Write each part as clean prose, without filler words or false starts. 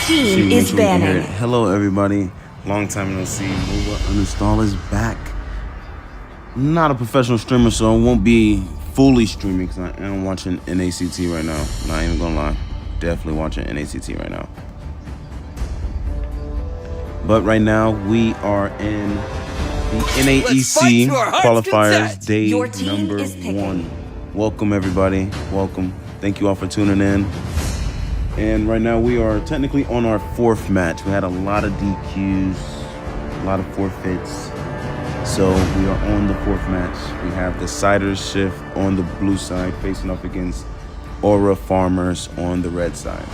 team is banning. Hello, everybody. Long time no see. MOBAGuildHeroes is back. Not a professional streamer, so I won't be fully streaming because I am watching NACT right now. Not even gonna lie. Definitely watching NACT right now. But right now, we are in the NAEC Qualifiers, day number 1. Welcome, everybody. Welcome. Thank you all for tuning in. And right now, we are technically on our 4th match. We had a lot of DQs, a lot of forfeits. So we are on the 4th match. We have DecidersShyft on the blue side, facing off against AuraFarmers on the red side.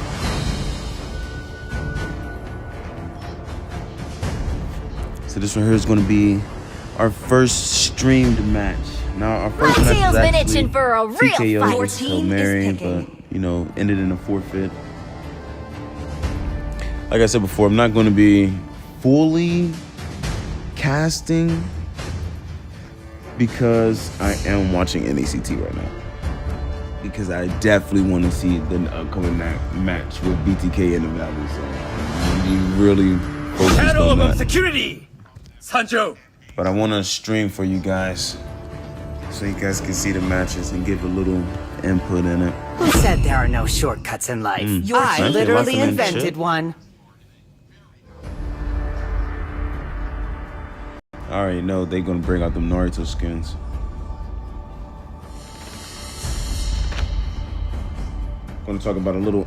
So this one here is going to be our first streamed match. Now our first match was actually for a real TKO versus HailMarie, but you know, ended in a forfeit. Like I said before, I'm not going to be fully casting because I am watching NACT right now. Because I definitely want to see the upcoming match with BTK in the valley. So I'm gonna be really focused on that. Security, Sanjo. But I want to stream for you guys so you guys can see the matches and give a little input in it. Who said there are no shortcuts in life? I literally invented one. I already know they're gonna bring out them Naruto skins. Gonna talk about a little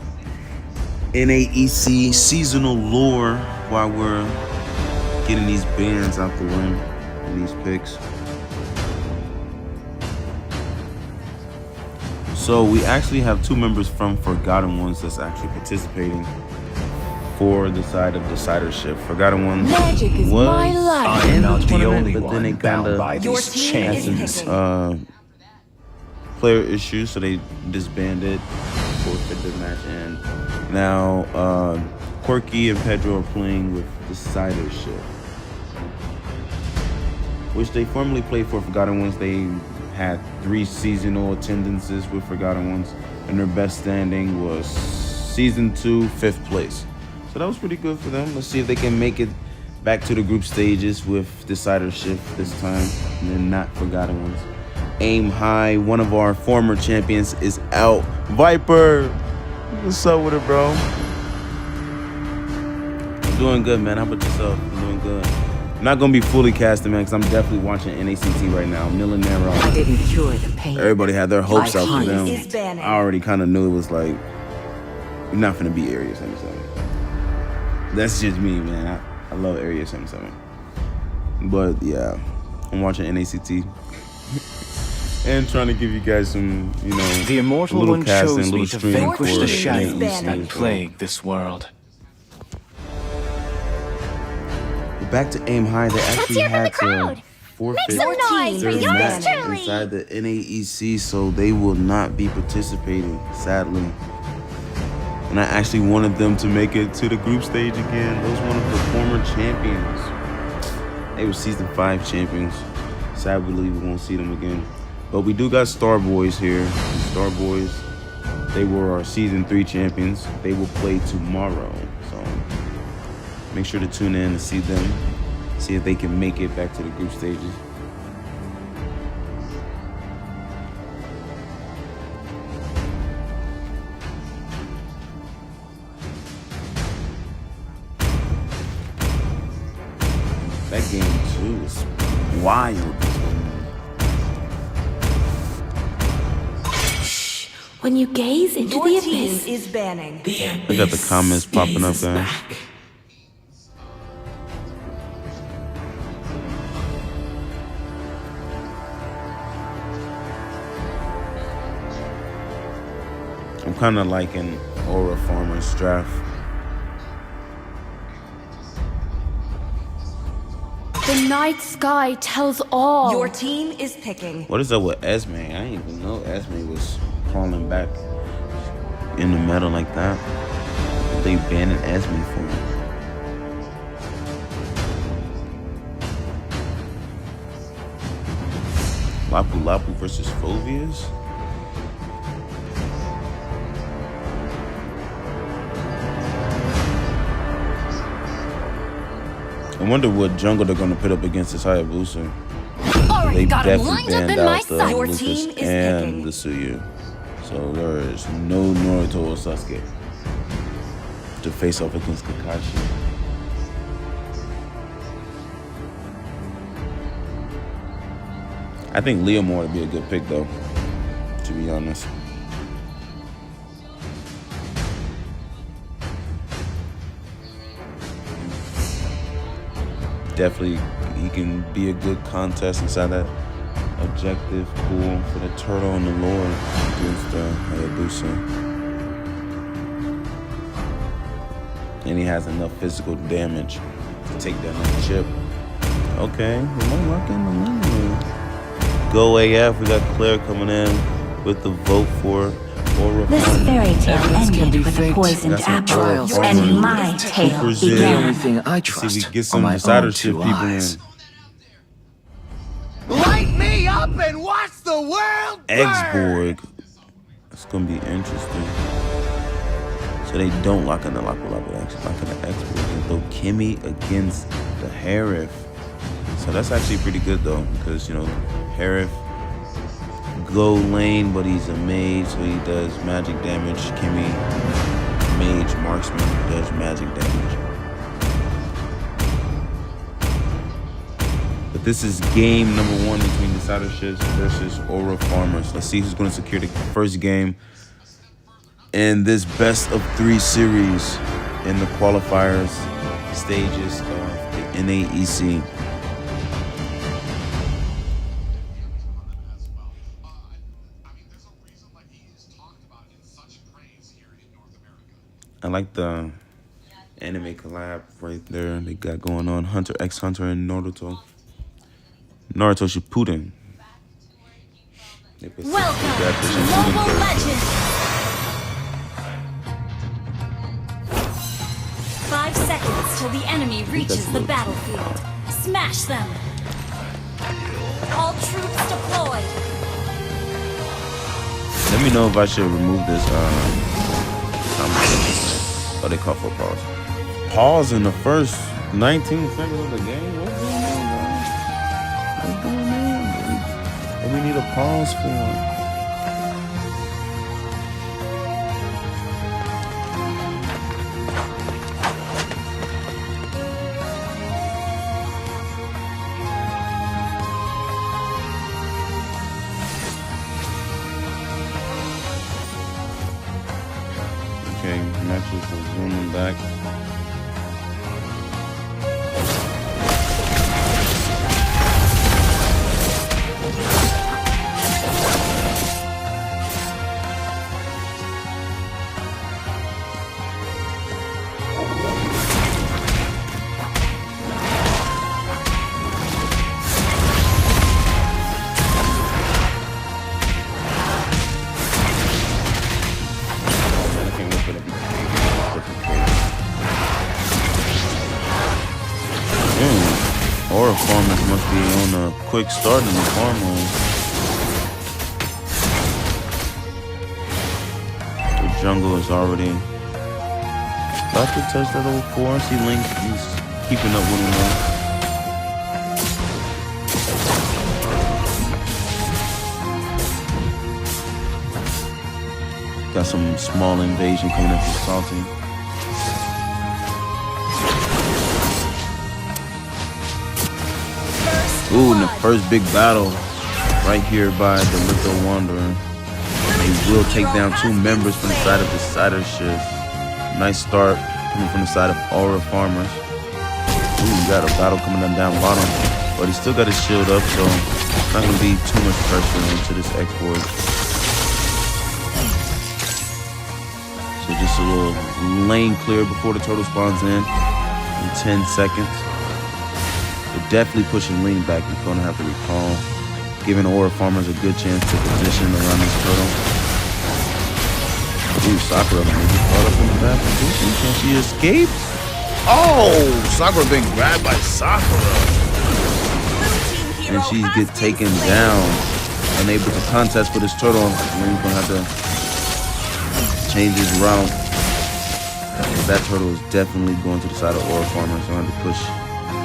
NAEC seasonal lore while we're getting these bands out the way and these picks. So we actually have 2 members from Forgotten Ones that's actually participating for the side of DecidersShyft. Forgotten Ones Magic is was my life. I am not the only but then they one bound by kinda these chains. player issues, so they disbanded, forfeit the match, and now Quirky and Pedro are playing with DecidersShyft, which they formerly played for Forgotten Ones. They had 3 seasonal attendances with Forgotten Ones, and their best standing was Season 2, 5th place. So that was pretty good for them. Let's see if they can make it back to the group stages with DecidersShyft this time, and then not Forgotten Ones. Aim High, one of our former champions, is out. Viper, what's up with it, bro? I'm doing good, man. How about yourself? I'm doing good. I'm not gonna be fully casting, man, because I'm definitely watching NACT right now. Millinero. I didn't cure the pain. Everybody had their hopes out for them. is banning. I already kind of knew it was like, you're not gonna be Area 77. That's just me, man. I love Area 77. But yeah, I'm watching NACT. And trying to give you guys some, you know, The immortal little one casting, chose little me to stream vanquish for the shadows NAEC. that plague this world. Back to Aim High, they actually had to forfeit some noise for their yours match truly. inside the NAEC, so they will not be participating, sadly. And I actually wanted them to make it to the group stage again. Those one of the former champions. They were Season 5 champions. Sadly, we won't see them again. But we do got Star Boys here. And Star Boys, they were our Season 3 champions. They will play tomorrow. So make sure to tune in and see them. See if they can make it back to the group stages. That game too is wild. When you gaze into Your the team abyss, is banning. I got the comments popping up, guys. I'm kind of liking AuraFarmers draft. the night sky tells all. Your team is picking. What is up with Esme? I didn't even know Esme was crawling back in the metal like that. What they banning Esme for? Lapu Lapu versus Phobias? wonder what jungle they're gonna put up against this Hayabusa. Already They got him definitely lined up banned in my out the sight. Your Lucas team is and picking. the Suyu. So there is no Naruto or Sasuke to face off against Kakashi. I think Leomore would be a good pick though, to be honest. Definitely, he can be a good contest inside that objective pool for the Turtle and the Lord against Hayabusa. And he has enough physical damage to take down the chip. Okay, we're rocking the limit. Go AF, we got Claire coming in with the vote for AuraFarmers. This fairy tale Evidence can be ended with a faked. poisoned Got some apple, AuraFarmers. and my tale Troopers The in. began. only thing I See, trust we get are some my own DecidersShyft two people eyes. in. Light me up and watch the world burn! Exborg. It's gonna be interesting. So they don't lock in the Lapu, they actually lock in the Exborg. And throw Kimmy against the Harif. So that's actually pretty good though, because you know, Harif go lane, but he's a mage, so he does magic damage. Kimmy, mage marksman, does magic damage. But this is game number 1 between DecidersShyft versus AuraFarmers. Let's see who's going to secure the first game in this best of 3 series in the qualifiers stages of the NAEC. I like the anime collab right there they got going on. Hunter x Hunter and Naruto. Naruto Shippuden. They put Welcome got the to Shippuden Mobile character. Legends. 5 seconds till the enemy reaches the battlefield. Smash them. All troops deployed. Let me know if I should remove this. Oh, they call for pause. Pause in the first 19 seconds of the game? What's going on, guys? What's going on? What we need a pause for? Okay, matches resuming back. AuraFarmers must be on a quick start in the farm lane. The jungle is already about to touch that old 4. I see Link, he's keeping up with him now. Got some small invasion coming up from Salty. Ooh, in the first big battle, right here by the Little Wanderer. He will take down 2 members from the side of DecidersShyft. Nice start coming from the side of AuraFarmers. Ooh, we got a battle coming down bottom, but he still got his shield up, so not gonna be too much pressure into this export. So just a little lane clear before the turtle spawns in 10 seconds. We're definitely pushing Link back. We're gonna have to recall, giving AuraFarmers a good chance to position around this turtle. Ooh, Sakura maybe caught up in the bad position. Can she escape? Oh, Sakura being grabbed by Sakura. And she gets taken down. Unable to contest for this turtle. Link's gonna have to change his route. That turtle is definitely going to the side of AuraFarmers. So I have to push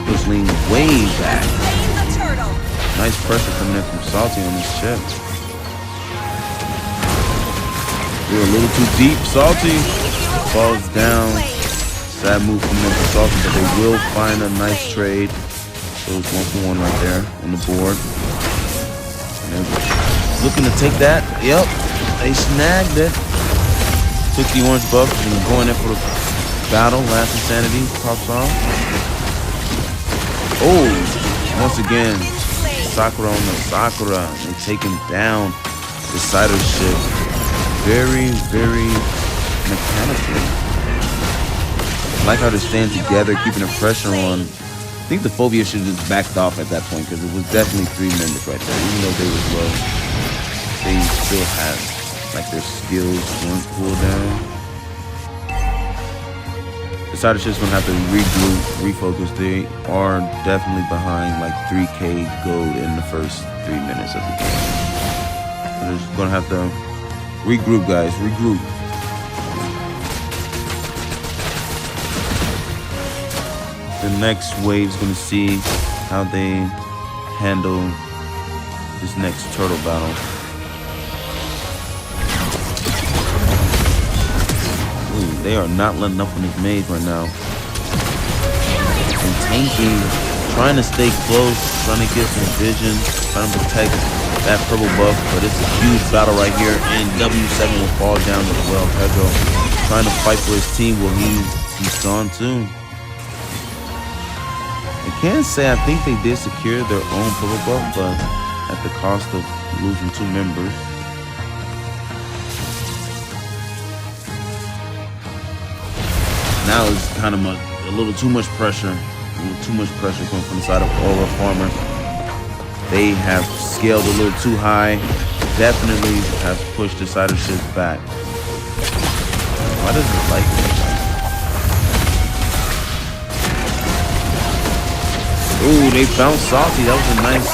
push Ling way back. Slain the turtle. Nice pressure coming in from Salty on this chip. We're a little too deep. Salty falls down. Sad move from them for Salty, but they will find a nice trade. So it's 1-for-1 right there on the board. And they're looking to take that. Yep, they snagged it. Took the orange buff and going in for the battle. Last Insanity pops off. Oh, once again, Sakura on the Sakura. And taking down the DecidersShyft. Very, very mechanically. I like how they stand together, keeping the pressure on. I think the Phobia should have just backed off at that point because it was definitely 3 members right there. Even though they were low, they still had like their skills weren't cooled down. DecidersShift's gonna have to regroup, refocus. They are definitely behind like 3K gold in the first 3 minutes of the game. So they're just gonna have to regroup, guys. Regroup. The next wave's gonna see how they handle this next turtle battle. Ooh, they are not letting up on this maze right now. And Tanky trying to stay close, trying to get some vision, trying to protect that purple buff, but it's a huge battle right here, and W7 will fall down as well. Pedro trying to fight for his team. Well, he's gone too. I can say I think they did secure their own purple buff, but at the cost of losing 2 members. Now it's kind of a little too much pressure. A little too much pressure coming from the side of AuraFarmers. They have scaled a little too high. Definitely have pushed the DecidersShyft back. Why does it like this? Ooh, they found Salty. That was a nice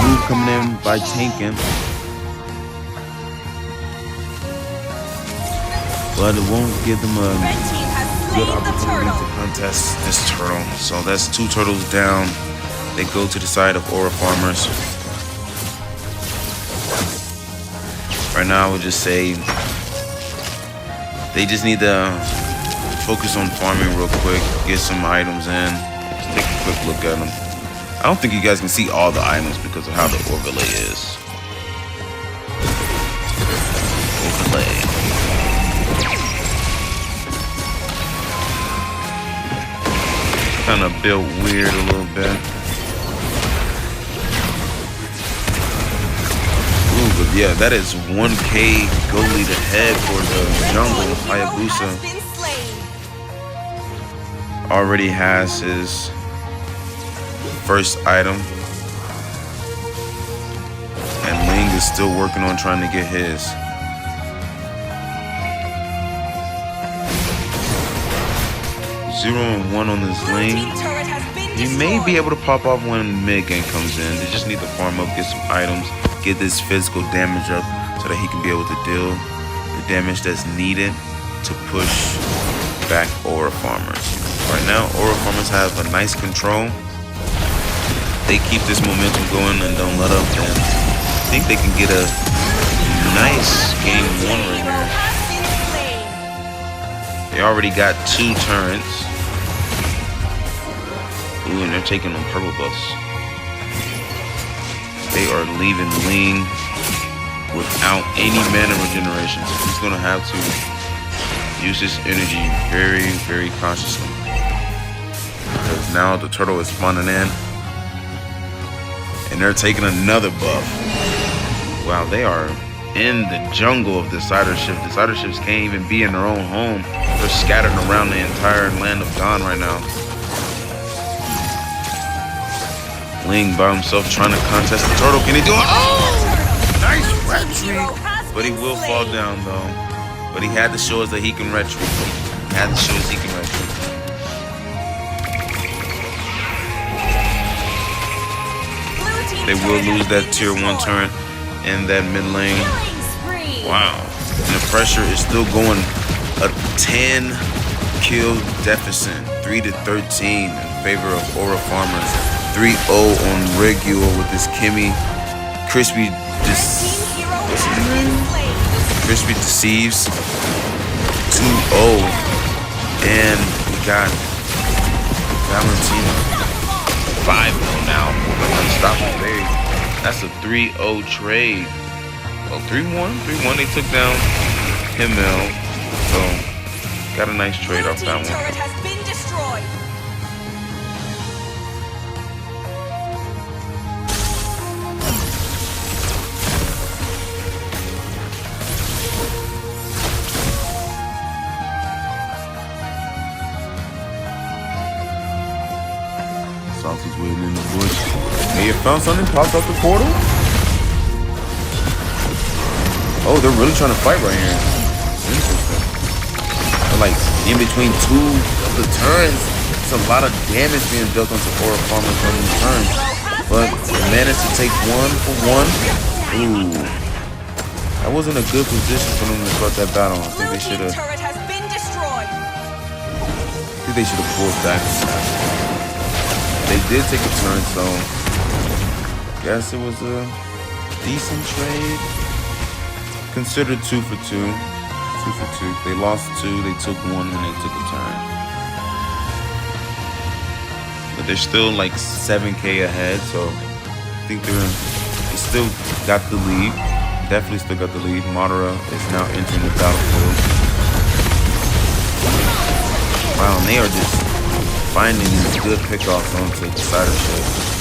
move coming in by tanking. But it won't give them a good opportunity to contest this turtle. So that's 2 turtles down. They go to the side of AuraFarmers. Right now, I would just say they just need to focus on farming real quick, get some items in. Just take a quick look at them. I don't think you guys can see all the items because of how the overlay is. Overlay. Kind of built weird a little bit. Ooh, but yeah, that is 1K gold lead ahead for the jungle. Hayabusa already has his first item. And Ling is still working on trying to get his. Zero and 1 on this Ling. He may be able to pop off when mid game comes in. They just need to farm up, get some items, get this physical damage up so that he can be able to deal the damage that's needed to push back AuraFarmers. Right now, AuraFarmers have a nice control. They keep this momentum going and don't let up. And I think they can get a nice game 1 right here. They already got 2 turrets. Ooh, and they're taking on purple buffs. They are leaving Ling without any mana regeneration. So he's gonna have to use his energy very, very cautiously. Because now the turtle is spawning in. And they're taking another buff. Wow, they are in the jungle of the DecidersShyft. The DecidersShifts can't even be in their own home. They're scattered around the entire land of Dawn right now. Ling by himself trying to contest the turtle. Can he do it? Oh! Nice retreat. But he will fall down though. But he had to show us that he can retreat. He had to show us he can retreat. They will lose that tier 1 turret in that mid lane. Wow. And the pressure is still going. A 10 kill deficit. 3-13 in favor of AuraFarmers. 3-0 on Regular with this Kimmy. Crispy Crispy Deceives. 2-0. And we got Valentina. 5-0 now. Unstoppable Berry. That's a 3-0 trade. Well, 3-1. 3-1. They took down Himmel. So, got a nice trade off that one. Turret has been destroyed. Salty's waiting in the bush. Hey, you found something? Popped off the portal? Oh, they're really trying to fight right here. Interesting. They're like in between two of the turns. It's a lot of damage being dealt onto AuraFarmers on the turns. But they managed to take 1-for-1. Ooh. That wasn't a good position for them to start that battle. I think they should have. Turret has been destroyed. I think they should have pulled back. They did take a turn, so guess it was a decent trade. Considered 2 for 2. 2 for 2. They lost 2, they took 1 when they took a turn. But they're still like 7K ahead, so I think they still got the lead. Definitely still got the lead. Madara is now entering the battlefield. Wow, and they are just finding these good pickoffs onto DecidersShyft.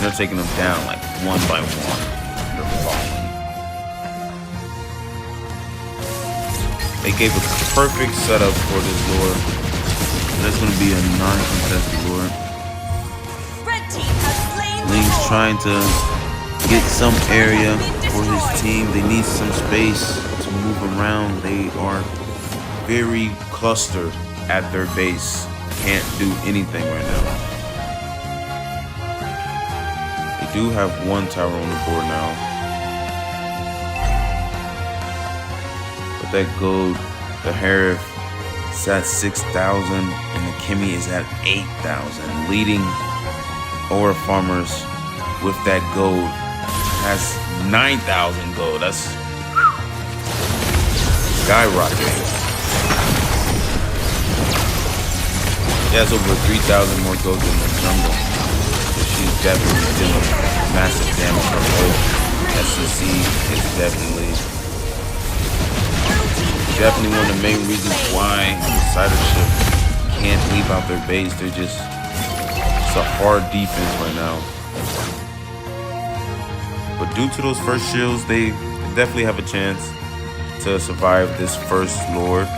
They're taking them down like one by one. They're falling. They gave a perfect setup for this lure. That's going to be a non-contested lure. Link's trying to get some area for his team. They need some space to move around. They are very clustered at their base. Can't do anything right now. They do have one tower on the board now. But that gold, the Harif is at 6,000 and the Kimmy is at 8,000. Leading AuraFarmers with that gold has 9,000 gold. That's skyrocketing. He has over 3,000 more gold in the jungle. So she's definitely dealing massive damage from both. SCC is definitely one of the main reasons why DecidersShyft can't leave out their base. They're just, it's a hard defense right now. But due to those first shields, they definitely have a chance to survive this first lord.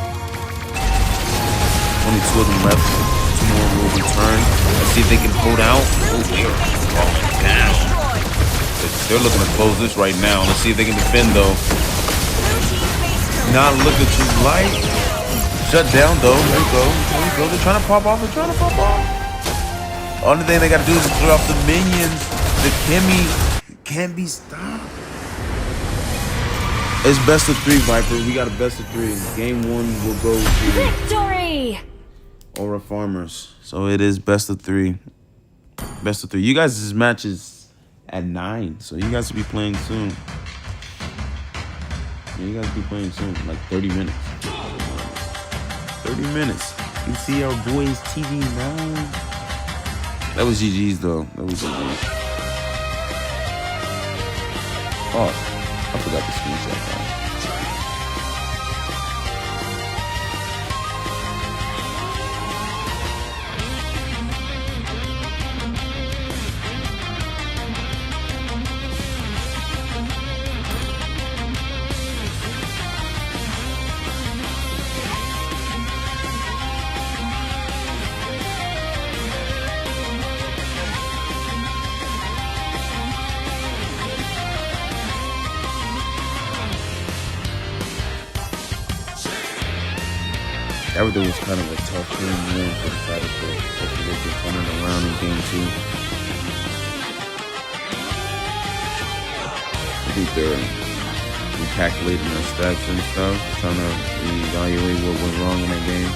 Only 2 of them left. 2 more will return. Let's see if they can hold out. Oh, they are falling down. They're looking to close this right now. Let's see if they can defend though. Not looking too light. Shut down though. There you go. There you go. They're trying to pop off. They're trying to pop off. Only thing they got to do is clear off the minions. The Kimmy can't be stopped. It's best of 3, Viper. We got a best of 3. Game 1 will go to Victory! AuraFarmers. So it is best of 3. Best of 3. You guys' match is at 9. So you guys will be playing soon. Yeah, you guys will be playing soon. Like 30 minutes. 30 minutes. You see our boys TV now. That was GG's though. That was GG's. Oh. I forgot the screenshot. Everything was kind of a tough game win for the DecidersShyft. Hopefully they can turn it around in game 2. I think they're recalculating their stats and stuff, trying to evaluate what went wrong in that game.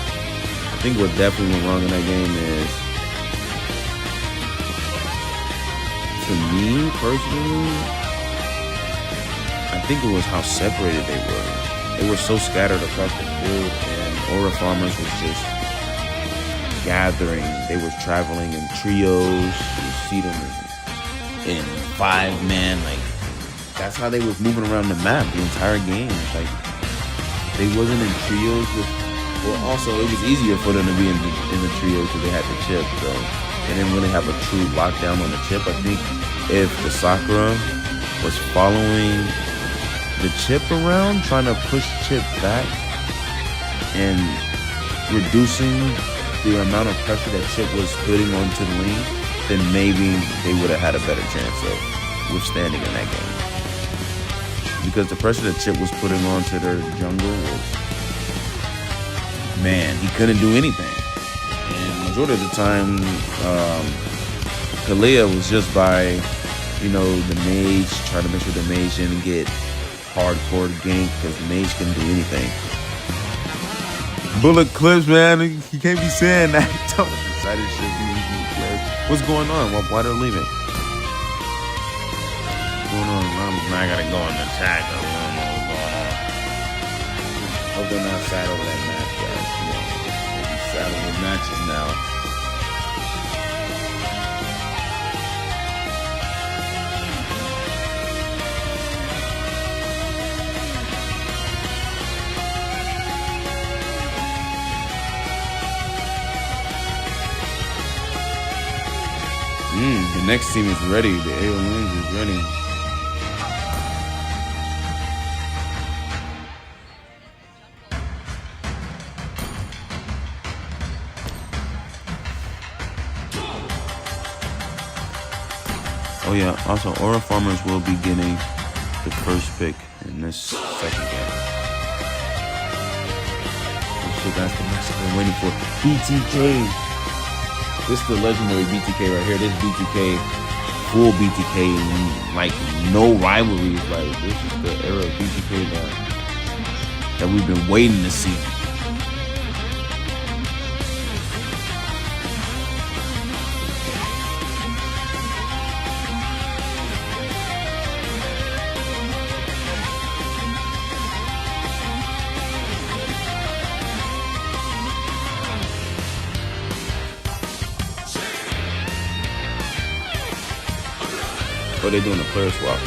think what definitely went wrong in that game is, to me personally, I think it was how separated they were. They were so scattered across the field, and AuraFarmers was just gathering. They were traveling in trios. You see them in 5-man. Like, that's how they was moving around the map the entire game. Like, they wasn't in trios with. Well, also it was easier for them to be in the trios because they had the chip, so they didn't really have a true lockdown on the chip. I think if the Sakura was following the chip around, trying to push chip back and reducing the amount of pressure that chip was putting onto the lane, then maybe they would have had a better chance of withstanding in that game. Because the pressure that chip was putting onto their jungle was, man, he couldn't do anything. And majority of the time, Kalia was just by, the mage, trying to make sure the mage didn't get hardcore gank, because the mage couldn't do anything. Bullet clips, man. You can't be saying that. What's going on? Why they're leaving? What's going on? I gotta go in the chat. I don't know what's going on. Hope they're not sad over that match, guys. Come on. They'll be sad over matches now. The next team is ready. The AltarOfVictory is ready. Oh yeah, also AuraFarmers will be getting the first pick in this second game. This shit, that's the match I've been waiting for. BTK! This is the legendary BTK right here. This BTK, full BTK, like no rivalries. Like, this is the era of BTK that we've been waiting to see. Oh, they're doing a player swap.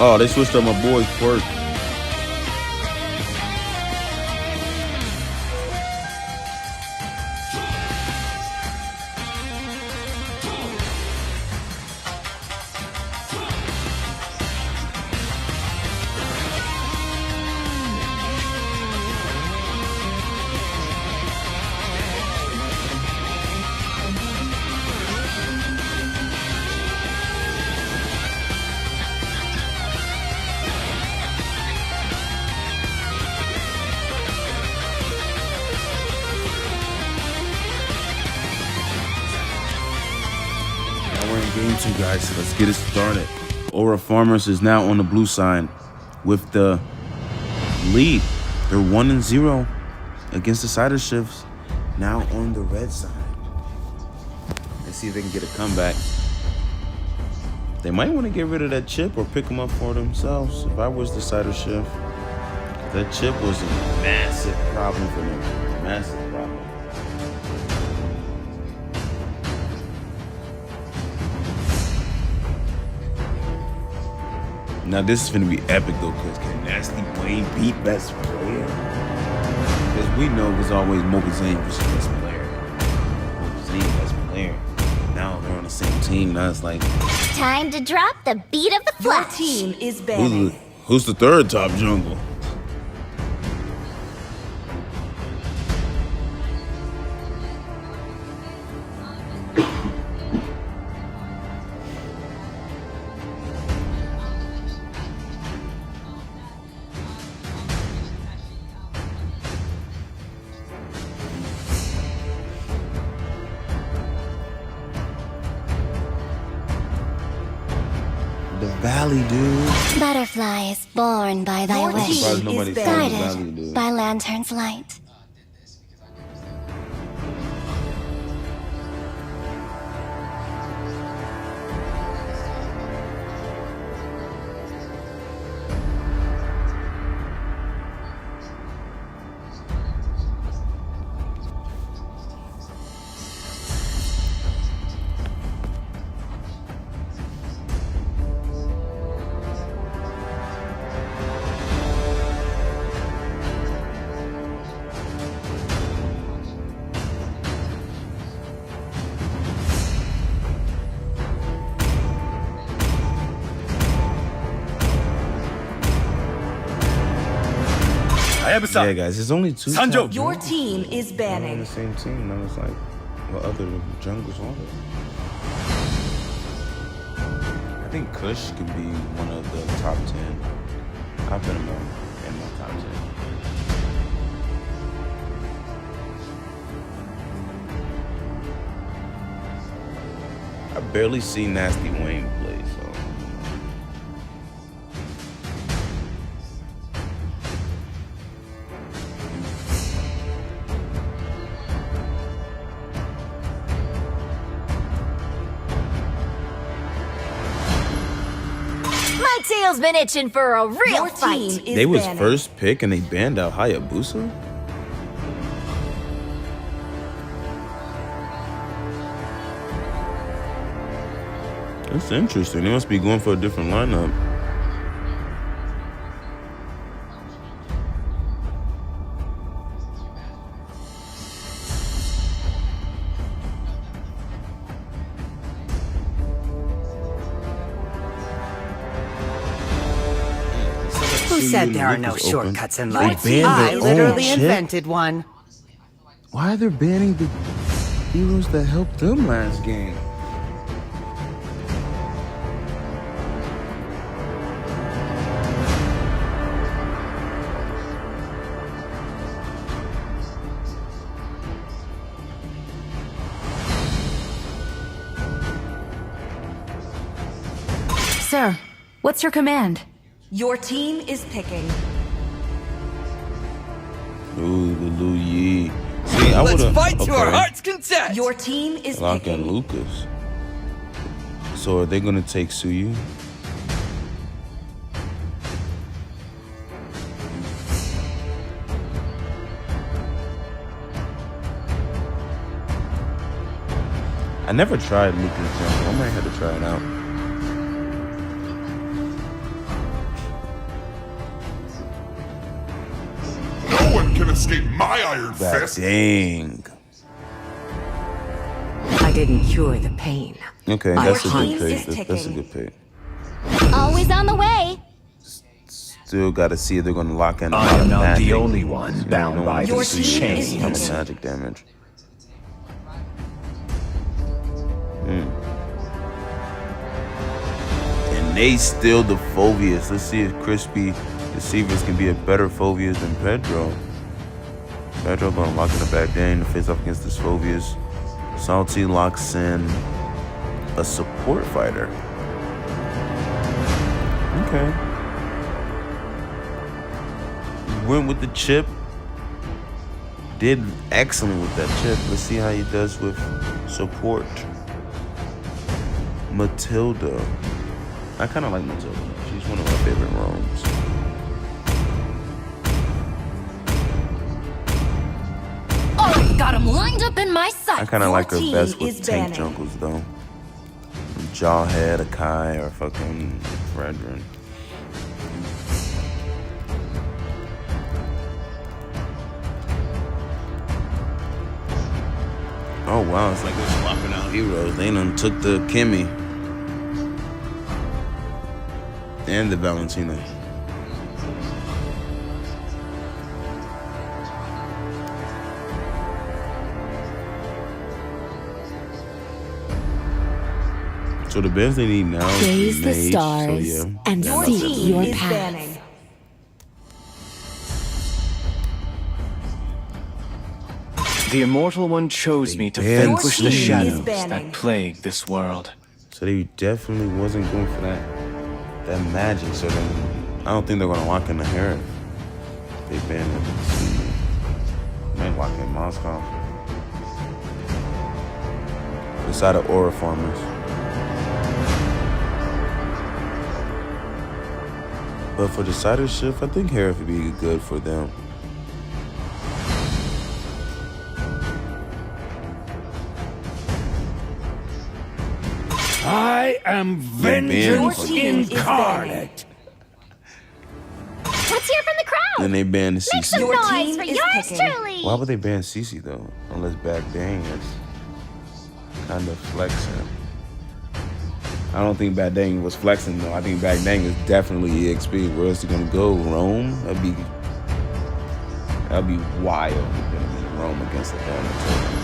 Oh, they switched up my boy Quirk. Game 2, guys. Let's get it started. AuraFarmers is now on the blue side with the lead. They're 1-0 against DecidersShyft. Now on the red side. Let's see if they can get a comeback. They might want to get rid of that chip or pick them up for themselves. If I was DecidersShyft, that chip was a massive problem for them. Massive problem. Now this is gonna be epic though, because can Nasty Wayne beat best player? Because we know it was always MOBAGuildHeroes versus best player. MOBAGuildHeroes best player. Now they're on the same team. Now it's like, time to drop the beat of the flash. Your team is banning. who's the third top jungle? Bally, dude. Butterflies born by thy Your wish, team Nobody is follows banned. Bally, dude. by lantern's light. Yeah, guys, it's only two. Sanjo! Your team is on the banning. same team. Now it's like, what other jungles are there? I think Kush could be one of the top 10. I'll put him in my top 10. I barely see Nasty Wayne play, so. My tail's been itching for a real Your fight. team is They was banning. first pick and they banned out Hayabusa? That's interesting. They must be going for a different lineup. Who said there are no shortcuts in life? I literally invented one. Why are they banning the heroes that helped them last game? Sir, what's your command? Your team is picking. Ooh, the Lu Yi. See, I Let's would've, fight to our heart's content! Your team is Lock in picking. Lucas. So are they gonna take Suyu? I never tried Lucas Jungle. I might have to try it out. No one can escape my iron That fist. dang. I didn't cure the pain. Okay, My that's a team good is pick. That's a ticking. good pick. Always on the way. Still got to see if they're going to lock in. a I lot am of not magic. the only one You know, bound no by one Your can this team see is chain. how much picking. magic damage. And they still the Phobius. Let's see if Crispy Deceivers can be a better Phobius than Pedro. Pedro gonna lock in the back dang to face off against this Phobius. Salty locks in a support fighter. Okay. Went with the chip. Did excellent with that chip. Let's see how he does with support. Matilda. I kind of like Matilda. She's one of my favorite roams. Oh, got him lined up in my I sight. kind of Your like her team best with is tank banning. junkles though. Jawhead, Akai, or fucking Fredrin. Oh wow, it's like they're swapping out heroes. They done took the Kimmy. And the Valentina. So the best they need now Gaze is the Mage, stars so yeah. and Yeah, seek that's it. your Is path. banning. The Immortal One chose me to banned vanquish the Suyu. shadows Is banning. that plague this world. So they definitely wasn't going for that that magic, so then I don't think they're gonna lock in the Herif. They ban them. Might lock in Moscow. Inside of AuraFarmers. But for DecidersShyft, I think Herif would be good for them. I am vengeance incarnate. Let's hear from the crowd. Then they ban the Make CC. some Your noise team for is yours picking. truly. Why would they ban CC though? Unless Bad Dang is kind of flexing. I don't think Bad Dang was flexing though. I think Bad Dang is definitely EXP. Where else is he gonna go? Rome? That'd be wild. Rome against the damage.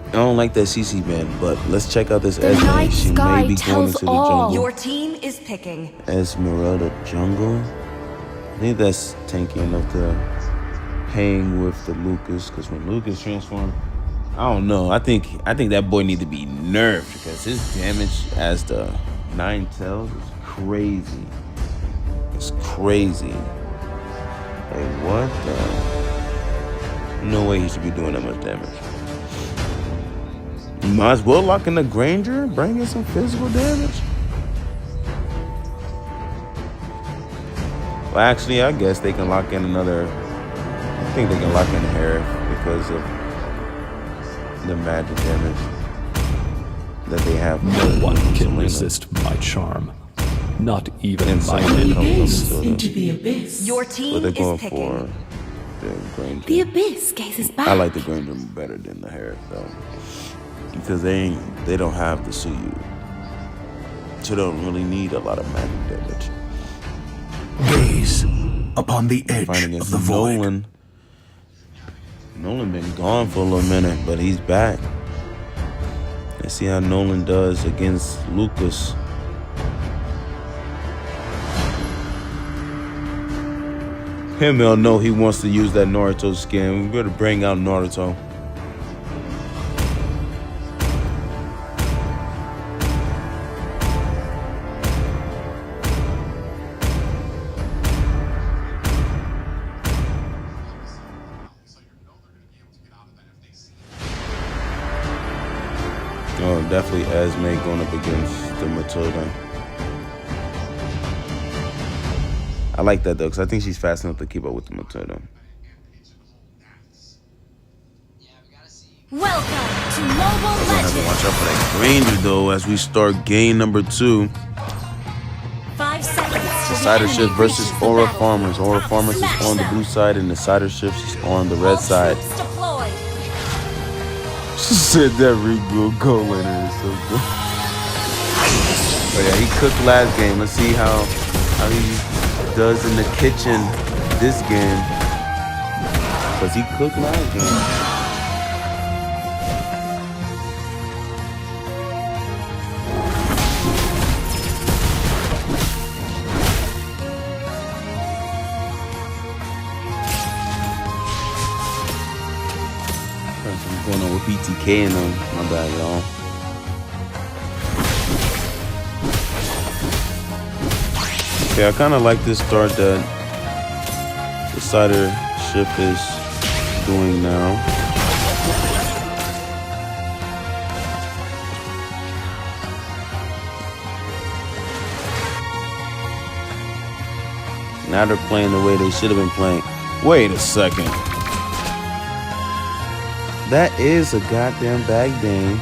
I don't like that CC ban, but let's check out this The Esme. night She sky may be going tells into the all. jungle. Your team is picking. Esmeralda jungle. I think that's tanky enough to hang with the Lucas, because when Lucas transformed, I don't know. I think that boy need to be nerfed because his damage as the 9 tails is crazy. It's crazy. Like what the? No way he should be doing that much damage. You might as well lock in the Granger, bring in some physical damage. Well, actually, I guess they can lock in another. I think they can lock in Herif because of the magic damage that they have. No one can Selena. resist my charm. Not even And my Selena comes enemies. from Into Matilda. the abyss. Your But team they're is going picking. for the Granger. The abyss gazes back. I like the Granger better than the Herif though, because they don't have the Suyu, so they don't really need a lot of magic damage. Gaze upon the edge Fighting of against the void. Nolan. Nolan been gone for a little minute, but he's back. Let's see how Nolan does against Lucas. He'll know he wants to use that Naruto skin. We better bring out Naruto. Oh, definitely Esme going up against the Matilda. I like that though, because I think she's fast enough to keep up with the Matilda. Welcome to Mobile We're gonna have to Legends. watch out for that Granger though as we start game number 2. 5 seconds till the DecidersShyft enemy versus reaches the AuraFarmers. battlefield. AuraFarmers is Smash on the them. blue side and DecidersShyft is on the red All side. troops deployed. She said that Rigo goal later is so good. But yeah, he cooked last game. Let's see how he does in the kitchen this game. Because he cooked last game. What's going on with BTK and them? My bad, y'all. Okay, I kind of like this start that DecidersShyft is doing now. Now they're playing the way they should have been playing. Wait a second. That is a goddamn Bagdang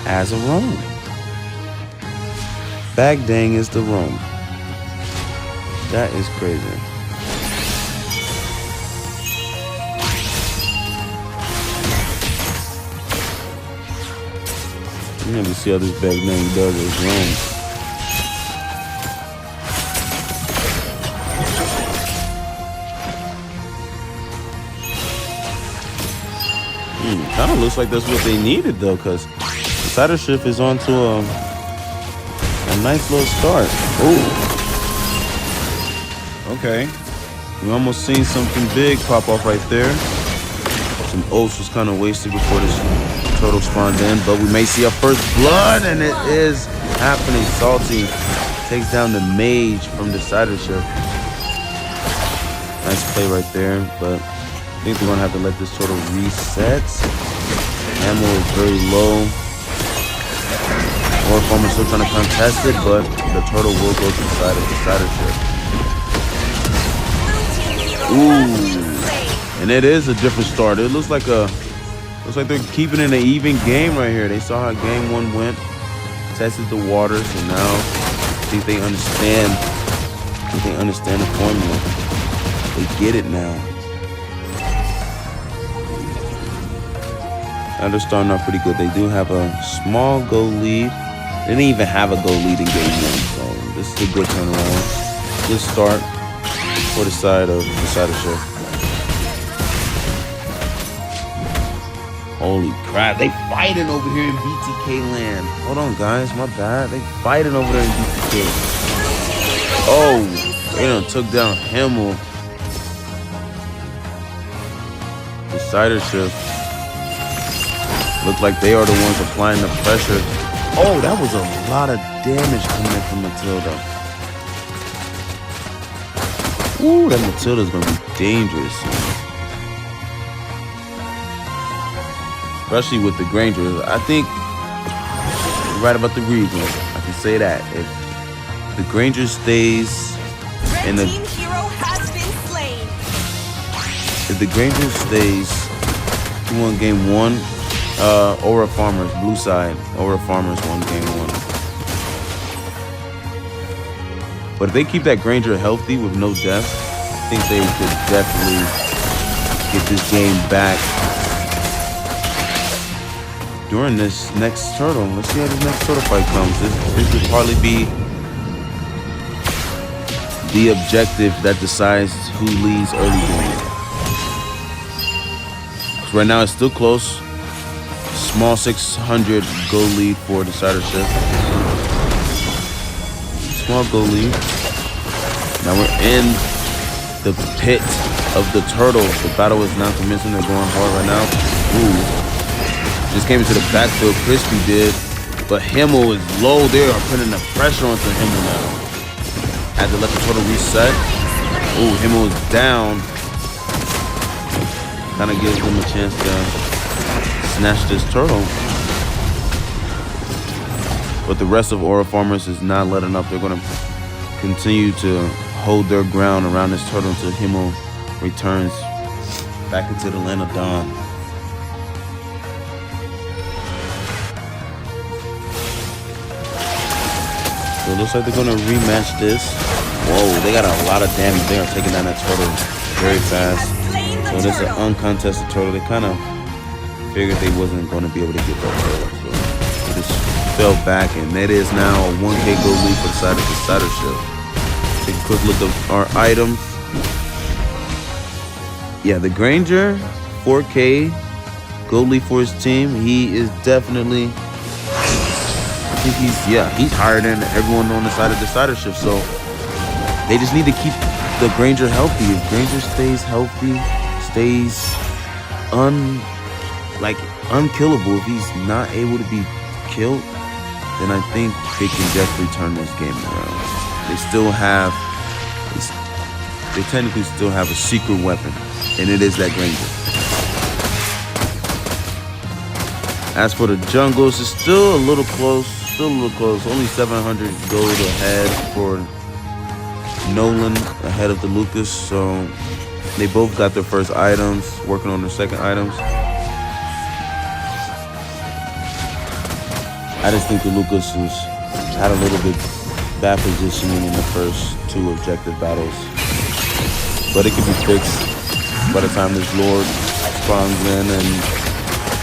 as a roam. Bagdang is the roam. That is crazy. You have to see how this Bagdang does his roam. Kind of looks like that's what they needed though, because DecidersShyft is on to a nice little start. Ooh. Okay. We almost seen something big pop off right there. Some ults was kind of wasted before this turtle spawned in, but we may see our first blood, and it is happening. Salty takes down the mage from DecidersShyft. Nice play right there, but I think they're gonna have to let this turtle reset. Ammo is very low. AuraFarmers still trying to contest it, but the turtle will go to the side of DecidersShyft. Ooh, and it is a different start. It looks like they're keeping it an even game right here. They saw how game 1 went, tested the waters, and now I think they understand. The formula. They get it now. Now they're starting off pretty good. They do have a small goal lead. They didn't even have a goal lead in game 1, so this is a good turnaround. Good start for the side of DecidersShyft. Holy crap, they fighting over here in BTK land. Hold on, guys, my bad. They fighting over there in BTK. Oh, they done took down HailMarie. DecidersShyft. Look like they are the ones applying the pressure. Oh, that was a lot of damage coming in from Matilda. Ooh, that Matilda's gonna be dangerous. Especially with the Grangers. I think you're right about the region. I can say that. If the Granger stays in the Team hero has been slain. If the Granger stays, who won game 1? AuraFarmers, blue side. AuraFarmers won game 1. But if they keep that Granger healthy with no deaths, I think they could definitely get this game back during this next turtle. Let's see how this next turtle fight comes. This would probably be the objective that decides who leads early game. Right now it's still close. Small 600 goal lead for DecidersShyft. Small goal lead. Now we're in the pit of the turtle. The battle is now commencing. They're going hard right now. Ooh. Just came into the backfield. Crispy did. But HailMarie is low. They are putting the pressure onto HailMarie now. Had to let the turtle reset. Ooh, HailMarie is down. Kind of gives them a chance to snatch this turtle. But the rest of AuraFarmers is not letting up. They're going to continue to hold their ground around this turtle until HailMarie returns back into the land of dawn. So it looks like they're going to rematch this. Whoa, they got a lot of damage. They are taking down that turtle very fast. So this is an uncontested turtle. They kind of figured they wasn't going to be able to get that turtle. So they just fell back, and that is now a 1K goal lead for the side of DecidersShyft. Take a quick look at our items. Yeah, the Granger, 4K goal lead for his team. He is definitely, I think he's higher than everyone on the side of DecidersShyft. So they just need to keep the Granger healthy. If Granger stays healthy, stays unkillable, if he's not able to be killed, then I think they can definitely turn this game around. They technically still have a secret weapon, and it is that Granger. As for the jungles, it's still a little close. Only 700 gold ahead for Nolan, ahead of the Lucas. So they both got their first items, working on their second items. I just think the Lucas had a little bit bad positioning in the first 2 objective battles. But it can be fixed by the time this Lord spawns in and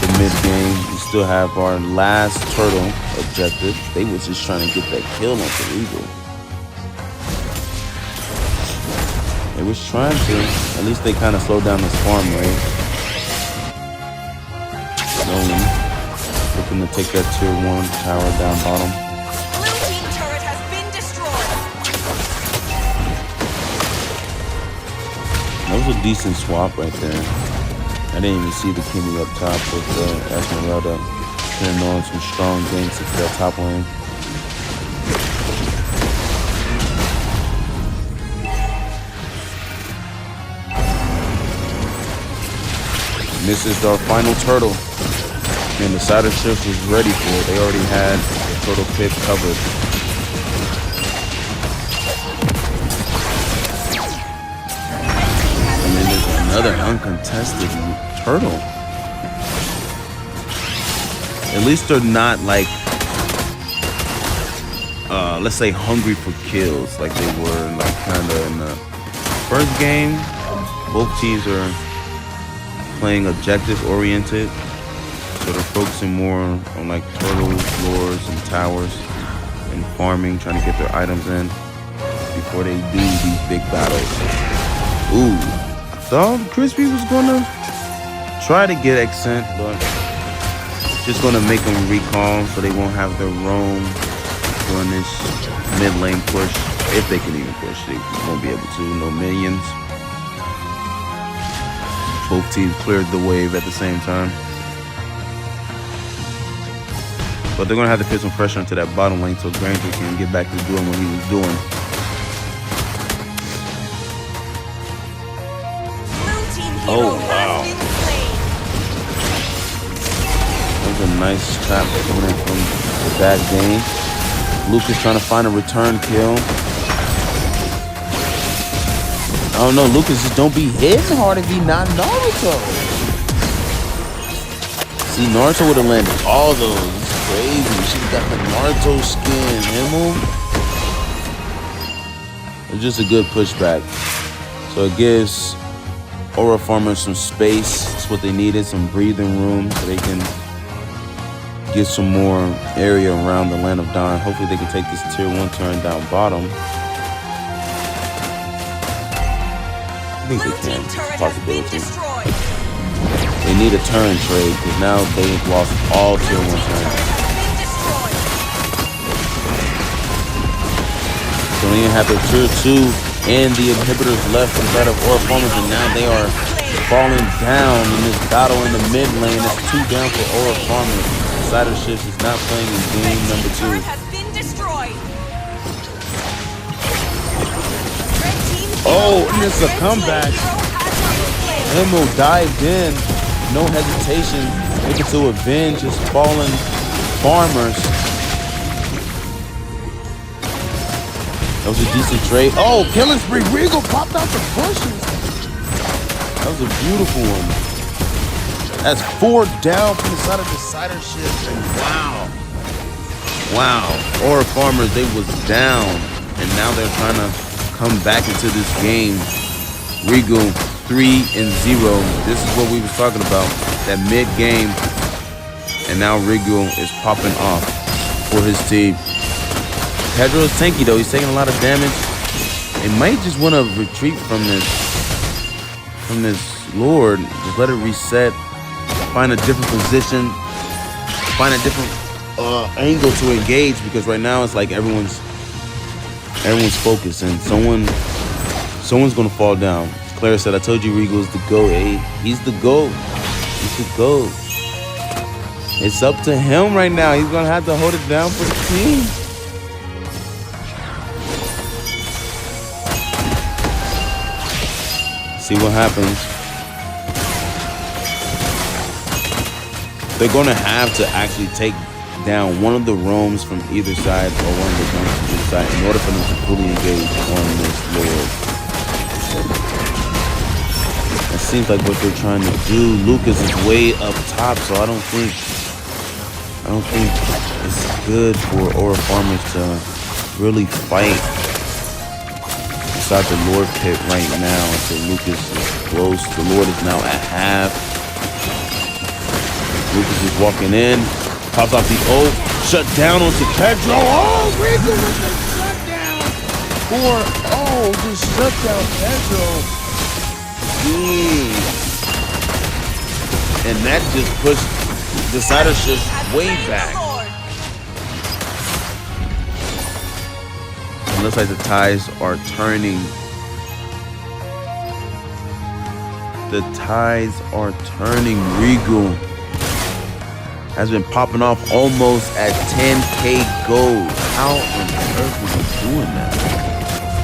the mid game. We still have our last turtle objective. They was just trying to get that kill on the Eagle. They was trying to. At least they kind of slowed down this farm rate. Nolan looking to take that tier 1 tower down bottom. Blue team turret has been destroyed. That was a decent swap right there. I didn't even see the Kimmy up top with Esmeralda putting on some strong ganks into that top lane. This is our final turtle. And the DecidersShyft was ready for it. They already had the turtle pit covered. And then there's another uncontested turtle. At least they're not like, let's say hungry for kills like they were like kind of in the first game. Both teams are playing objective oriented. So they're focusing more on like turtles, lures, and towers, and farming, trying to get their items in before they do these big battles. Ooh, I thought Crispy was gonna try to get Accent, but just gonna make them recall so they won't have their roam during this mid lane push. If they can even push, they won't be able to. No minions. Both teams cleared the wave at the same time. But they're going to have to put some pressure into that bottom lane so Granger can get back to doing what he was doing. Oh, wow. That was a nice trap coming in from the bad game. Lucas trying to find a return kill. I don't know, Lucas just don't be hitting hard if he not Naruto. See, Naruto would have landed all those. Crazy. She got the Naruto skin. Himmel. It's just a good pushback. So it gives AuraFarmers some space. That's what they needed, some breathing room so they can get some more area around the Land of Dawn. Hopefully they can take this tier 1 turn down bottom. I think they can. It's a possibility. They need a turn trade because now they've lost all tier 1 turns. So they have the tier 2 and the inhibitors left inside of AuraFarmers, and now they are falling down in this battle in the mid lane. It's 2 down for AuraFarmers. DecidersShyft is not playing in game number 2. Oh, and it's a comeback. Emo dived in, no hesitation, looking to avenge his fallen farmers. That was a decent trade. Oh, killing spree. Regal popped out the bushes. That was a beautiful one. That's 4 down from the side of DecidersShyft. Wow. Wow. AuraFarmers, they was down, and now they're trying to come back into this game. Regal 3-0. This is what we was talking about, that mid game, and now Regal is popping off for his team. Pedro is tanky though. He's taking a lot of damage. They might just want to retreat from this Lord. Just let it reset. Find a different position. Find a different angle to engage, because right now it's like everyone's focused and someone's gonna fall down. Clara said, I told you Regal's the GOAT. Eh? He's the GOAT. He's the GOAT. It's up to him right now. He's gonna have to hold it down for the team. See what happens. They're gonna have to actually take down one of the roams from either side, or one of the roams from either side, in order for them to fully engage on this Lord. It seems like what they're trying to do. Lucas is way up top, so I don't think it's good for AuraFarmers to really fight inside the Lord pit right now until Lucas is close. The Lord is now at half. Lucas is walking in, pops off the ult, shut down onto Pedro. Oh, Regal with the shutdown. Just shut down Pedro. And that just pushed DecidersShyft way back. It looks like the tides are turning. The tides are turning. Regal has been popping off almost at 10k gold. How on earth is he doing that?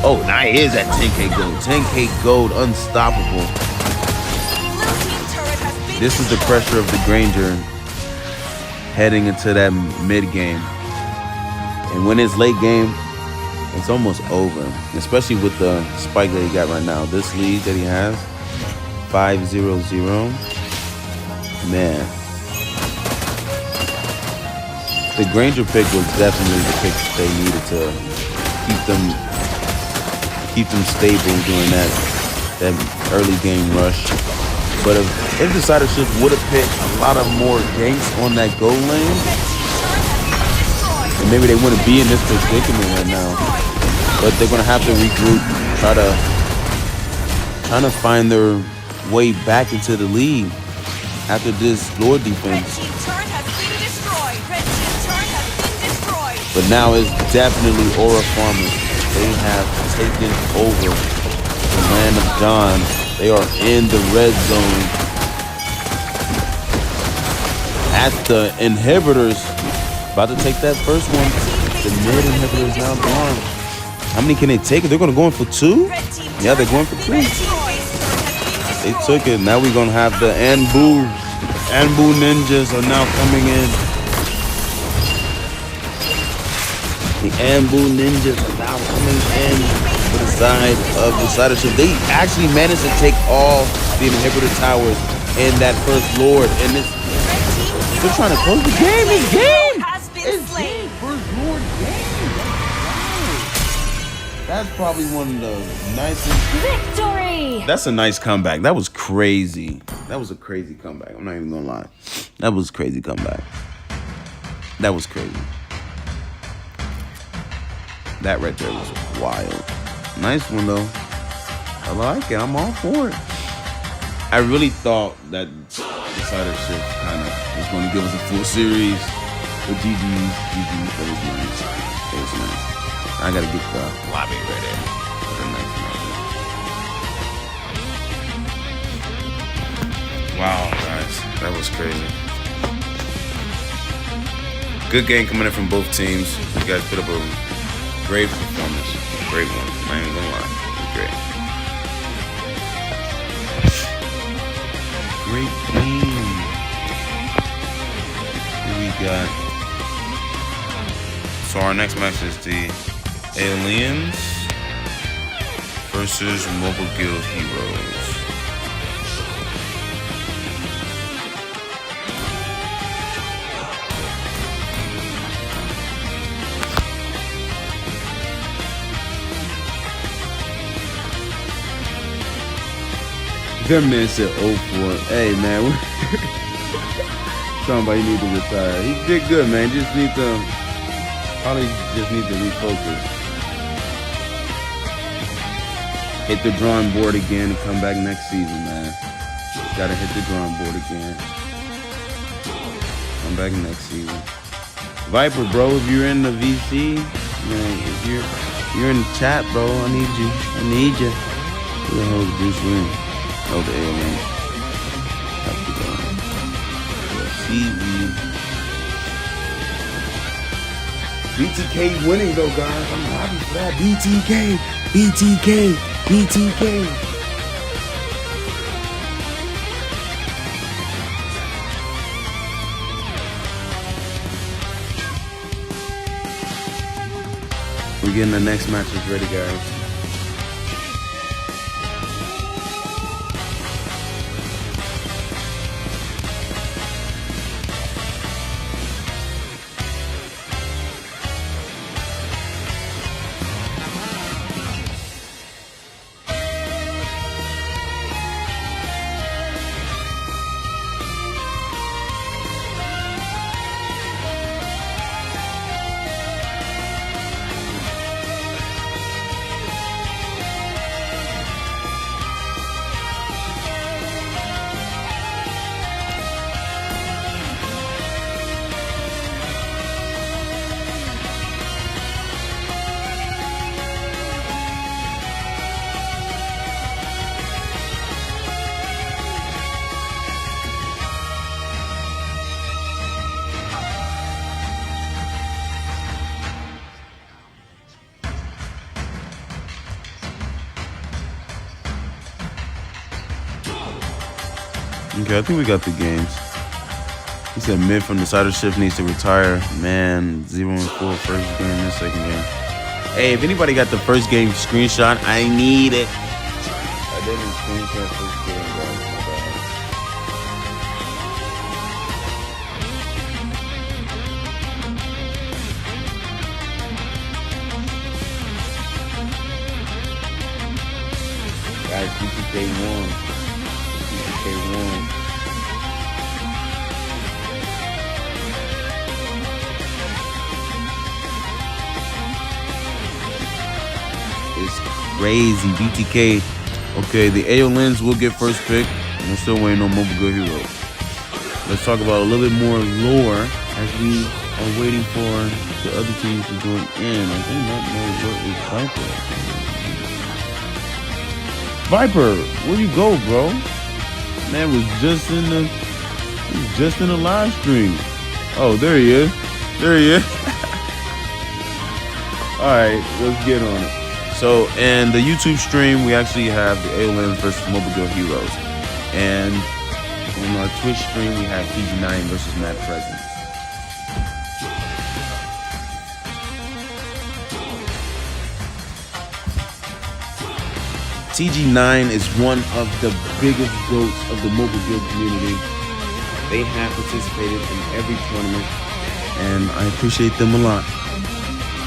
Oh, now he is at 10k gold. 10k gold, unstoppable. This is the pressure of the Granger heading into that mid game. And when it's late game, it's almost over. Especially with the spike that he got right now. This lead that he has, 5-0-0. Man. The Granger pick was definitely the pick they needed to keep them stable during that early game rush. But if DecidersShyft would have picked a lot of more ganks on that goal lane, and maybe they wouldn't be in this predicament right now. But they're gonna have to regroup, trying to find their way back into the lead after this Lord defense. But now it's definitely AuraFarmers. They have taken over the land of Dawn. They are in the red zone at the inhibitors. About to take that first one. The mid inhibitor is now gone. How many can they take? They're going to go in for 2? Yeah, they're going for 2. They took it. Now we're going to have the Anbu ninjas are now coming in. The Anbu ninjas are now coming in to the side of DecidersShyft. They actually managed to take all the inhibitor towers in that first Lord. And they're trying to close the game. It's game. It's game. First Lord game. That's probably one of the nicest. Victory! That's a nice comeback. That was crazy. That was a crazy comeback. I'm not even gonna lie. That was a crazy comeback. That was crazy. That right there was wild. Nice one though. I like it. I'm all for it. I really thought that DecidersShyft kind of was going to give us a full series. But GG's. That was nice. That was nice. I gotta get the lobby right there. That's a nice lobby. Wow, guys. That was crazy. Good game coming in from both teams. You guys put up a great performance. Great one. I ain't gonna lie. Great. Great game. Here we got. So our next match is the AltarOfVictory versus MOBAGuildHeroes. Them man said 0-4. Hey man, somebody need to retire. He did good, man. Probably just need to refocus. Hit the drawing board again and come back next season, man. Gotta hit the drawing board again. Come back next season. Viper, bro, if you're in the VC, man, if you're in the chat, bro, I need you. Who the hell is Bruce Wayne? Oh, the AltarOfVictory. Have to go. TV. BTK winning though, guys. I'm happy for that. BTK. We're getting the next matches ready, guys. Okay, I think we got the games. He said mid from DecidersShyft needs to retire. Man, 0-4 first game and second game. Hey, if anybody got the first game screenshot, I need it. I didn't screenshot first game, guys. My bad. Guys, BTK won. BTK won. It's crazy. BTK. Okay, the AltarOfVictory will get first pick. And we're still waiting on MOBAGuildHeroes. Let's talk about a little bit more lore as we are waiting for the other teams to join in. I do not know what is Viper. Viper, where you go, bro? Man was just in the live stream. Oh, there he is. There he is. All right, let's get on it. So, in the YouTube stream, we actually have the AltarOfVictory versus MOBAGuildHeroes. And on our Twitch stream, we have TG9 versus MadPresence. TG9 is one of the biggest goats of the MOBAGuild community. They have participated in every tournament, and I appreciate them a lot.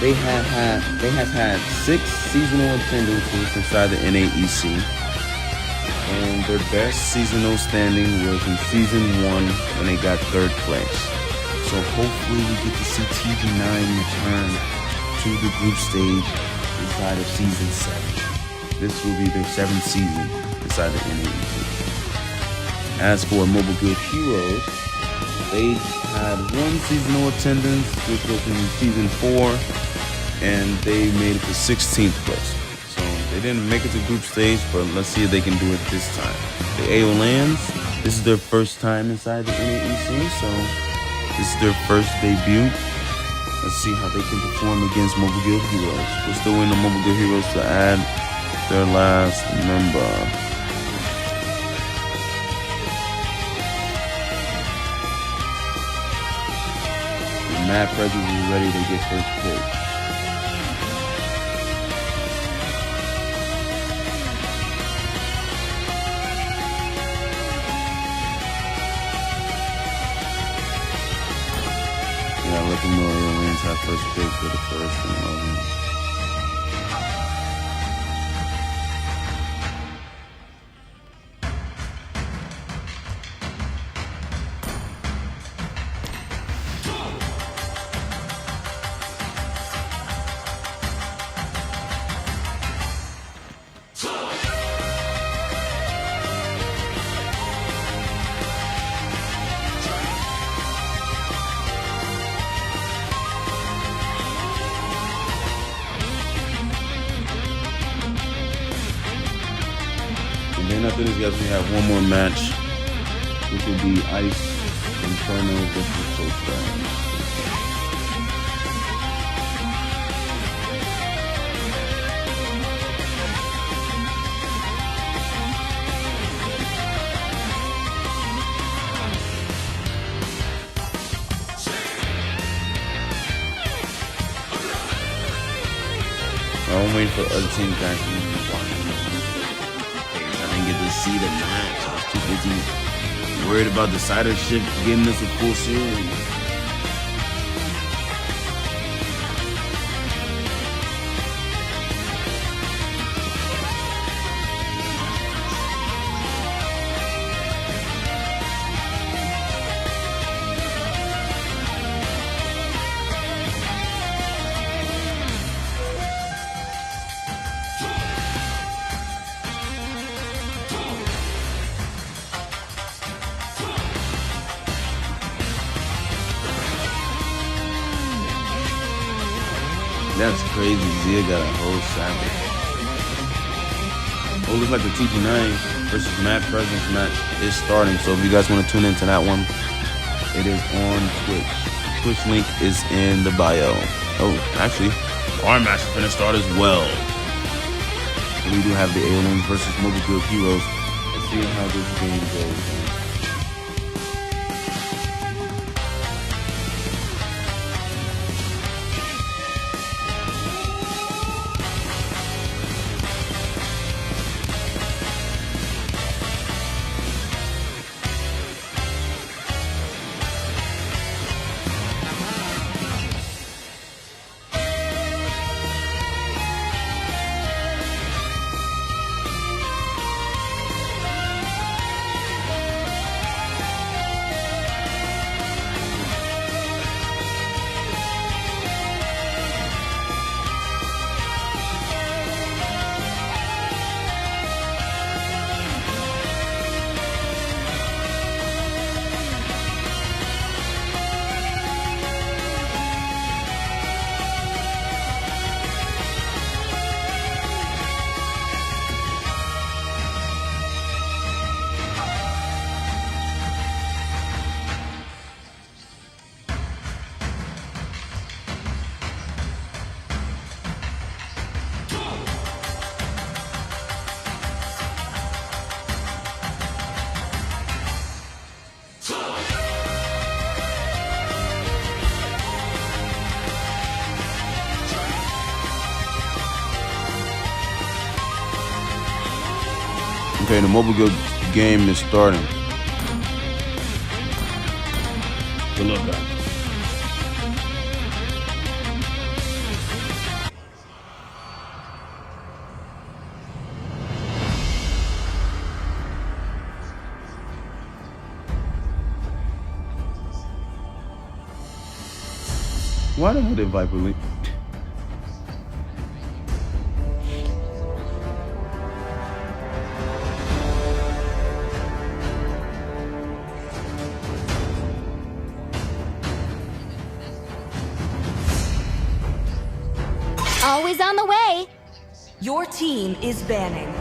They have had 6 seasonal attendances inside the NAEC, and their best seasonal standing was in season 1 when they got 3rd place. So hopefully we get to see TG9 return to the group stage inside of season 7. This will be their 7th season inside the NAEC. As for MOBAGuildHeroes, they had 1 seasonal attendance, which was in season 4. And they made it to 16th place. So they didn't make it to group stage, but let's see if they can do it this time. The AltarOfVictory, this is their first time inside the NAEC, so this is their first debut. Let's see how they can perform against MOBAGuildHeroes. We're still waiting on MOBAGuildHeroes to add their last member. The MadPresence is ready to get first pick. Let them know AltarOfVictory have first pick for the first and 11. And then after this, guys, we have one more match, which will be IceInferno versus JoeStars. I'm waiting for the other team to actually watch. I didn't get to see the match. I was too busy worried about DecidersShyft getting us a full series. That's crazy. Zia got a whole savage. Oh, looks like the TG9 versus MadPresence match is starting. So if you guys want to tune into that one, it is on Twitch. The Twitch link is in the bio. Oh, actually, our match is gonna start as well. We do have the AltarOfVictory versus MOBAGuildHeroes. Let's see how this game goes. Okay, the MOBAGuild game is starting. Good luck, guys. Why the hell did Viper leave? Always on the way. Your team is banning.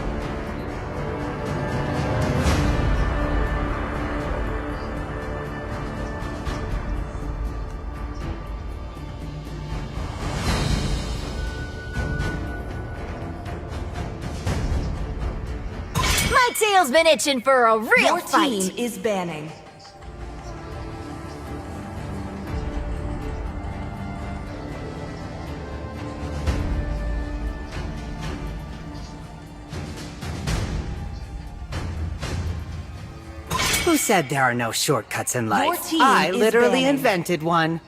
My tail's been itching for a real Your fight. team is banning. Who said there are no shortcuts in Your life? team I is literally banning. invented one.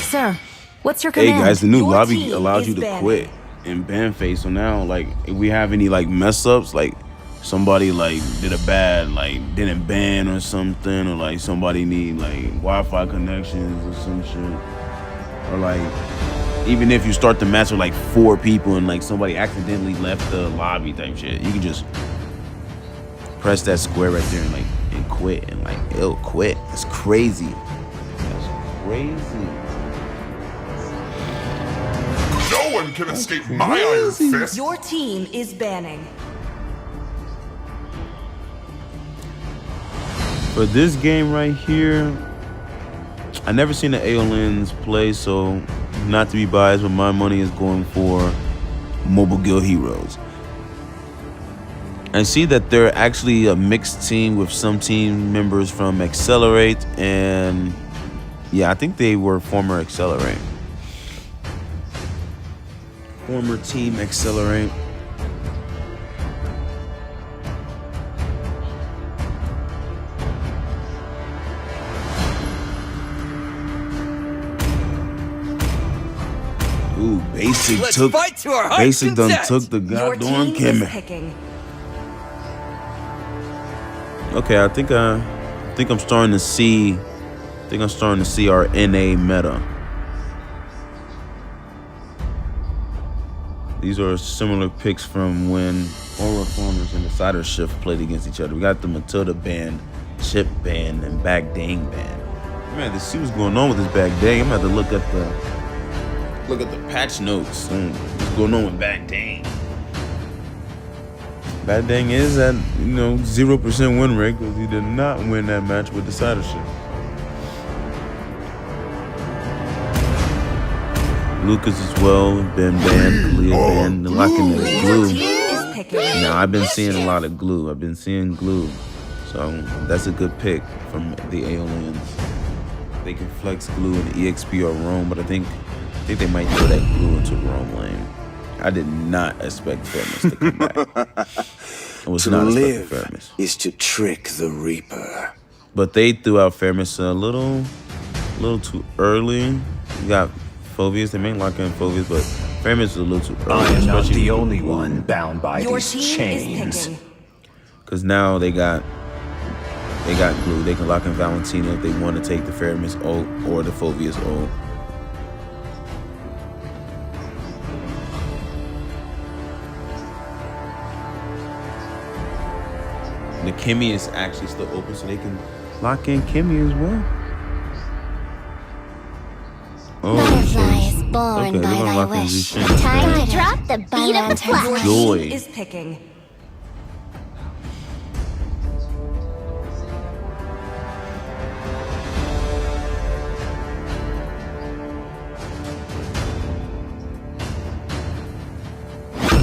Sir, what's your Hey command? guys, the new Your lobby team allows is you to banning. quit in ban phase. So now, like, if we have any like mess ups, like somebody like did a bad, like didn't ban or something, or like somebody need like Wi-Fi connections or some shit, or like even if you start the match with like 4 people and like somebody accidentally left the lobby type shit, you can just press that square right there and like and quit, and like it'll quit. That's crazy. That's crazy. No one can escape my iron fist. Your team is banning. For this game right here, I never seen the AltarOfVictory play, so not to be biased, but my money is going for MOBAGuildHeroes. I see that they're actually a mixed team with some team members from Accelerate, and yeah, I think they were former Accelerate. Former team Accelerate. Ooh, Basic Let's took fight to our heart's Basic done content. took the Your goddamn team is Kimmy. picking. Okay, I think I'm starting to see our NA meta. These are similar picks from when AuraFarmers and DecidersShyft played against each other. We got the Matilda band, Chip band, and Bag Dang band. I'm gonna have to see what's going on with this Bag Dang. I'm gonna have to look at the patch notes and what's going on with Bag Dang. Bag Dang is at 0% win rate because he did not win that match with DecidersShyft. Lucas as well, been banned, Kalia banned, the locking of glue. Is picking. Now I've been seeing a lot of glue. I've been seeing glue. So that's a good pick from the AltarOfVictory. They can flex glue in EXP or roam, but I think they might throw that glue into roam lane. I did not expect Fairness to come back. I was not expecting Fairness. Is to trick the Reaper. But they threw out Fairness a little too early. You got Phobius, they may lock in Phobius, but Fairness is a little too early. I am not especially the with only glue. one bound by Your these team chains. is picking. Because now they got glue. They can lock in Valentina if they want to take the Fairness ult or the Phobius ult. The Kimmy is actually still open, so they can lock in Kimmy as well. Butterflies born okay, they're by gonna thy lock in wish. Zushin. Time to drop the beat of the Your flag. Joy. team is picking.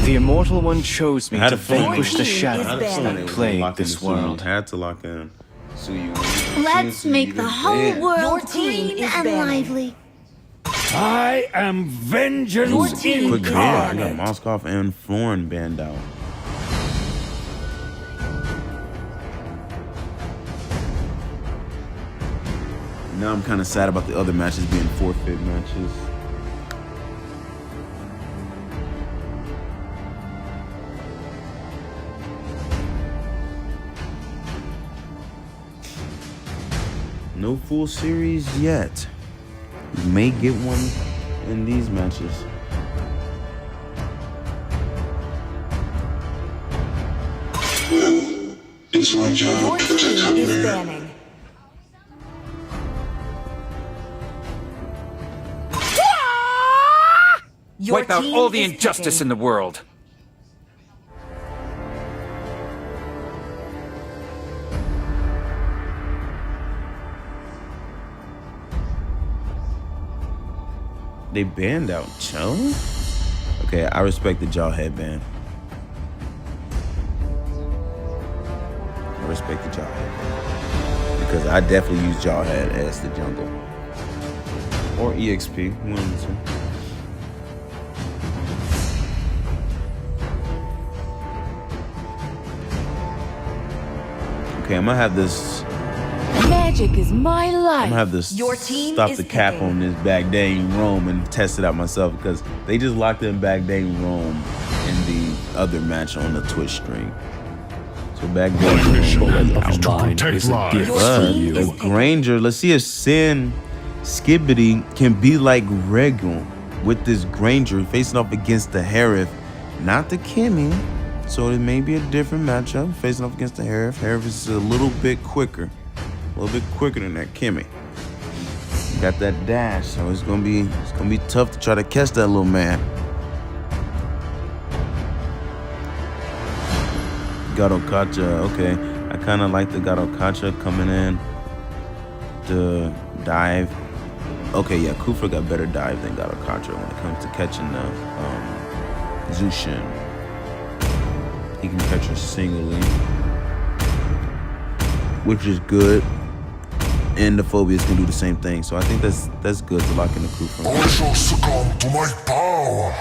The Immortal One chose me I had to a feeling vanquish the they- shadows I had a feeling that they was plague locked this into Suyu. world. Had to lock in Suyu. Let's make the whole world green and lively. I am vengeance Quick ban. I got incarnate. Moskov and Florin banned out. Now I'm kind of sad about the other matches being forfeit matches. No full series yet. We may get one in these matches. It's my job to protect HailMarie. Wipe out all the injustice in the world. They banned out Cho? Okay, I respect the jaw headband. I respect the jaw headband. Because I definitely use Jawhead as the jungle. Or EXP, one of the two. Okay, I'm gonna have this. Magic is my life. I'm gonna have this Your team stop is the cap picking. on this Baghdadian Rome and test it out myself because they just locked in Baghdadian Rome in the other match on the Twitch stream. So Baghdadian Rome. To protect lives. The Granger, let's see if Sin Skibbity can be like Regal with this Granger facing off against the Harith, not the Kimmy. So it may be a different matchup facing off against the Harith. Harith is a little bit quicker. A little bit quicker than that Kimmy. Got that dash, so it's gonna be tough to try to catch that little man. Gadokacha, okay. I kinda like the Gadokacha coming in to dive. Okay, yeah, Kufra got better dive than Gadokacha when it comes to catching the Zushin. He can catch her singly, which is good. And the Phobias can do the same thing. So I think that's good to lock in the Kufra. I shall succumb to my power.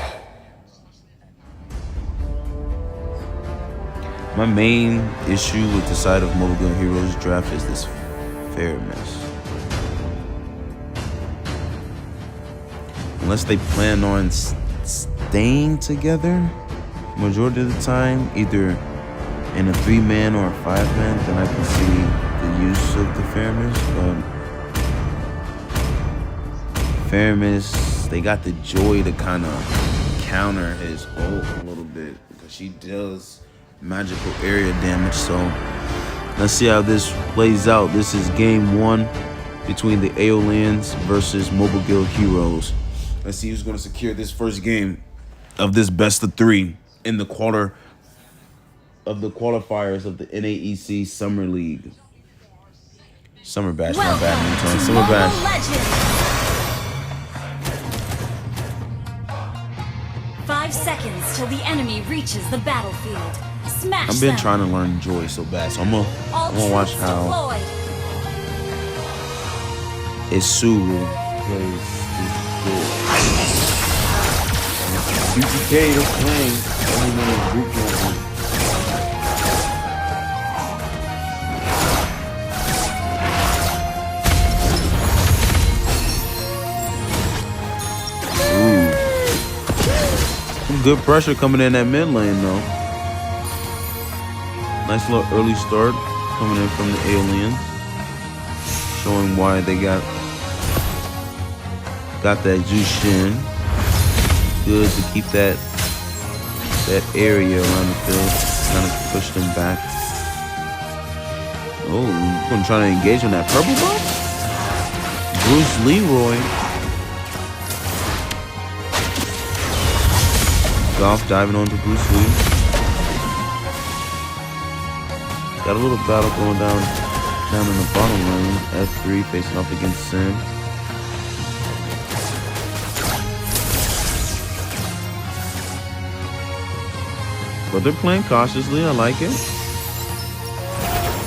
My main issue with the side of MOBAGuildHeroes draft is this fairness. Unless they plan on staying together majority of the time, either in a 3-man or a 5-man, then I can see the use of the fairness. But fairness, they got the joy to kind of counter his ult a little bit because she does magical area damage. So let's see how this plays out. This is game 1 between the AltarOfVictory versus MOBAGuildHeroes. Let's see who's going to secure this first game of this best of 3 in the qualifiers of the NAEC Summer League. Summer Bash, my bad, Newton. Summer Bash. 5 seconds till the enemy reaches the battlefield. Smash I've been them. trying to learn Joy so bad, so I'm gonna watch how Isuru plays this Joy. BTK is playing. Only know group campaign. Some good pressure coming in that mid lane though. Nice little early start coming in from the AltarOfVictory, showing why they got that Zushin. Good to keep that area around the field, kind of push them back. Oh, I'm gonna try to engage on that purple buff. Bruce Leroy. Golf diving onto Bruce Lee. Got a little battle going down in the bottom lane. F3 facing off against Sin. But they're playing cautiously. I like it.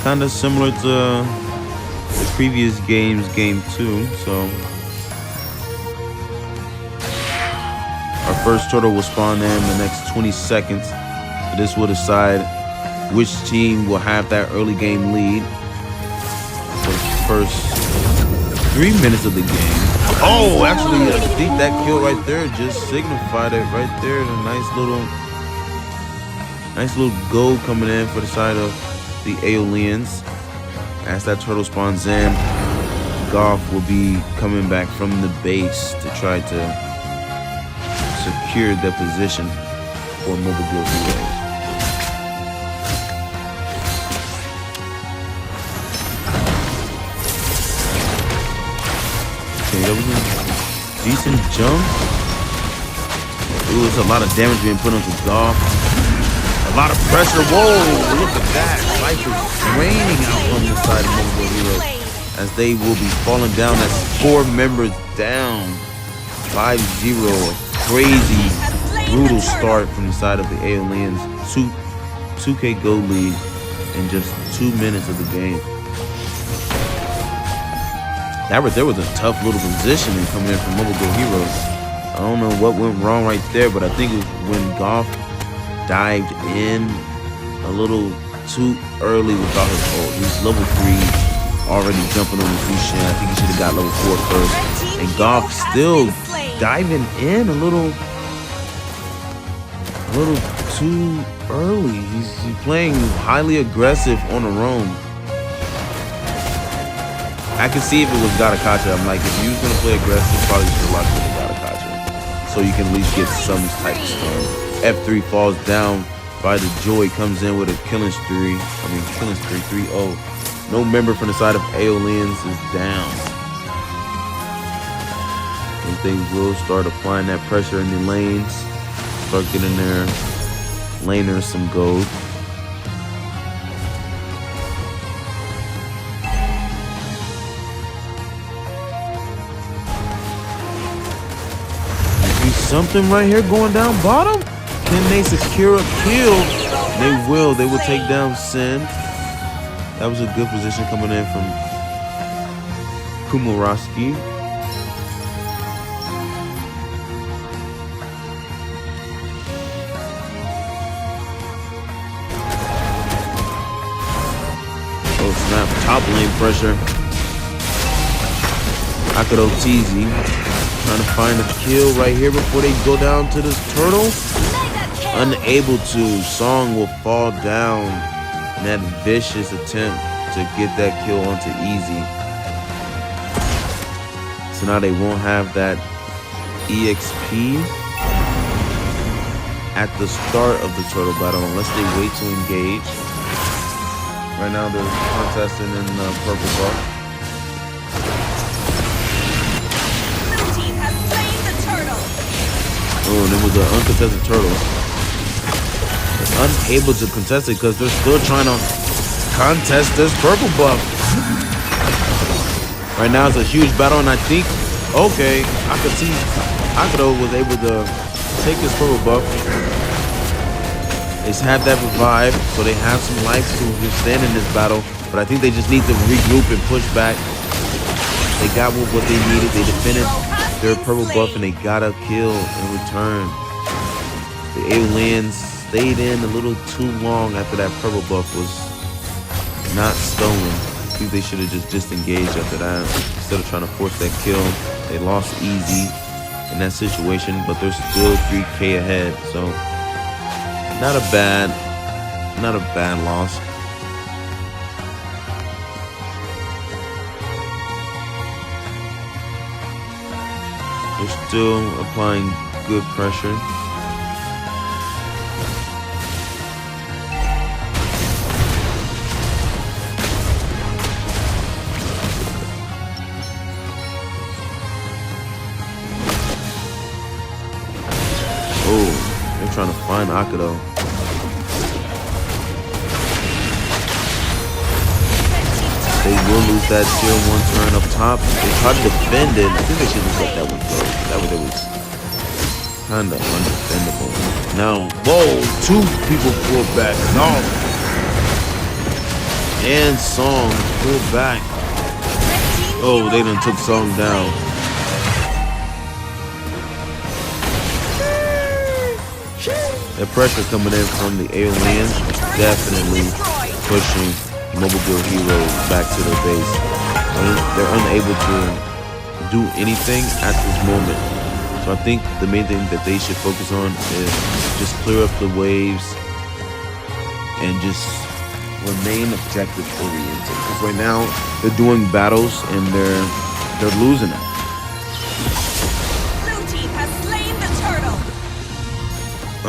Kind of similar to the previous game's game 2. So our first turtle will spawn in the next 20 seconds. This will decide which team will have that early game lead for the first 3 minutes of the game. Oh, actually, I think that kill right there just signified it right there. A nice little goal coming in for the side of the AltarOfVictory. As that turtle spawns in, Goff will be coming back from the base to try to secure the position for MOBAGuildHeroes. That was a decent jump. Ooh, there's a lot of damage being put onto Goff. A lot of pressure. Whoa, look at that. Life is raining out on the side of MOBAGuildHeroes as they will be falling down. That's 4 members down. 5-0. Crazy, brutal start from the side of the AltarOfVictory. 2K goal lead in just 2 minutes of the game. That right there was a tough little positioning coming in from MOBAGuildHeroes. I don't know what went wrong right there, but I think it was when Goff dived in a little too early without his ult. He's level 3, already jumping on his Lucian. I think he should have got level 4 first. And Goff still diving in a little too early. He's playing highly aggressive on the roam. I can see if it was GodFatherCorps. I'm like, if you was gonna play aggressive, probably should have locked in GodFatherCorps, so you can at least get some type of stun. F3 falls down by the Joy, comes in with a killing spree. 3-0. No member from the side of AltarOfVictory is down. As they will start applying that pressure in the lanes, start getting their laners some gold. Something right here going down bottom. Can they secure a kill? They will. They will take down Sin. That was a good position coming in from Kumaraski. Oh snap! Top lane pressure. Akado TZ. Trying to find a kill right here before they go down to this turtle. Unable to. Song will fall down in that vicious attempt to get that kill onto Easy. So now they won't have that EXP at the start of the turtle battle unless they wait to engage. Right now they're contesting in purple buff. Oh, and it was an uncontested turtle. They're unable to contest it because they're still trying to contest this purple buff. Right now it's a huge battle, and I think, okay, I could see Akado was able to take this purple buff. They have that revive, so they have some life to withstand in this battle, but I think they just need to regroup and push back. They got what they needed. They defended their purple buff and they got a kill in return. The AltarOfVictory stayed in a little too long after that purple buff was not stolen. I think they should have just disengaged after that instead of trying to force that kill. They lost easy in that situation, but they're still 3K ahead, so not a bad loss. They're still applying good pressure. Oh, they're trying to find Akado. They will lose that tier 1 turn up top. They tried to defend it. I think they should just let that one go. That was kind of undefendable. Now, whoa, 2 people pulled back. Golf and Song pulled back. Oh, they done took Song down. The pressure coming in from the aliens is definitely pushing MOBAGuildHeroes back to their base. They're unable to do anything at this moment. So I think the main thing that they should focus on is just clear up the waves and just remain objective oriented. Because right now they're doing battles and they're losing it. Blue team has slain the turtle.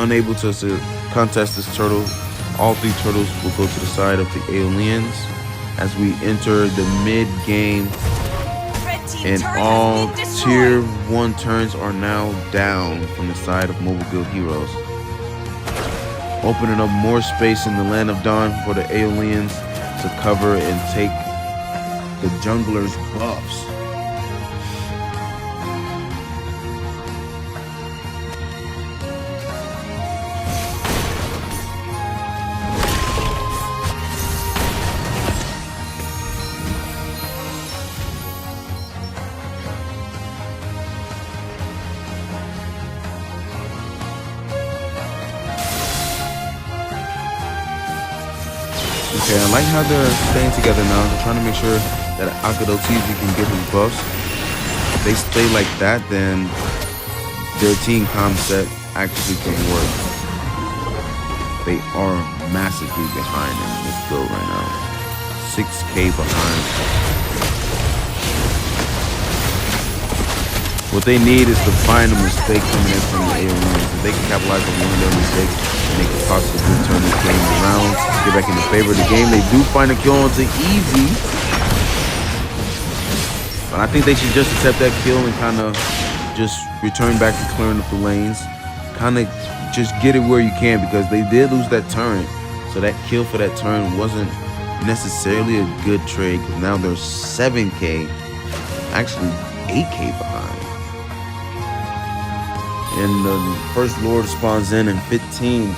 Unable to contest this turtle, all 3 turtles will go to the side of the Aeolians as we enter the mid-game. And all tier 1 turns are now down from the side of MOBAGuildHeroes, opening up more space in the Land of Dawn for the Aeolians to cover and take the junglers' buffs. Okay, I like how they're staying together now. They're trying to make sure that AltarOfVictory can get his buffs. If they stay like that, then their team concept actually can work. They are massively behind in this build right now. 6K behind. What they need is to find a mistake coming in from the Aeolians. If they can capitalize on one of their mistakes, and they can possibly turn this game around, get back in the favor of the game. They do find a kill onto Easy. But I think they should just accept that kill and kind of just return back to clearing up the lanes. Kind of just get it where you can, because they did lose that turn. So that kill for that turn wasn't necessarily a good trade, because now they're 7K, actually 8K behind. And the first Lord spawns in 15.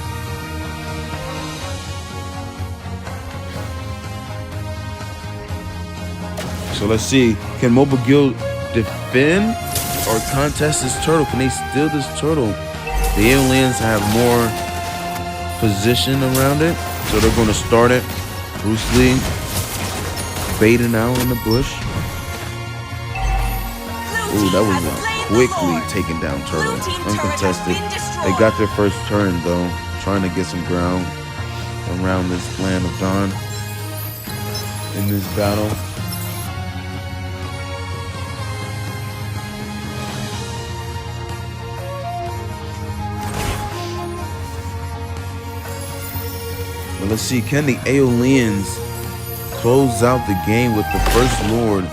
So let's see, can MOBAGuild defend or contest this turtle? Can they steal this turtle? The Aeolians have more position around it, so they're going to start it. Bruce Lee baiting out in the bush. Ooh, that was quickly taken down turtle, uncontested. They got their first turn though, trying to get some ground around this Land of Dawn in this battle. But let's see, can the Aeolians close out the game with the first Lord?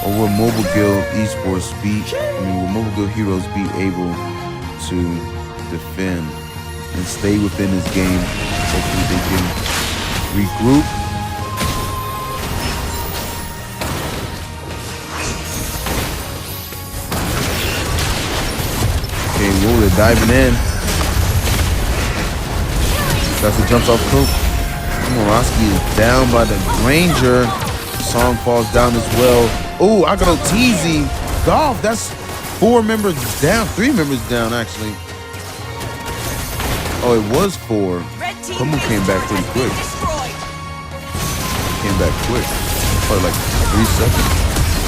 Or will MOBAGuildHeroes be able to defend and stay within this game? Hopefully they can regroup. Okay, whoa, they're diving in. That's the jumps off Coop. Moroski is down by the Granger. Song falls down as well. Oh, AltarOfVictory. Golf, that's 4 members down. 3 members down, actually. Oh, it was 4. Someone came back pretty quick. Came back quick. Probably like 3 seconds.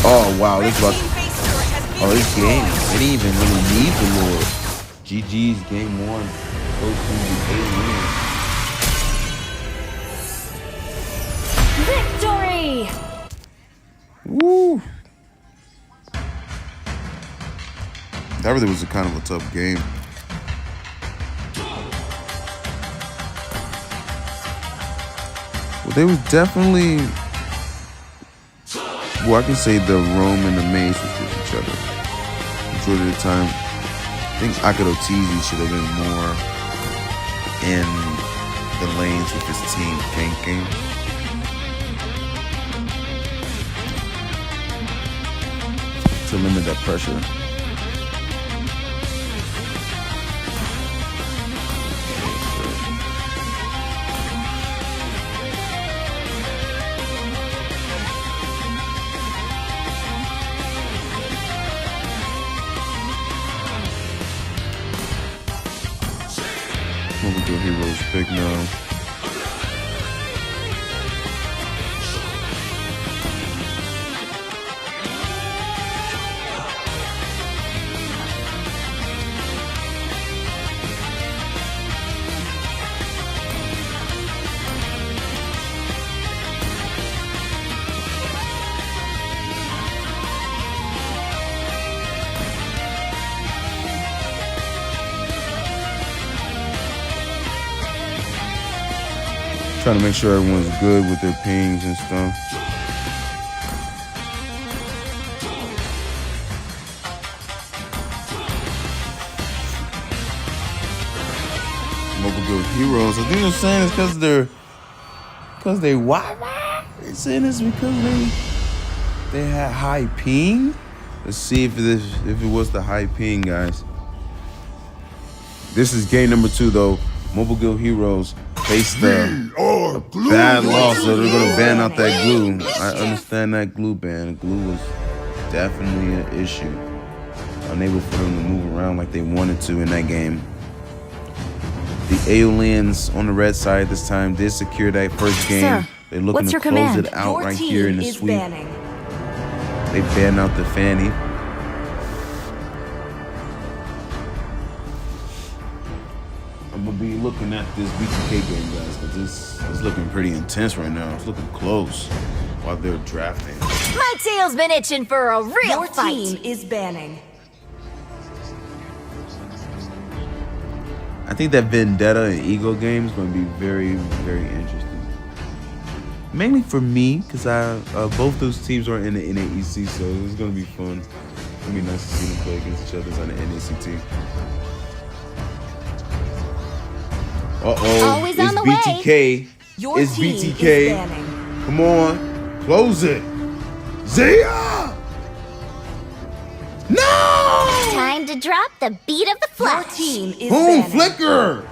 Oh, wow. This game. They didn't even really need the Lord. GG's game 1. Goes to the Aeolians. Victory! Woo! That really was a kind of a tough game. Well, they was definitely, well, I can say the Rome and the Maze was with each other majority of the time. I think AltarOfVictory should have been more in the lanes with his team ganking. To limit that pressure. MOBAGuildHeroes pick now. Trying to make sure everyone's good with their pings and stuff. MOBAGuildHeroes. I think they're saying it's because they Wi-Fi. They're saying it's because they had high ping. Let's see if it was the high ping, guys. This is game number 2 though. MOBAGuildHeroes face the bad loss, so they're gonna ban out that glue. I understand that glue ban. Glue was definitely an issue. Unable for them to move around like they wanted to in that game. The AltarOfVictory on the red side this time did secure that first game. Sir, They're looking to close it out right here in the sweep. They banned out the Fanny. I'm gonna be looking at this BTK game, guys, because it's looking pretty intense right now. It's looking close while they're drafting. My tail's been itching for a real fight. Your team is banning. I think that Vendetta and Ego game is going to be very, very interesting. Mainly for me, because both those teams are in the NAEC, so it's going to be fun. It's going to be nice to see them play against each other on the NAEC team. Always it's on the BTK. way. Your It's team BTK. is banning. Come on, close it. Zaya! No! Time to drop the beat of the Your flash. team is Boom, banning. flicker!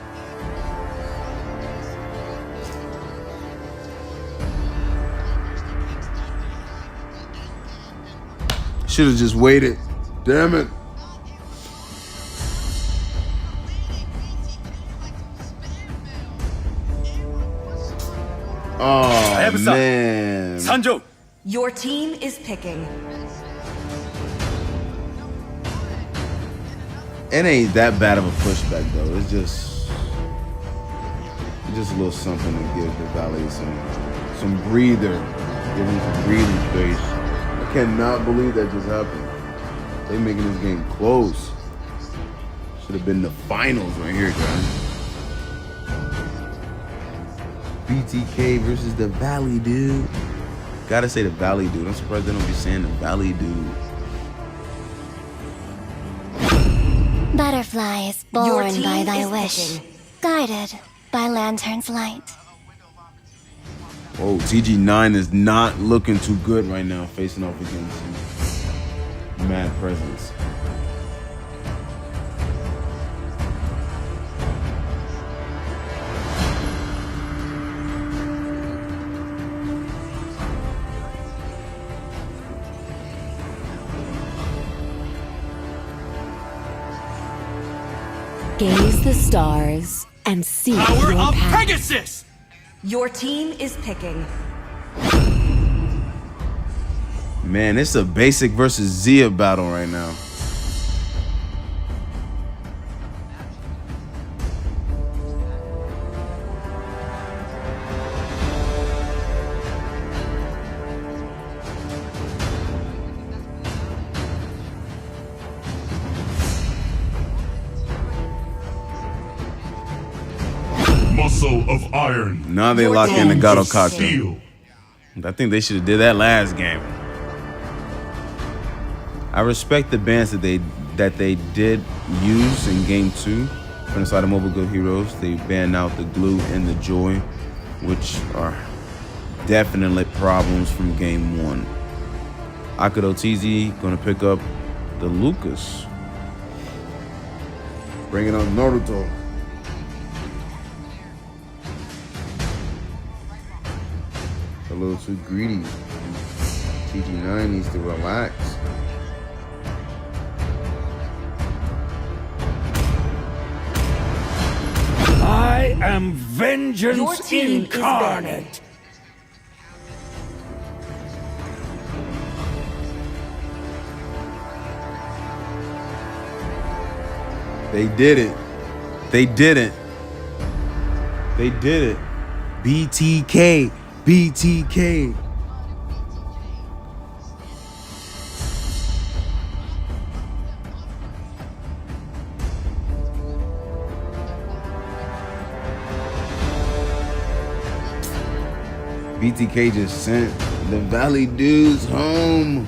Should have just waited. Damn it. Oh, man. Your team is picking. It ain't that bad of a pushback though. It's just a little something to give the Valley some breather. Give them some breathing space. I cannot believe that just happened. They making this game close. Should have been the finals right here, guys. BTK versus the Valley dude. Gotta say the Valley dude. I'm surprised they don't be saying the Valley dude. Butterflies Your born team by thy is wish, picking. guided by lantern's light. Whoa, TG9 is not looking too good right now, facing off against MadPresence. Gaze the stars and see your path. Pegasus! Your team is picking. Man, it's a basic versus Zia battle right now. Muscle of iron. Now they lock in the Bones Gato of cocktail. steel. I think they should have did that last game. I respect the bans that they did use in game 2 from the side of MOBAGuildHeroes. They banned out the glue and the joy, which are definitely problems from game 1. Akudo TZ gonna pick up the Lucas. Bringing up Naruto. A little too greedy. TG9 needs to relax. I am vengeance Your team incarnate. is They did it. They did it. They did it. BTK. BTK. BTK just sent the Valley dudes home.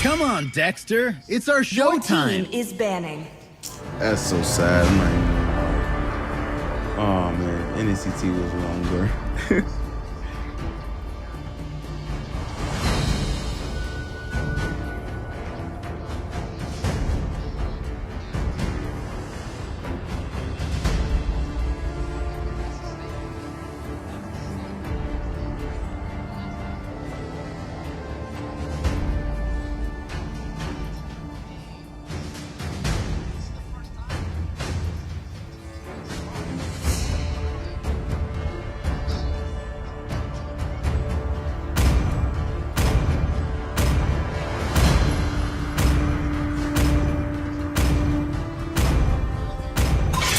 Come on, Dexter. It's our Your showtime. team is banning. That's so sad. I'm not even gonna lie. Oh man, NACT was longer.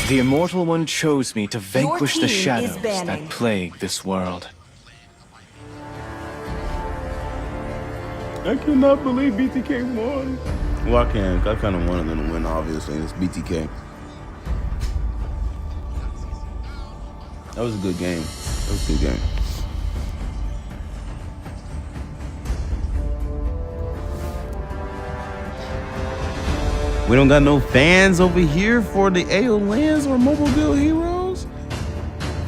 The Immortal One chose me to vanquish the team is shadows banning. that plague this world. I cannot believe BTK won. Well, I can. I kind of wanted them to win, obviously. It's BTK. That was a good game. That was a good game. We don't got no fans over here for the AltarOfVictory or MOBAGuildHeroes?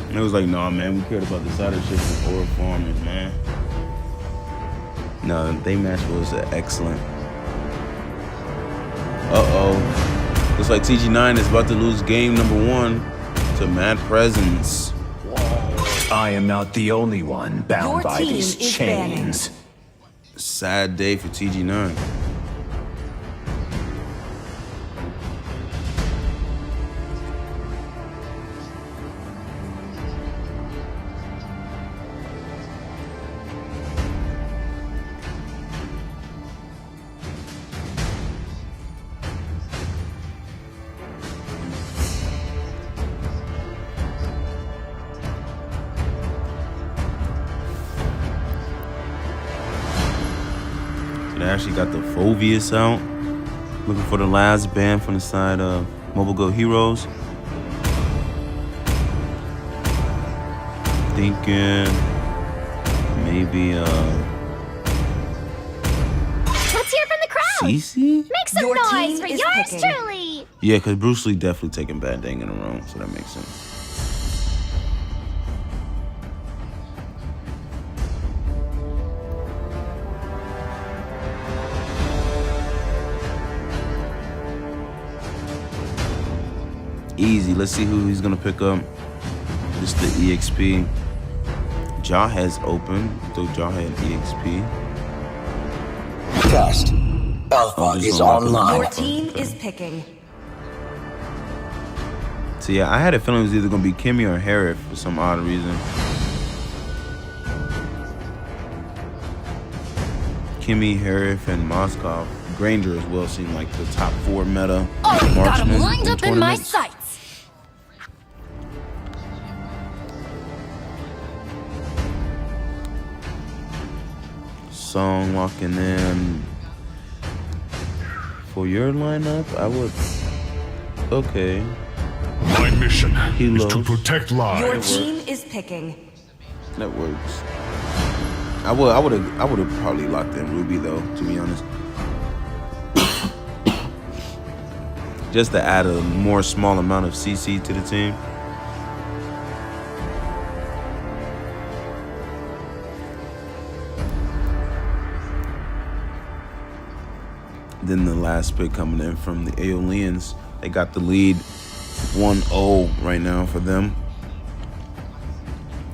And it was like, nah, man, we cared about DecidersShyft and AuraFarmers, man. No, they match was excellent. Uh-oh. Looks like TG9 is about to lose game number 1 to MadPresence. I am not the only one bound Your by team these is chains. Sad day for TG9. They actually got the Fovius out. Looking for the last band from the side of MOBAGuildHeroes. Thinking maybe Let's hear from the crowd. Cece? Make some Your noise team for is yours picking. truly. Yeah, because Bruce Lee definitely taking Bad Dang in a row, so that makes sense. Easy. Let's see who he's gonna pick up. Just the EXP. Jawhead's open. So Jawhead EXP. Test. Alpha is online. Your team is picking. So yeah, I had a feeling it was either gonna be Kimmy or Harith for some odd reason. Kimmy, Harith, and Moskov. Granger as well seemed like the top 4 meta Got marksmen him lined up in my tournaments. sights. Song walking in for your lineup, I would. Okay. My mission is to Helos. protect Your lives. team is picking. That works. I would have probably locked in Ruby though, to be honest. Just to add a more small amount of CC to the team. Then the last pick coming in from the AltarOfVictory. They got the lead 1-0 right now for them.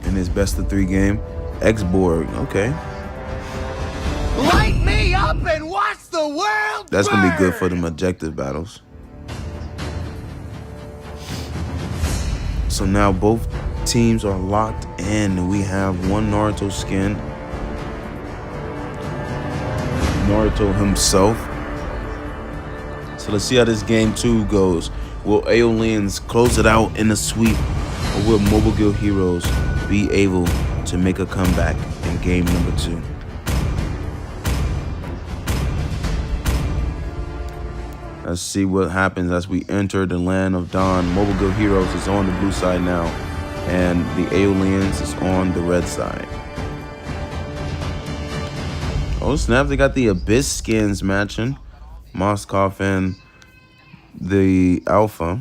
In his best of 3 game. X-Borg, okay. Light me up and watch the world That's gonna be good burn! for them objective battles. So now both teams are locked in. We have one Naruto skin. Naruto himself. So let's see how this game 2 goes. Will AltarOfVictory close it out in a sweep, or will MOBAGuildHeroes be able to make a comeback in game number 2? Let's see what happens as we enter the land of Dawn. MOBAGuildHeroes is on the blue side now, and the AltarOfVictory is on the red side. Oh snap, they got the Abyss skins matching. Moskov and the Alpha.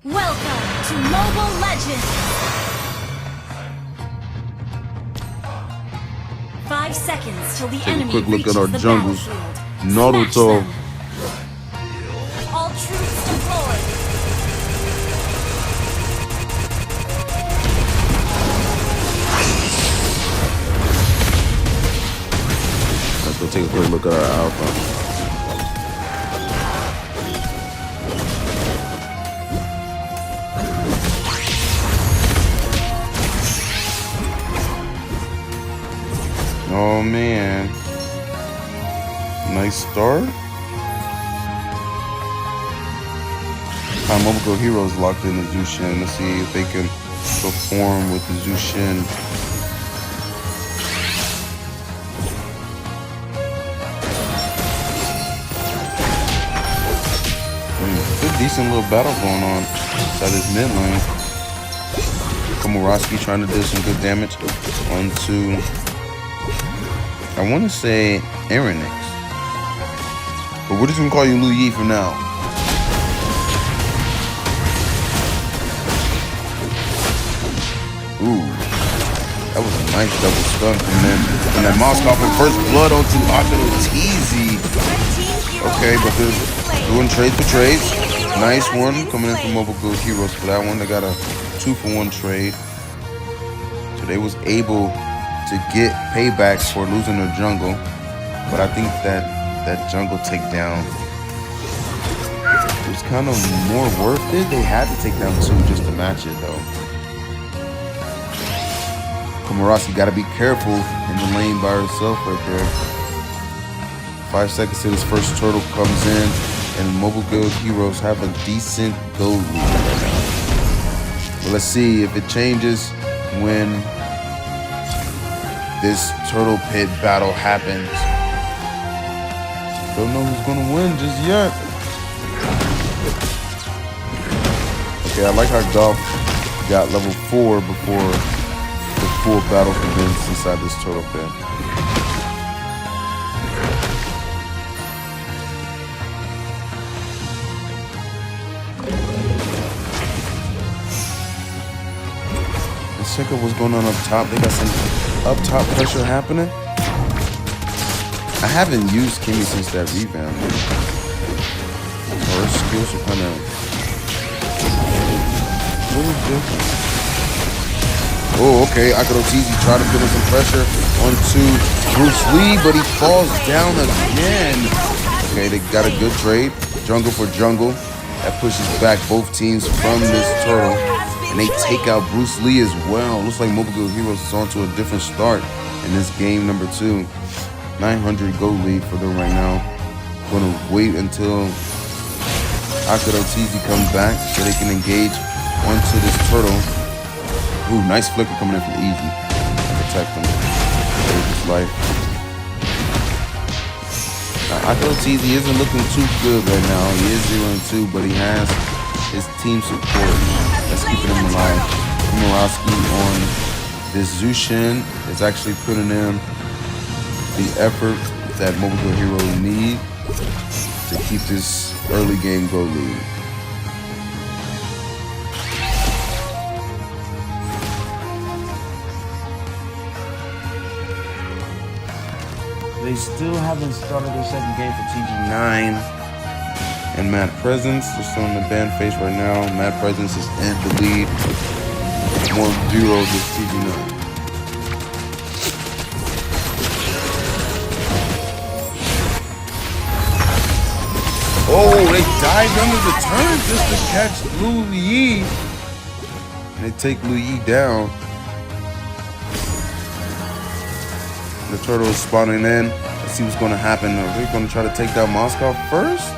Welcome to Mobile Legends! 5 seconds till the Take enemy a quick look reaches at our the jungles. battlefield. Naruto. Smash them. All troops deployed. Let's go take a quick look at our Alpha. Oh man, nice start. MOBAGuildHeroes locked in the Zushin. Let's see if they can perform with the Zushin. Good, decent little battle going on inside this mid lane. Komoroski trying to do some good damage onto, I want to say, Aronix. But we're just going to call you Lu Yi for now. Ooh. That was a nice double stun from them. And that Moskov and first blood onto AltarOfVictory. Okay, but they're doing trades for trades. Nice one coming in from MOBAGuildHeroes for that one. They got a 2-for-1 trade. So they was able to get payback for losing their jungle, but I think that jungle takedown was kind of more worth it. They had to take down 2 just to match it though. Komoroski got to be careful in the lane by herself right there. 5 seconds till this first turtle comes in, and MOBAGuildHeroes have a decent gold lead right now. But let's see if it changes when this turtle pit battle happens. Don't know who's gonna win just yet. Okay, I like how Golf got level 4 before the full battle begins inside this turtle pit. Let's check out what's going on up top. They got some up top pressure happening. I haven't used Kimmy since that revamp. Her skills are kind of really different. Oh, okay. AltarOfVictory tried to put in some pressure onto Bruce Lee, but he falls down again. Okay, they got a good trade. Jungle for jungle. That pushes back both teams from this turtle. And they take out Bruce Lee as well. Looks like MOBAGuildHeroes is on to a different start in this game number 2. 900 gold lead for them right now. Gonna wait until AltarOfVictory comes back so they can engage onto this turtle. Ooh, nice flicker coming in from Easy. Protect him. Save his life. Now, AltarOfVictory isn't looking too good right now. He is 0-2, but he has his team support that's keeping him alive. Komoroski on this Zushin is actually putting in the effort that MOBAGuildHeroes need to keep this early game goal lead. They still haven't started their second game for TG9. And MadPresence is still in the ban phase right now. MadPresence is in the lead. 1-0 this TG9. Oh, they dived under the turn just to catch Lu Yi. And they take Lu Yi down. The turtle is spawning in. Let's see what's going to happen. Are they going to try to take down Moscow first?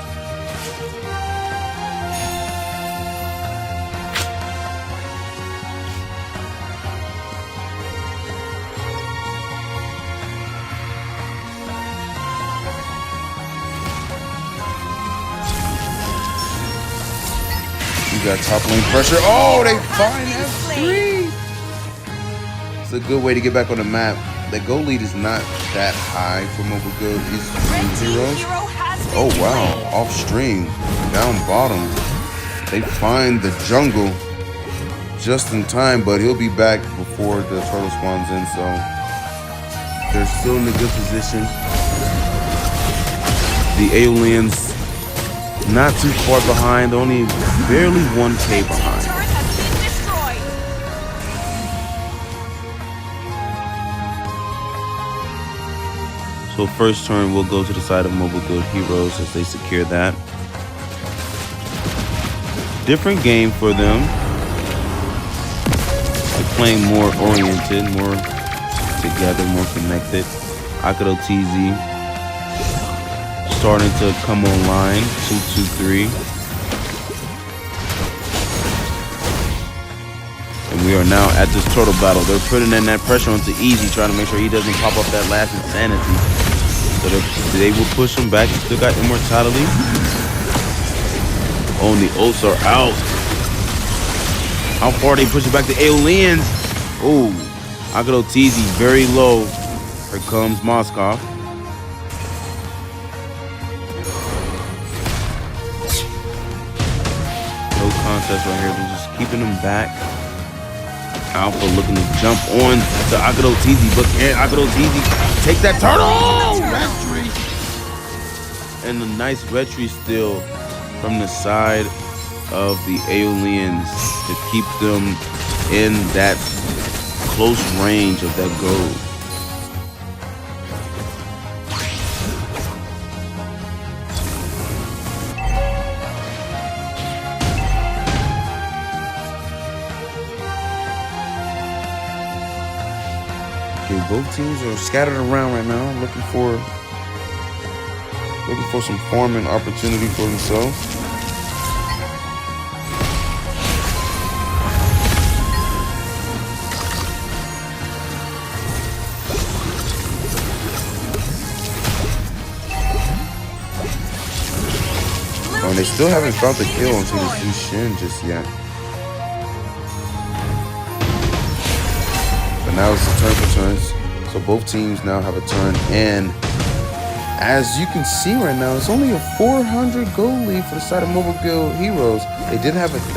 You got top lane pressure. Oh, they find F3. It's a good way to get back on the map. The goal lead is not that high for MOBAGuildHeroes. Oh wow, off stream, down bottom. They find the jungle just in time, but he'll be back before the turtle spawns in, so they're still in a good position. The Aliens not too far behind, only barely 1K behind. So first turn will go to the side of MOBAGuildHeroes as they secure that. Different game for them. They're playing more oriented, more together, more connected. Akado TZ starting to come online. 2-2-3. And we are now at this turtle battle. They're putting in that pressure onto Easy, trying to make sure he doesn't pop up that last insanity. So they will push him back. He still got immortality. Only ults are out. How far they push it back? The Aeolians. Oh, Akado TZ very low. Here comes Moscow. No contest right here. They're just keeping him back. Alpha looking to jump on to Akado TZ, but can Akado TZ take that turtle? Retry! And a nice retry still from the side of the Aeolians to keep them in that close range of that goal. Okay, both teams are scattered around right now, looking for some farming opportunity for themselves. Oh, and they still haven't found the kill onto the Zushin just yet. But now it's a turn for turns. So both teams now have a turn, and as you can see right now, it's only a 400 gold lead for the side of MOBAGuildHeroes. They did have 1,000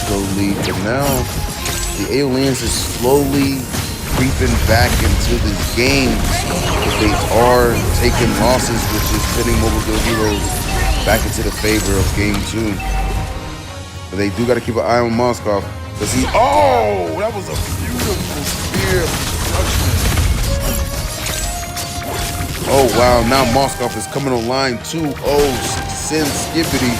gold lead, but now the Aeolians is slowly creeping back into this game. But they are taking losses, which is putting MOBAGuildHeroes back into the favor of game 2. But they do got to keep an eye on Moscow. Because he, oh, that was a beautiful spear of destruction. Oh wow, now Moscow is coming online too. Oh, Sin Skibbity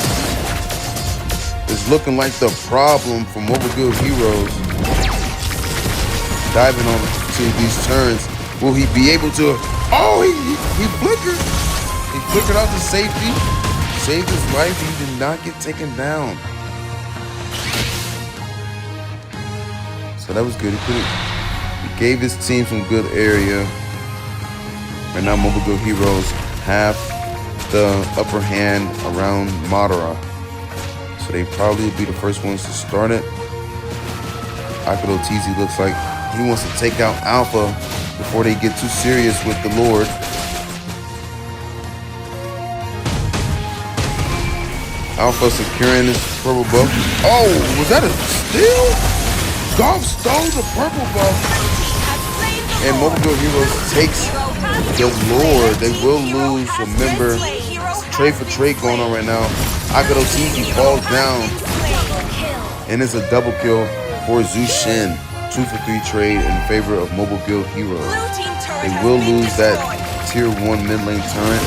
is looking like the problem for MOBAGuildHeroes. Diving on to these turns. Will he be able to? Oh, he flickered. He flickered out to safety. Saved his life. He did not get taken down. So that was good. He gave his team some good area. Right now, MOBAGuildHeroes have the upper hand around Madara. So they probably will be the first ones to start it. Akado TZ looks like he wants to take out Alpha before they get too serious with the Lord. Alpha securing his purple buff. Oh, was that a steal? Golf stole the purple buff. And MOBAGuildHeroes takes the Lord. They will lose a member. Trade for trade going on right now. Akado TZ falls down. And it's a double kill for Zushin. 2-for-3 trade in favor of MOBAGuildHeroes. They will lose that tier 1 mid lane turret.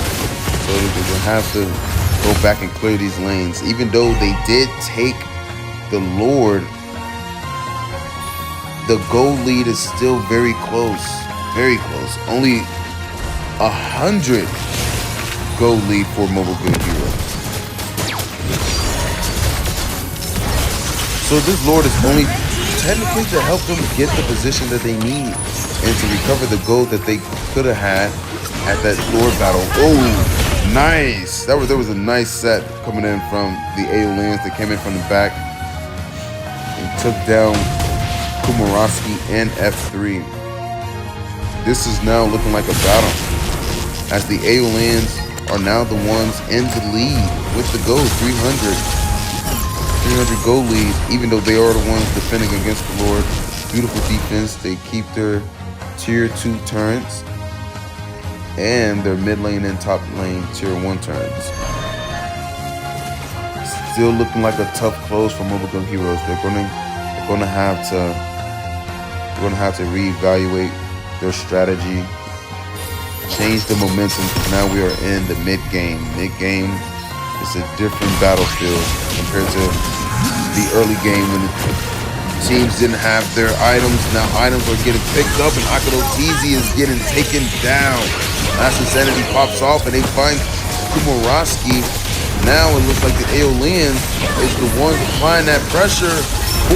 So they will have to go back and clear these lanes. Even though they did take the Lord the goal lead is still very close. Very close. Only 100 goal lead for MOBAGuildHeroes. So this Lord is only technically to help them get the position that they need and to recover the gold that they could have had at that Lord battle. Oh, nice. There was a nice set coming in from the AltarOfVictory. They came in from the back and took down Kumaraski and F3. This is now looking like a battle, as the AltarOfVictory are now the ones in the lead with the gold, 300 gold lead, even though they are the ones defending against the Lord. Beautiful defense. They keep their tier 2 turrets and their mid lane and top lane tier 1 turrets. Still looking like a tough close for MOBAGuildHeroes. They're gonna have to reevaluate their strategy, change the momentum. Now we are in the mid game. Mid game is a different battlefield compared to the early game when the teams didn't have their items. Now items are getting picked up and Akadotizi is getting taken down. Last Insanity pops off and they find Kumaraski. Now it looks like the AltarOfVictory is the ones applying that pressure.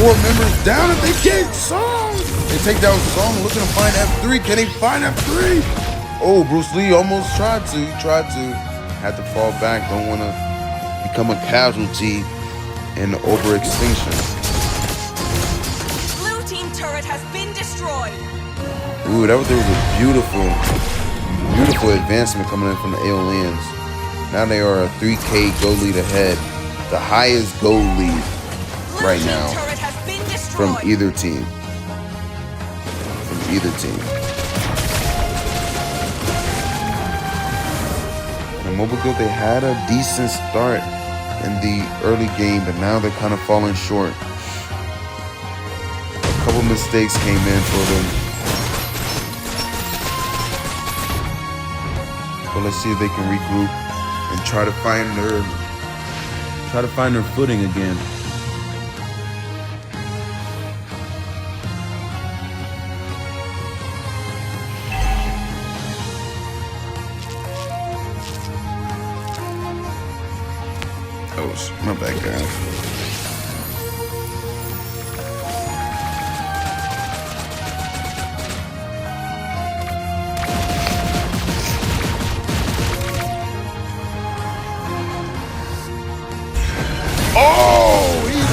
4 members down if they get Song. They take down Song, looking to find F3. Can they find F3? Oh, Bruce Lee almost tried to. He tried to. Had to fall back. Don't want to become a casualty in the overextinction. Blue team turret has been destroyed. Ooh, there was a beautiful advancement coming in from the AltarOfVictory. Now they are a 3K gold lead ahead. The highest gold lead right now from either team. And MOBAGuild, they had a decent start in the early game, but now they're kind of falling short. A couple mistakes came in for them. But let's see if they can regroup and try to find their footing again. Oh, my bad, guys. Oh, he's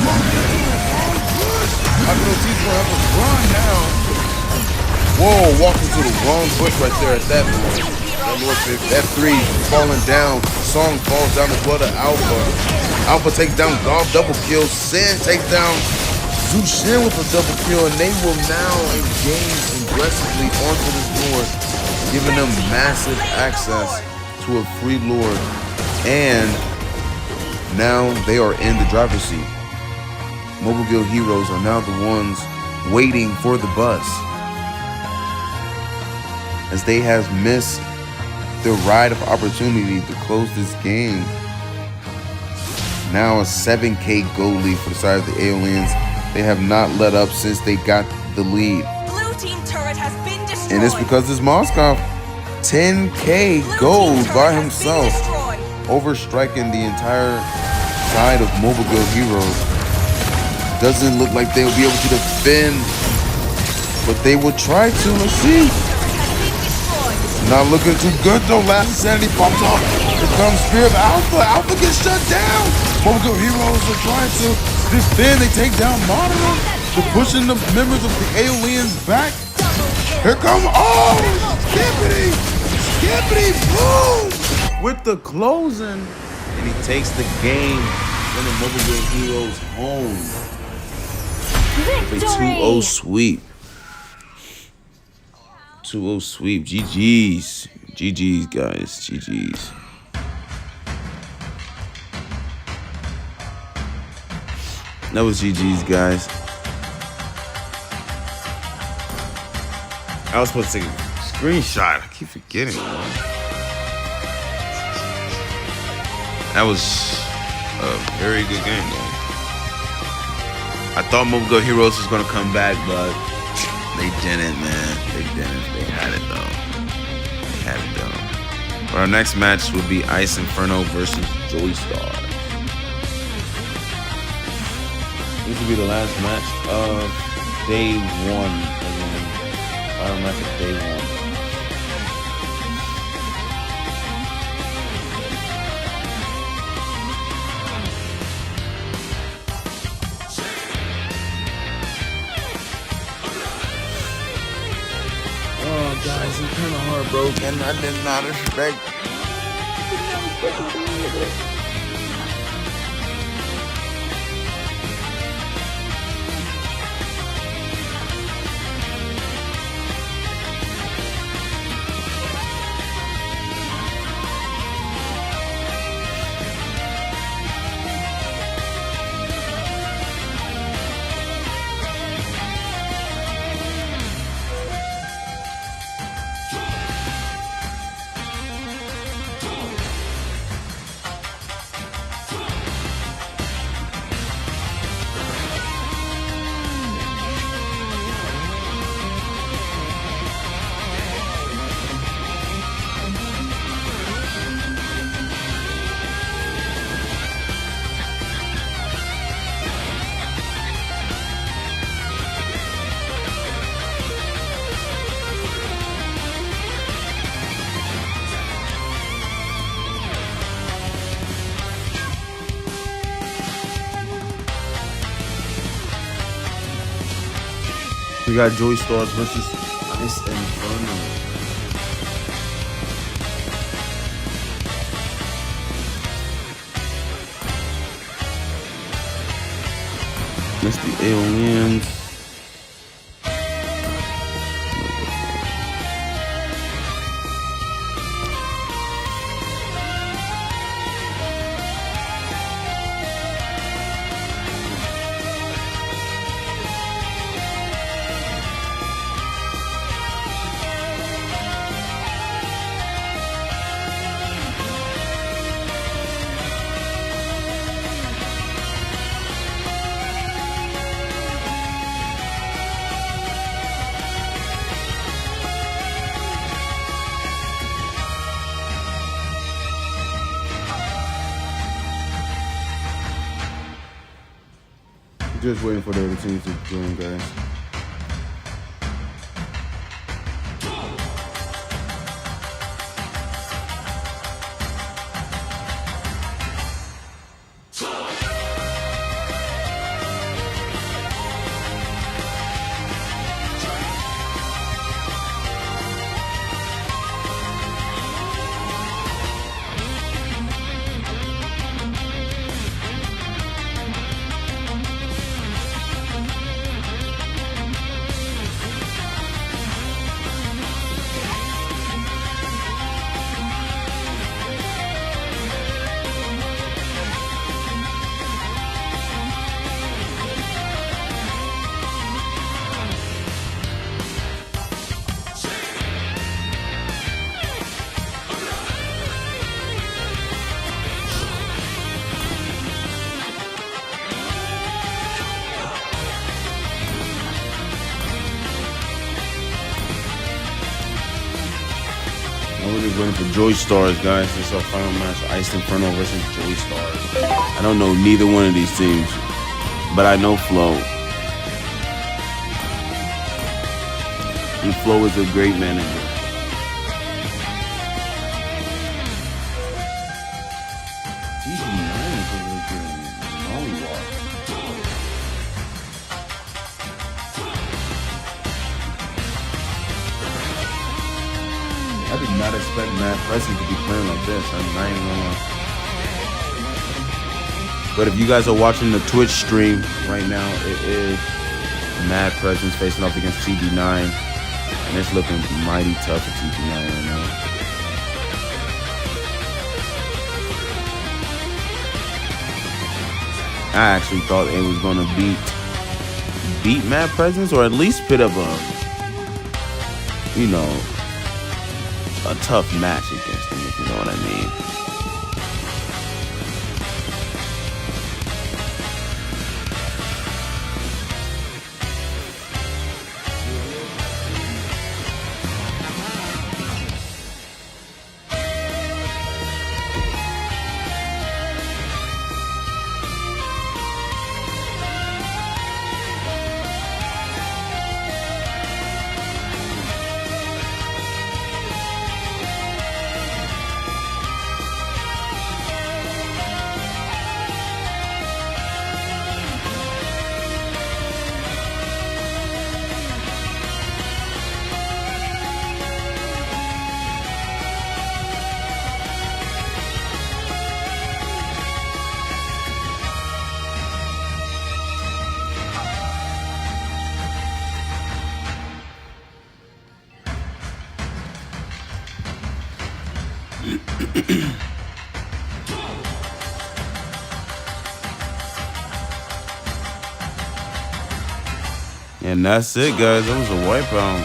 Akadotizi gonna have a run now. Whoa, walking to the wrong bush right there at that point. That Lord F3 falling down. Song falls down as well to Alpha. Alpha takes down Golf, double kill. Sin takes down Zushin with a double kill, and they will now engage aggressively onto this Lord, giving them massive access to a free Lord. And now they are in the driver's seat. MOBAGuildHeroes are now the ones waiting for the bus, as they have missed the ride of opportunity to close this game. Now a 7K gold lead for the side of the AltarOfVictory. They have not let up since they got the lead. Blue team turret has been destroyed. And it's because this Moskov 10K gold by himself, overstriking the entire side of MOBAGuildHeroes. Doesn't look like they'll be able to defend, but they will try to. Let's see. Not looking too good though. Last Insanity pops off. Here comes Spear of Alpha. Alpha gets shut down. MOBAGuildHeroes are trying to defend. They take down Monitor. They're pushing the members of the AltarOfVictory back. Here come, oh, Skippity, boom! With the closing. And he takes the game, sending MOBAGuildHeroes home. Victory! A 2-0 sweep. 2-0 sweep. GG's. GG's, guys. GG's. That was GG's, guys. I was supposed to take a screenshot. I keep forgetting, man. That was a very good game, man. I thought MOBAGuildHeroes was going to come back, but They didn't, man. They didn't. They had it though. They had it though. But our next match will be IceInferno versus JoeStars. This will be the last match of day 1. Final match of day 1. Oh, guys, I'm kind of heartbroken. I did not expect. We got JoeStars versus IceInferno. That's TheAeolians. Just waiting for the other teams to join, guys. We're just waiting for JoeStars, guys. This is our final match. IceInferno versus JoeStars. I don't know neither one of these teams, but I know Flo. And Flo is a great manager. I did not expect MadPresence to be playing like this. I'm not even gonna lie. But if you guys are watching the Twitch stream right now, it is MadPresence facing off against TG9. And it's looking mighty tough for TG9 right now. I actually thought it was gonna beat MadPresence, or at least put up a, you know, a tough match against him, if you know what I mean. And that's it, guys. That was a wipeout.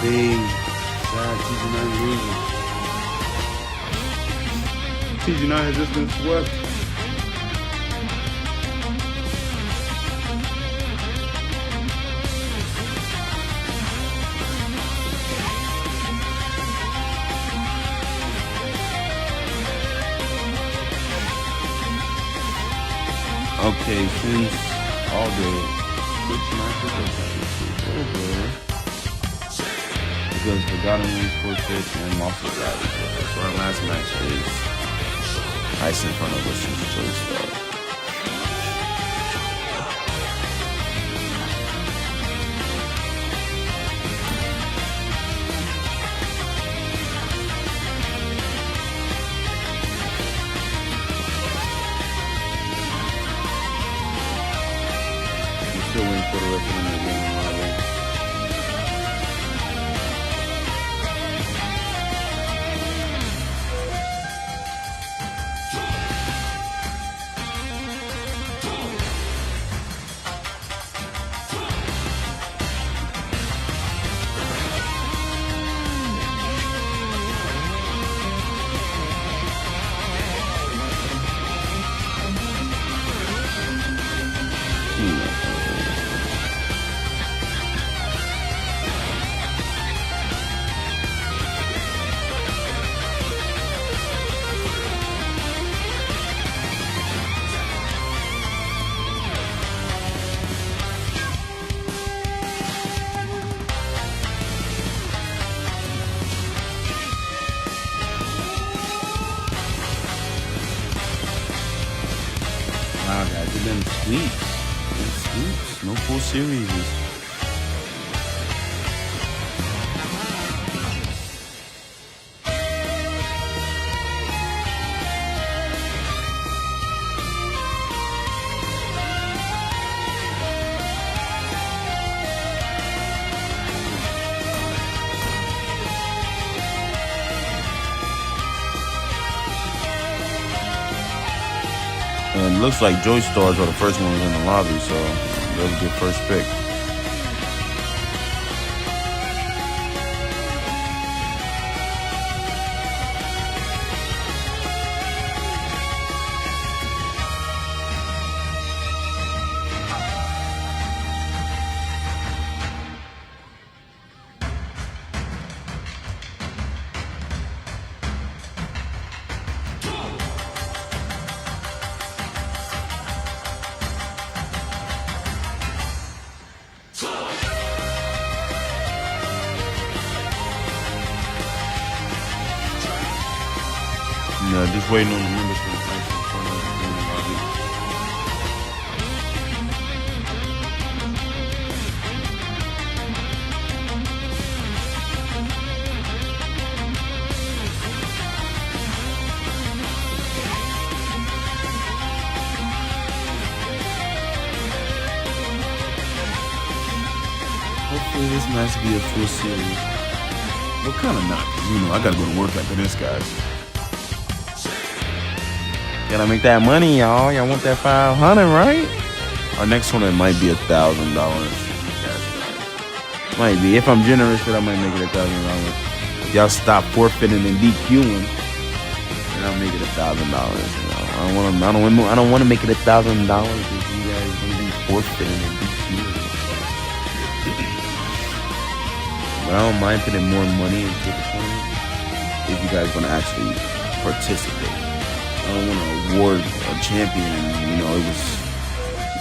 Big sad TG9 losing. TG9 has just been swept. Okay, since all the Twitch matches are over, because Forgotten Wings forfeit and LostSociety forfeit. So our last match is IceInferno versus JoeStars. Still waiting for the rest of them to get in the lobby. Wow, guys, it's been sweeps. No full series. And it looks like JoeStars are the first ones in the lobby, so they'll get first pick. No, just waiting on the members for the IceInferno in the lobby. Hopefully this match will be a full series. Well, kind of not, because, you know, I gotta go to work after this, guys. Gotta make that money, y'all. Y'all want that 500, right? Our next one, it might be $1,000. Might be. If I'm generous, then I might make it $1,000. If y'all stop forfeiting and DQing, then I'll make it $1,000. You know, I don't want to make it $1,000 if you guys gonna be forfeiting and DQing. But I don't mind putting more money into the tournament if you guys want to actually participate. I don't want to award a champion, you know, it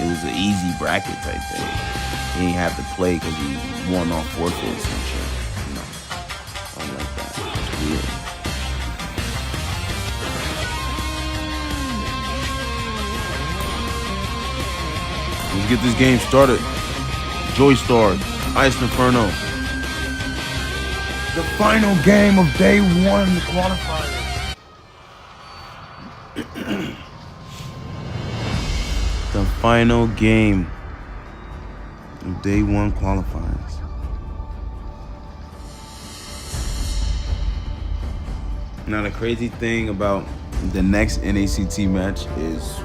was an easy bracket type thing. He ain't have to play because he won off forfeits and shit. You know, I don't like that. It's weird. Let's get this game started. JoeStars, IceInferno. The final game of day one of the qualifiers. The final game of day one qualifiers. Now the crazy thing about the next NACT match is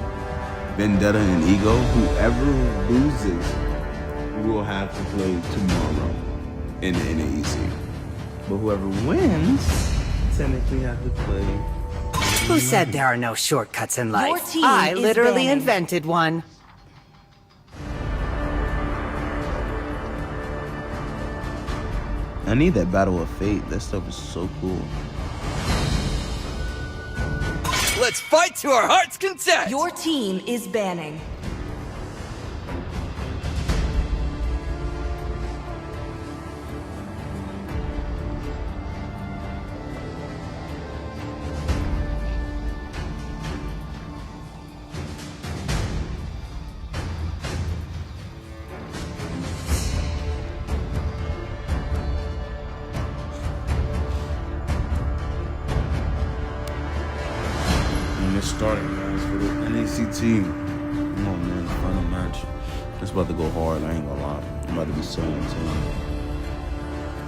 Vendetta and Ego. Whoever loses will have to play tomorrow in the NAEC. But whoever wins technically have to play. Who said there are no shortcuts in life? Your team I is literally banning. invented one. I need that Battle of Fate. That stuff is so cool. Let's fight to our heart's content! Your team is banning. Starting guys for the NACT. Come on, man, final match. It's about to go hard. I ain't gonna lie. I'm about to be so intense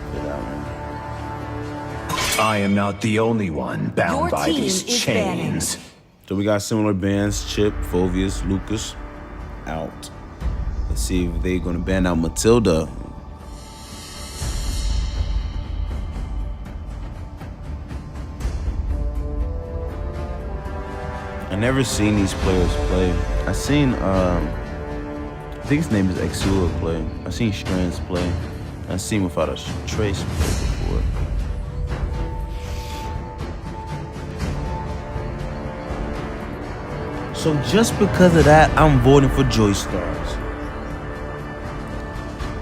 for that one. I am not the only one bound Your by team these is chains. So we got similar bands: Chip, Fovius, Lucas, out. Let's see if they're gonna ban out Matilda. I never seen these players play. I seen I think his name is Exua play. I seen Strands play. I seen without a trace play before. So just because of that, I'm voting for JoeStars.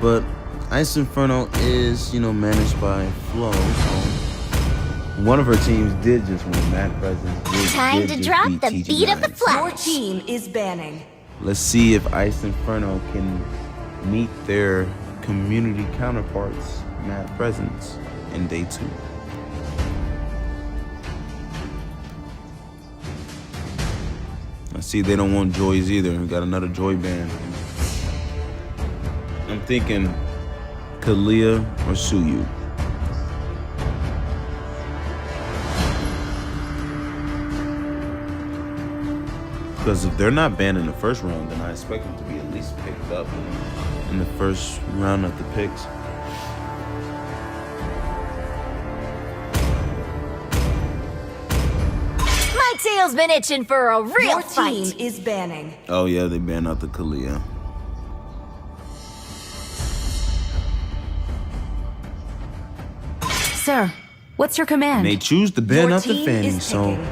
But IceInferno is, managed by Flo, so one of her teams did just win. MadPresence Time to drop the beat of the flash. Your Your team is banning. Let's see if IceInferno can meet their community counterparts, MadPresence, in day 2. I see they don't want Joys either. We got another Joy band. I'm thinking Kalia or Suyu. Because if they're not banned in the first round, then I expect them to be at least picked up in the first round of the picks. My tail's been itching for a real Your fight. team is banning. Oh yeah, they banned out the Kalia. Sir, what's your command? And they choose to ban Your out the team Fanny, is so picking.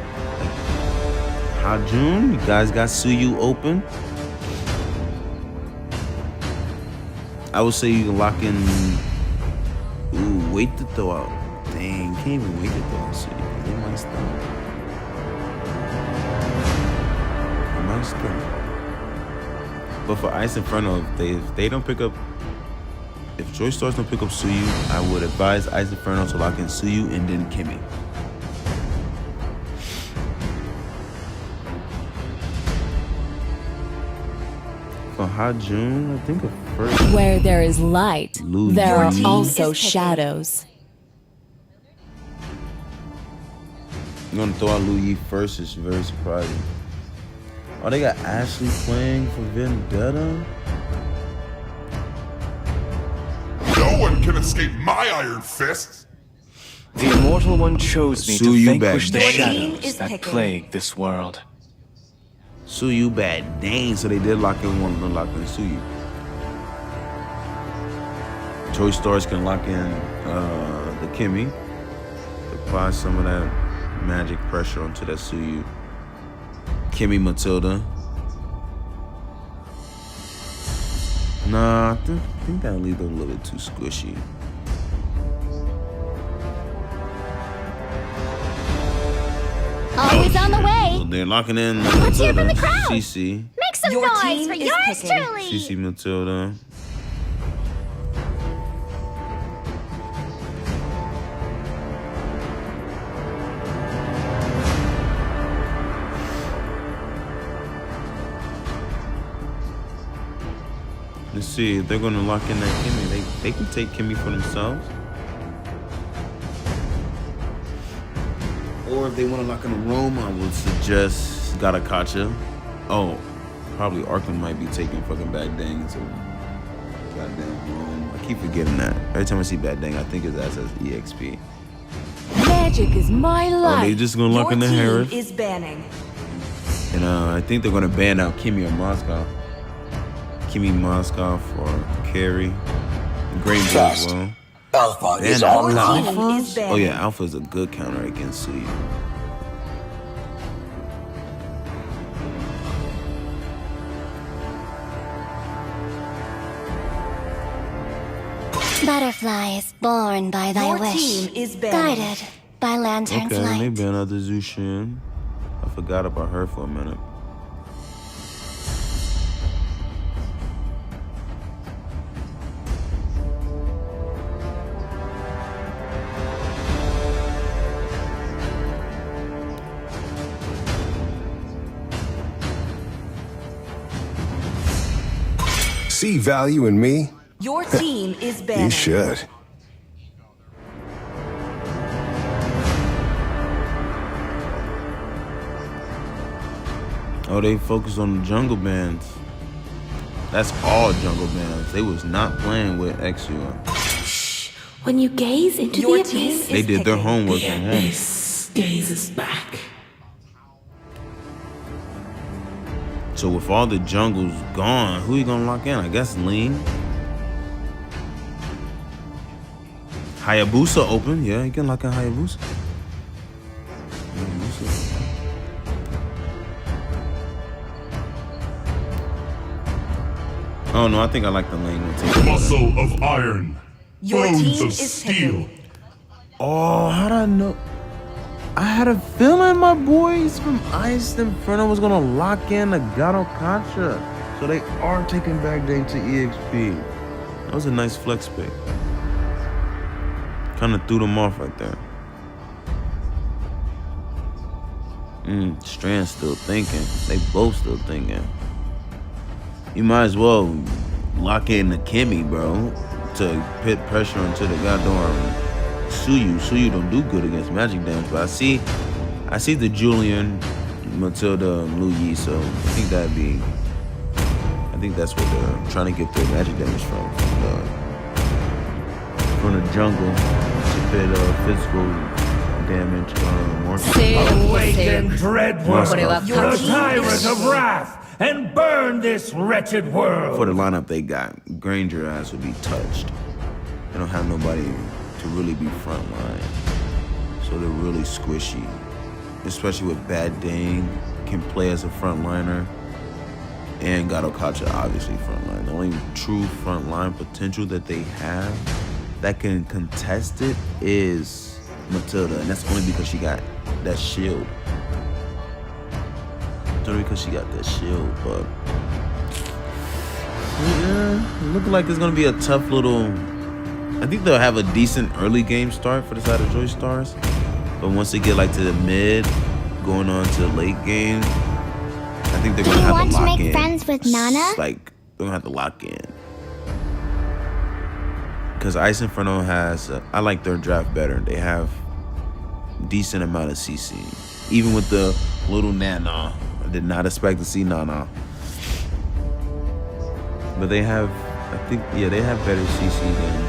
Hajun, you guys got Suyu open. I would say you can lock in. Ooh, wait to throw out. Dang, can't even wait to throw out Suyu. They might stop. They might stop. But for IceInferno, if they don't pick up, if JoeStars don't pick up Suyu, I would advise IceInferno to lock in Suyu and then Kimmy. For Hajun, I think a first. Where there is light, Lou there Your are team also is picking. shadows. I'm gonna throw out Lu Yi first. It's very surprising. Oh, they got Ashley playing for Vendetta? No one can escape my iron fist. The Immortal One chose me Sue, to you vanquish back. the Your team shadows is that picking. plague this world. Suyu bad. Dang, so they did lock in one of them, lock in Suyu. JoeStars can lock in the Kimmy. Apply some of that magic pressure onto that Suyu. Kimmy Matilda. Nah, I think that'll leave them a little bit too squishy. Always on the way. So they're locking in Let's hear from Matilda, the crowd. CC. Make some Your noise team for is yours picking. truly. CC Matilda. Let's see if they're gonna lock in that Kimmy. They can take Kimmy for themselves. Or if they want to lock in a roam, I would suggest Godakacha. Oh, probably Arkham might be taking fucking Bad Dang to goddamn roam. I keep forgetting that. Every time I see Bad Dang, I think his ass has EXP. Magic is my life. Oh, they just gonna lock in the Harris. Is banning. And I think they're gonna ban out Kimmy or Moscow. Kimmy Moscow for carry. Granger as well. Alpha is online. Oh yeah, Alpha is a good counter against Suyu. Butterflies born by thy Your wish, team is banned. guided by lantern's Okay, light. they banned out the Zushin. I forgot about her for a minute. See value in me? Your team is You banned. should. Oh, they focused on the jungle bands. That's all jungle bands. They was not playing with Exua. When you gaze into Your the team abyss, They did their homework the at home. abyss gazes back. So with all the jungles gone, who you gonna lock in? I guess Lean. Hayabusa open. Yeah, you can lock in Hayabusa. Oh no, I think I like the Lane one. Muscle of iron. Your Bones team of is steel. Oh, how'd I know? I had a feeling my boys from IceInferno was gonna lock in the Godakacha. So they are taking back day to EXP. That was a nice flex pick. Kinda threw them off right there. Strand's still thinking. They both still thinking. You might as well lock in the Kimmy, bro, to put pressure onto the goddamn Suyu. Suyu don't do good against magic damage, but I see the Julian, Matilda, Lu Yi, so I think I think that's what they're trying to get their magic damage from the jungle to put physical damage more. Awaken Dreadwood, the tyrant of wrath, and burn this wretched world. For the lineup they got, Granger ass would be touched. They don't have nobody to really be frontline, so they're really squishy. Especially with Bad Dane can play as a frontliner, and Godakacha obviously frontline. The only true frontline potential that they have that can contest it is Matilda, and that's only because she got that shield. It's only because she got that shield, but yeah, looking like it's gonna be a tough little. I think they'll have a decent early game start for the side of JoeStars, but once they get like to the mid, going on to the late game, I think they're gonna have to lock in. Do you want to make friends with Nana? Like they're gonna have to lock in. Because IceInferno has, I like their draft better. They have decent amount of CC. Even with the little Nana. I did not expect to see Nana. But they have, I think, yeah, they have better CC than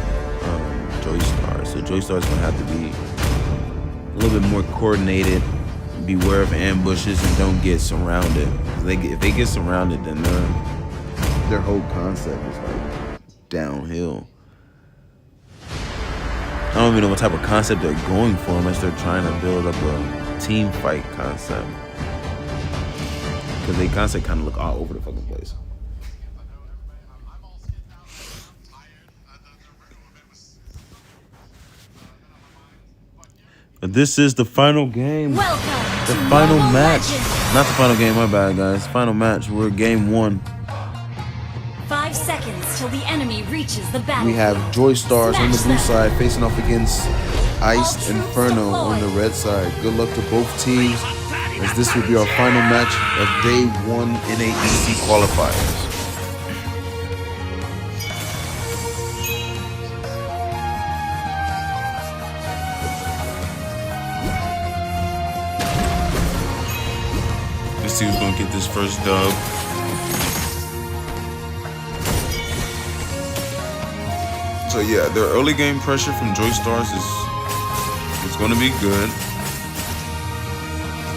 JoeStars. So JoeStars gonna have to be a little bit more coordinated, beware of ambushes, and don't get surrounded. If they get surrounded, then their whole concept is like downhill. I don't even know what type of concept they're going for unless they're trying to build up a team fight concept. Because they concept kind of look all over the fucking place. But this is the final game. Welcome the to final Mobile match. Legends. Not the final game, my bad, guys. Final match. We're game 1. 5 seconds till the enemy reaches the battlefield. We have JoeStars on the Smash blue them. side facing off against IceInferno on the red side. Good luck to both teams, as this will be our final match of day 1 NAEC Qualifiers. see who's gonna get this first dub. So yeah, their early game pressure from JoeStars is gonna be good.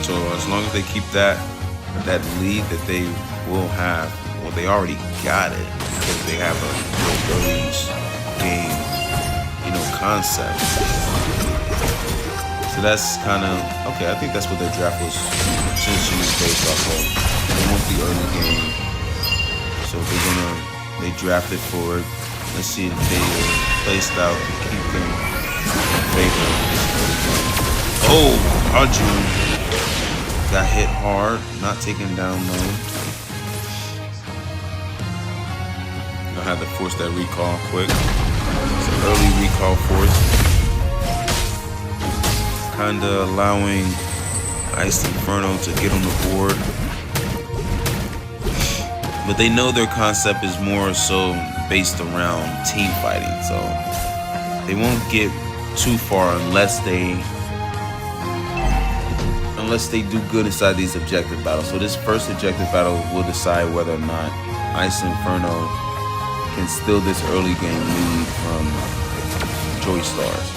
So as long as they keep that lead that they will have, well, they already got it because they have a early game, concept. So that's kind of okay. I think that's what their draft was essentially based off of. They want the early game, so they drafted for it. Let's see if they placed out to keep them in favor of this early game. Oh, Arjun got hit hard, not taken down though. I had to force that recall quick. It's an early recall force. Kinda allowing IceInferno to get on the board. But they know their concept is more so based around team fighting, so they won't get too far unless they do good inside these objective battles. So this first objective battle will decide whether or not IceInferno can steal this early game lead from JoeStars.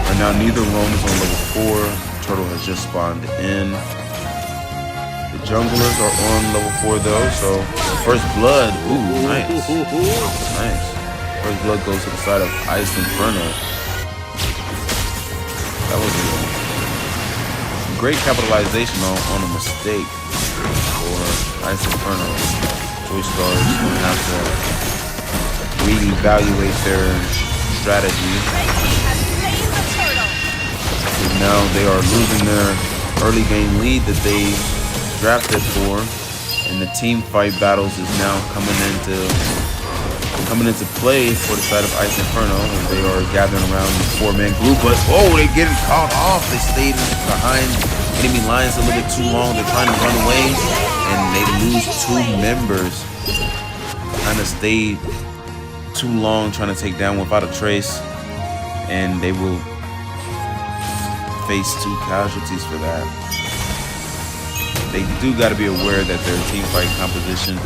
Right now, neither Rome is on level 4. Turtle has just spawned in. The junglers are on level 4 though, so first blood. Ooh, nice. Nice. First blood goes to the side of IceInferno. That was a great capitalization on a mistake for IceInferno. JoeStars is going to have to reevaluate their strategy. And now they are losing their early game lead that they drafted for, and the team fight battles is now coming into play for the side of IceInferno, and they are gathering around the 4-man group. But oh, they're getting caught off. They stayed behind enemy lines a little bit too long. They're trying to run away, and they lose 2 members. Kind of stayed too long trying to take down without a trace, and they will face 2 casualties for that. They do got to be aware that their team fight composition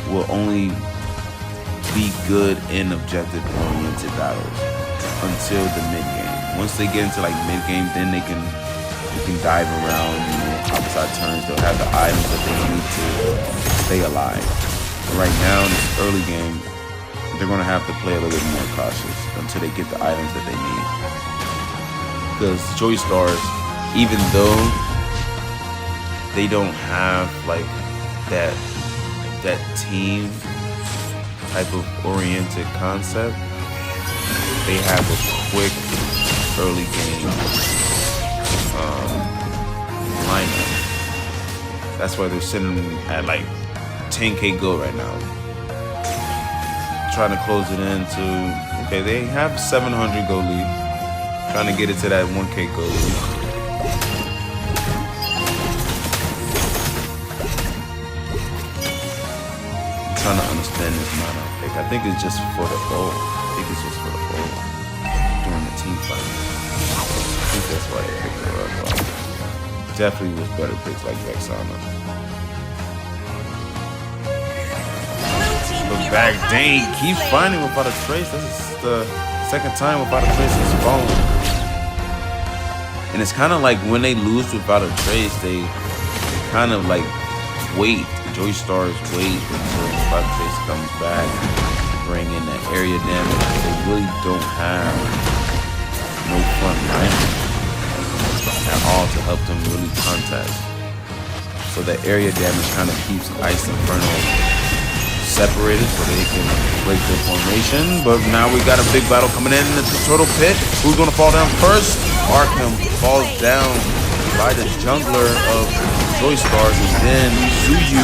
will only be good in objective-oriented battles until the mid-game. Once they get into like mid-game, then they can dive around, opposite turns. They'll have the items that they need to stay alive. But right now, in this early game, they're going to have to play a little bit more cautious until they get the items that they need. Because JoeStars, even though they don't have like that team type of oriented concept, they have a quick early game lineup. That's why they're sitting at like 10k gold right now, trying to close it into, okay, they have 700 gold lead, trying to get it to that 1k gold lead. Trying to understand this mana pick. I think it's just for the O. During the team fight. I think that's why they picked her up. Definitely was better picks like Vexana. Look back, dang, keep finding without a trace. This is the second time without a trace has fallen. And it's kind of like when they lose without a trace, they kind of like wait. JoeStars wait until Without a Trace comes back to bring in that area damage. They really don't have no front line at all to help them really contact. So that area damage kind of keeps IceInferno separated so they can break their formation. But now we got a big battle coming in at the turtle pit. Who's gonna fall down first? Arkham falls down by the jungler of JoeStars, and then Suyu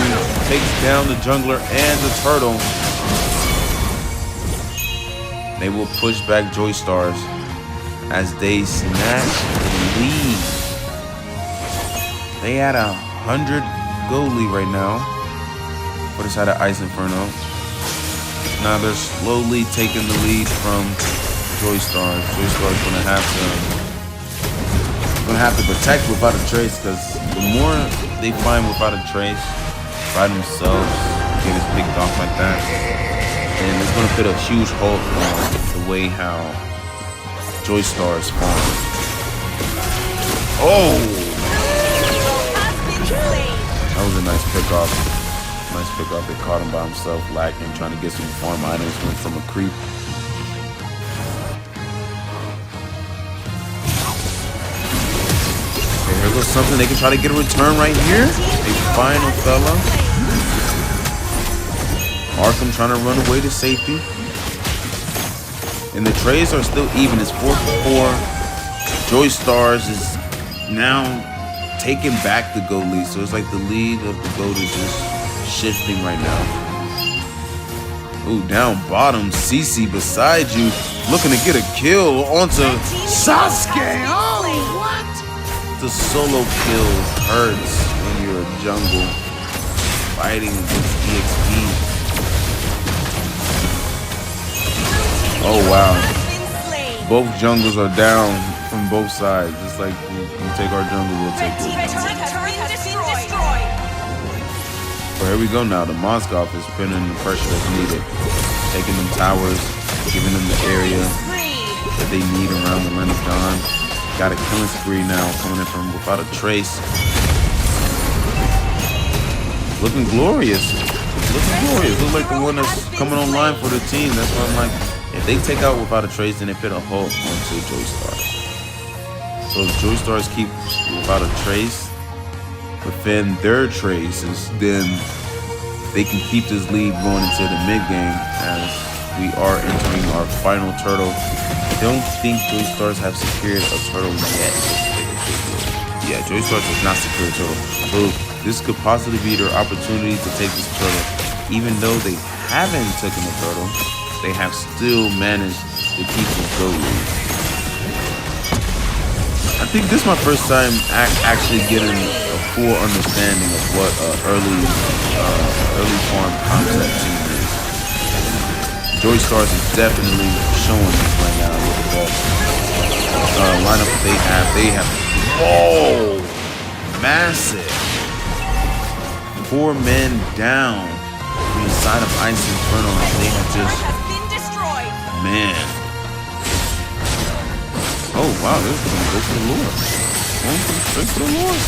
takes down the jungler and the turtle. They will push back JoeStars as they snatch the lead. They had 100 gold lead right now for the side of IceInferno. Now they're slowly taking the lead from JoeStars. JoeStars gonna have to Gonna have to protect without a trace, because the more they find without a trace by themselves, getting picked off like that, and it's gonna put a huge halt on the way how JoeStars farm. Oh! That was a nice pickoff. Nice pickoff. They caught him by himself, lacking, trying to get some farm items from a creep. Here goes something they can try to get a return right here. A final fella. Arkham trying to run away to safety. And the trades are still even. It's 4-4. JoeStars is now taking back the GOAT lead. So it's like the lead of the GOAT is just shifting right now. Ooh, down bottom. CC beside you. Looking to get a kill onto Sasuke. Oh, what? The solo kill hurts when you're a jungle fighting against EXP. Oh wow. Both jungles are down from both sides. It's like you take our jungle, we'll take your jungle. So here we go now. The Moskov is putting in the pressure that's needed. Taking them towers, giving them the area that they need around the Renaissance. Got a killing spree now, coming in from without a trace. Looking glorious. Looking glorious. Looks like the one that's coming online for the team. That's why I'm like, if they take out without a trace, then they put a halt onto JoeStars. So if JoeStars keep without a trace within their traces, then they can keep this lead going into the mid game as we are entering our final turtle. I don't think JoeStars have secured a turtle yet. Yeah, JoeStars has not secured a turtle. So this could possibly be their opportunity to take this turtle. Even though they haven't taken the turtle, they have still managed to keep the GOAT lead. I think this is my first time actually getting a full understanding of what early farm concept team is. JoeStars is definitely showing this right now with the lineup that they have. They have, oh, massive 4 men down from the side of IceInferno. They have just, man. Oh wow, this is gonna go for the Lord. Going straight for the Lord.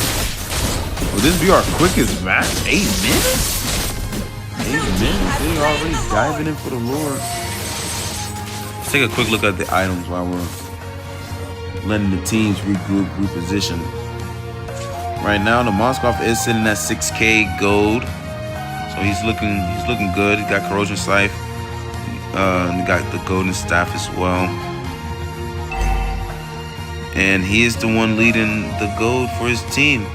Will this be our quickest match? 8 minutes? 8 minutes, they already diving in for the Lord. Let's take a quick look at the items while we're letting the teams regroup, reposition. Right now, the Moskov is sitting at 6K gold, so he's looking good. He got corrosion scythe, and he got the golden staff as well. And he is the one leading the gold for his team.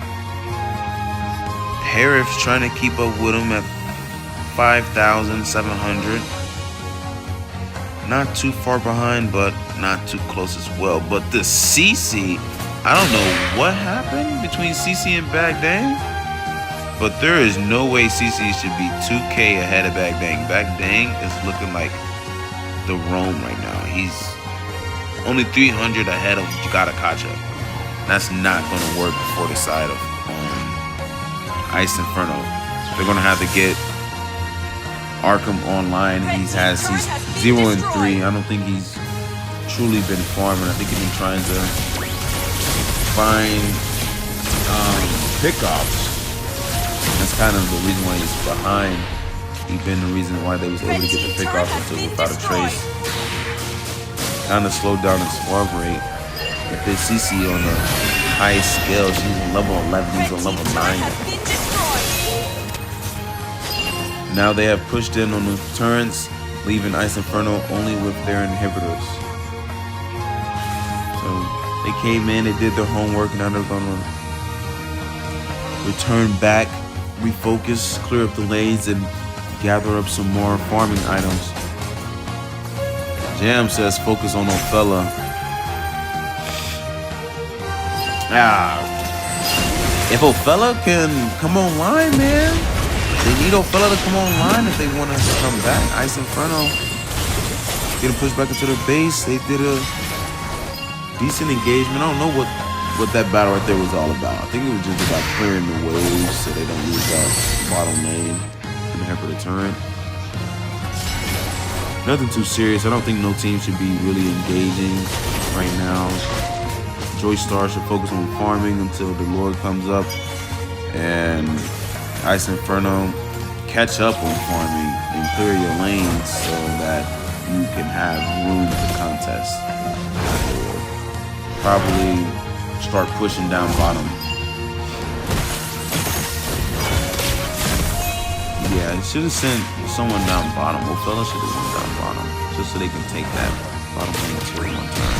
Harif's trying to keep up with him at 5,700. Not too far behind, but not too close as well. But the CC, I don't know what happened between CC and Bagdang, but there is no way CC should be 2K ahead of Bagdang. Bagdang is looking like the Rome right now. He's only 300 ahead of GodFatherCorps. That's not going to work for the side of IceInferno. They're going to have to get Arkham online. He's 0 and 3. I don't think he's truly been farming. I think he's been trying to find pickoffs. That's kind of the reason why he's behind. He's been the reason why they was able to get the pickoffs until without a trace. Kind of slowed down his squad rate. If they CC on the highest scale, she's on level 11, he's on level 9. Now they have pushed in on the turrets, leaving IceInferno only with their inhibitors. So they came in, they did their homework, now they're gonna return back, refocus, clear up the lanes, and gather up some more farming items. Jam says focus on Ofella. If Ofella can come online, man, they need Ofella to come online if they want to come back. IceInferno getting pushed back into the base. They did a decent engagement. I don't know what what that battle right there was all about. I think it was just about clearing the waves so they don't lose that bottom lane and hamper the turret. Nothing too serious. I don't think no team should be really engaging right now. JoeStars should focus on farming until the Lord comes up, and IceInferno catch up on farming and clear your lanes so that you can have room to contest. Probably start pushing down bottom. Yeah, it should have sent someone down bottom. Well, fella should have went down bottom just so they can take that bottom lane tier one time.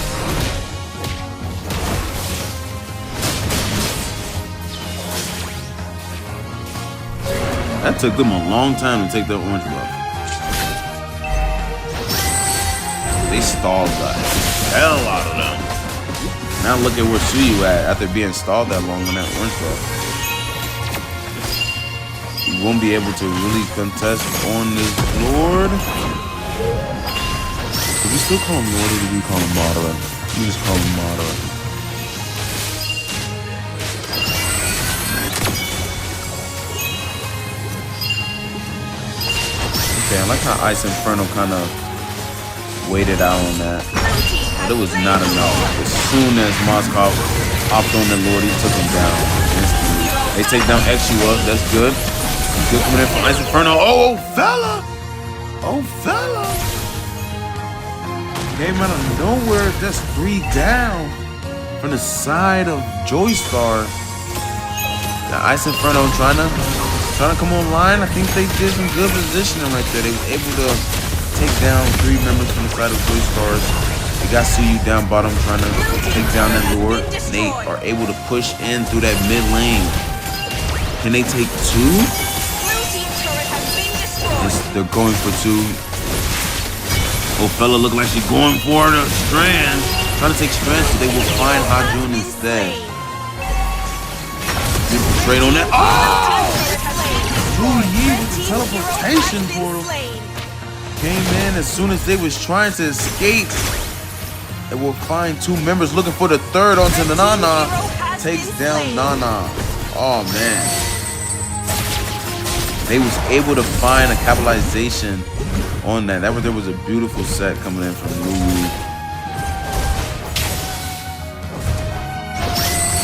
That took them a long time to take that orange buff. They stalled the hell out of them. Now look at where Suyu at after being stalled that long on that orange buff. You won't be able to really contest on this Lord. Did we still call him Lord or did we call him Madara? We just call him Madara. Okay, I like how IceInferno kind of waited out on that. But it was not enough. As soon as Moscow hopped on the Lord, he took him down instantly. They take down Exua. That's good. Good coming in from IceInferno. Oh, fella! Oh, fella! Came out of nowhere. That's 3 down from the side of JoeStars. Now IceInferno trying to come online. I think they did some good positioning right there. They were able to take down 3 members from the side of JoeStars. They got Suyu down bottom trying to take down that Lord. They are able to push in through that mid lane. Can they take 2? They're going for 2. Oh, fella look like she's going for the Strand. Trying to take Strand so they will find Hajun instead. Beautiful trade on that. Oh! Blue Yi with the teleportation portal. Came in as soon as they was trying to escape. And will find 2 members looking for the 3rd onto the Nana. Takes down Nana. Oh man. They was able to find a capitalization on that. There was a beautiful set coming in from Lulu.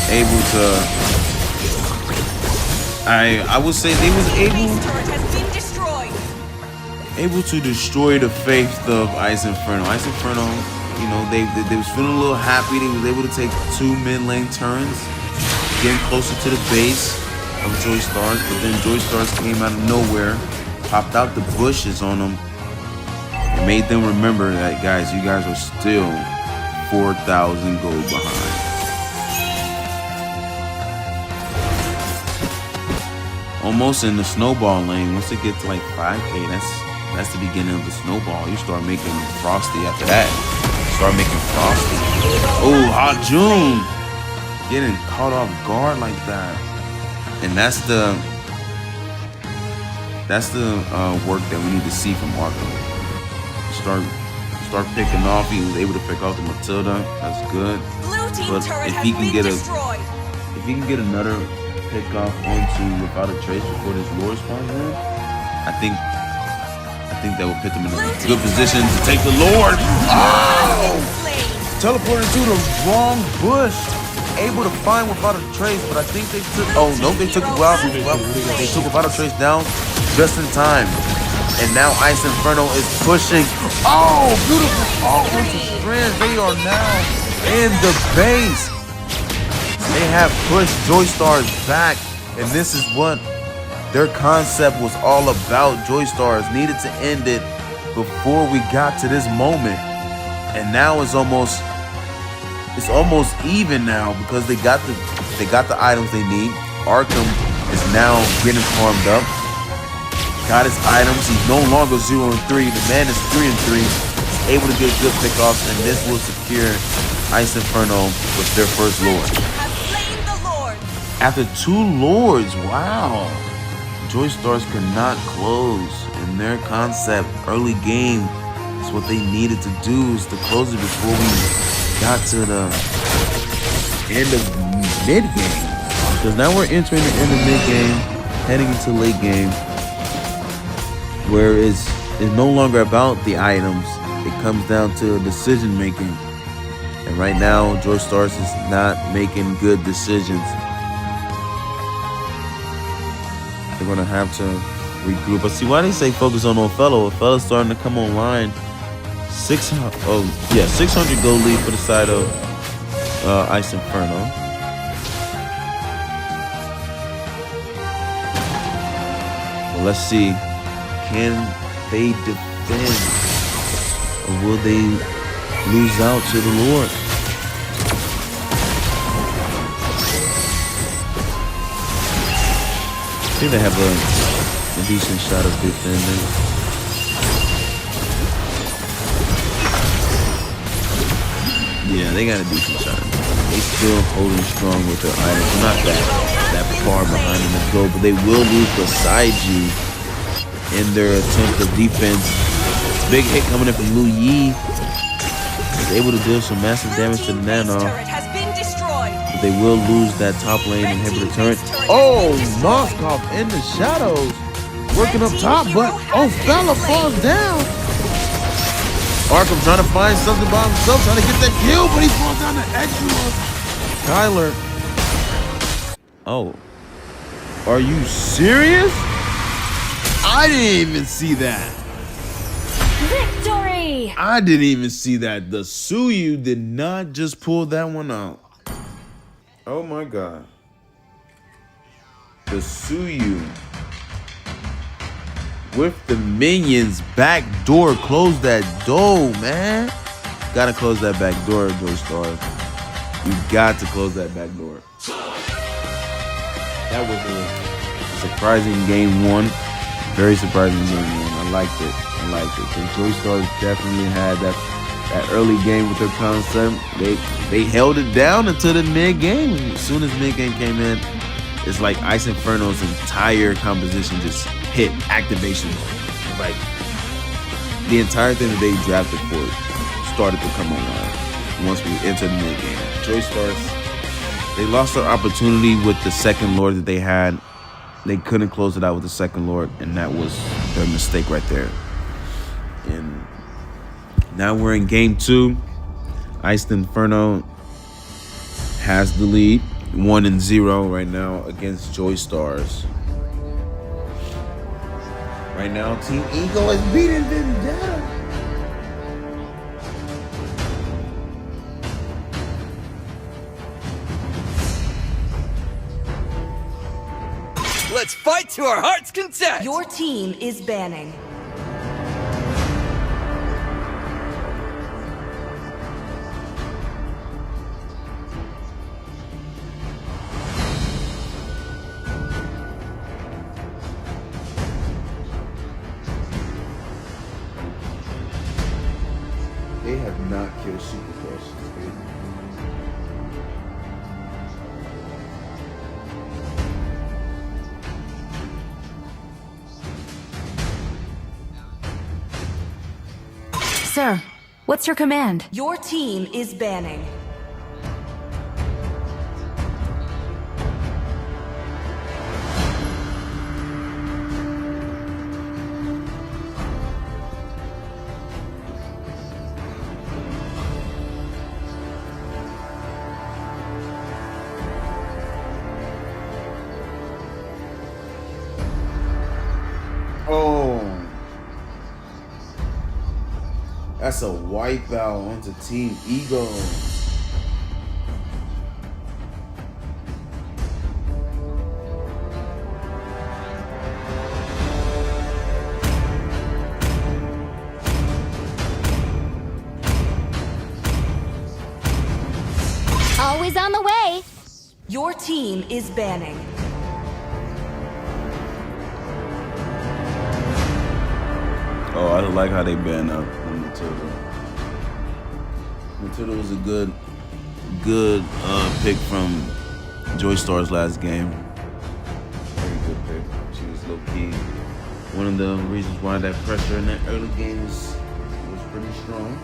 Able to I would say they was able to destroy the faith of IceInferno. IceInferno, you know, they was feeling a little happy. They was able to take 2 mid lane turns, getting closer to the base of JoeStars, but then JoeStars came out of nowhere, popped out the bushes on them, and made them remember that, guys, you guys are still 4,000 gold behind. Almost in the snowball lane. Once it gets to like 5K, that's the beginning of the snowball. You start making Frosty after that. Start making Frosty. Oh, Hajun getting caught off guard like that. And that's the work that we need to see from Arkham. Start picking off. He was able to pick off the Matilda. That's good. But if he can get another pick off onto without a trace before this Lord spawns in, I think that will put them in a good position to take the Lord. Oh! Teleported to the wrong bush. Able to find without a trace, but I think they took. Oh no, they took without a trace down just in time. And now IceInferno is pushing. Oh, beautiful! Oh, into Strands. They are now in the base. They have pushed JoeStars back, and this is what their concept was all about. JoeStars needed to end it before we got to this moment, and now it's almost even now because they got the items they need. Arkham is now getting farmed up. Got his items. He's no longer 0-3. The man is 3-3. He's able to get good pickoffs, and this will secure IceInferno with their first Lord. After 2 Lords, wow. JoeStars could not close, and their concept early game is what they needed to do, is to close it before we got to the end of mid-game. Because now we're entering the end of mid-game, heading into late game, where it's no longer about the items. It comes down to decision making. And right now, JoeStars is not making good decisions. They're gonna have to regroup. But see, why they say focus on Othello? Othello's starting to come online. 600 gold lead for the side of IceInferno. Well, let's see. Can they defend? Or will they lose out to the Lord? I think they have a decent shot of defending. Yeah, they got a decent shot. They still holding strong with their items. They're not that far behind in the goal, but they will lose beside you in their attempt of defense. It's a big hit coming in from Lu Yi. He's able to deal some massive damage to the Nano. But they will lose that top lane inhibitor turret. Oh, Moskov in the shadows. Working up top, but Othello falls down. Arkham trying to find something by himself, trying to get that kill, but he falls down to extra. Kyler. Oh. Are you serious? I didn't even see that. Victory! I didn't even see that. The Suyu did not just pull that one out. Oh my God. The Suyu with the minions back door. Close that door, man. Gotta close that back door, JoeStars. You got to close that back door. That was a surprising game one. Very surprising game one. I liked it. Because JoeStars definitely had that early game with their concept. They held it down until the mid game. As soon as mid game came in, it's like IceInferno's entire composition just hit activation. Like the entire thing that they drafted for started to come online once we entered the mid game. JoeStars, they lost their opportunity with the second Lord that they had. They couldn't close it out with the second Lord, and that was their mistake right there. And now we're in game two. IceInferno has the lead, 1-0 right now against JoeStars. Right now, Team Ego is beating Vendetta. Let's fight to our heart's content! Your team is banning. They have not killed Supercross. Sir, what's your command? Your team is banning. Oh. That's a wipeout onto Team Ego. Always on the way. Your team is banning. Oh, I like how they banned up on Matilda. Matilda was a good pick from JoeStars' last game. Very good pick. She was low key. One of the reasons why that pressure in that early game was pretty strong.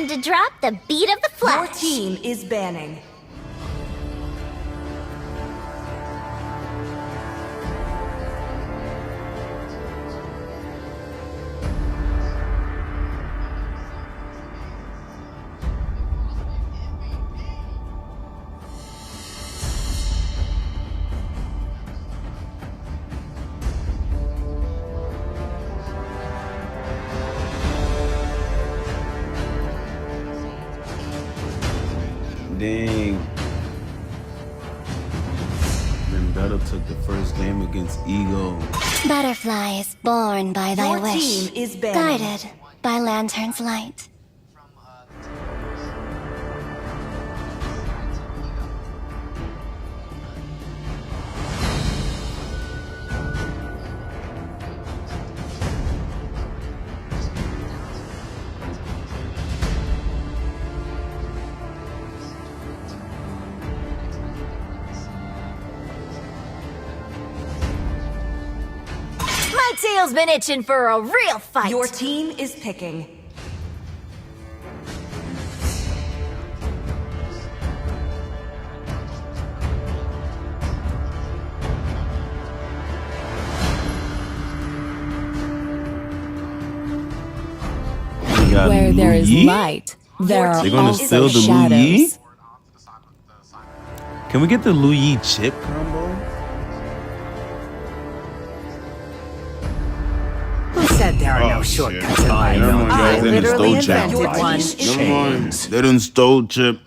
to drop the beat of the flesh. Your team is banning. Dang. Vendetta took the first game against Ego. Butterflies born by thy Your wish, team is banning. guided by lantern's light. My tail's been itching for a real fight. Your team is picking. Where there is light, there are They're gonna also steal the shadows. Lu Yi? Can we get the Lu Yi chip combo? Who said there are no shortcuts in life? Never mind, guys. I They done literally stole chip. invented one. Never mind. They done stole chip.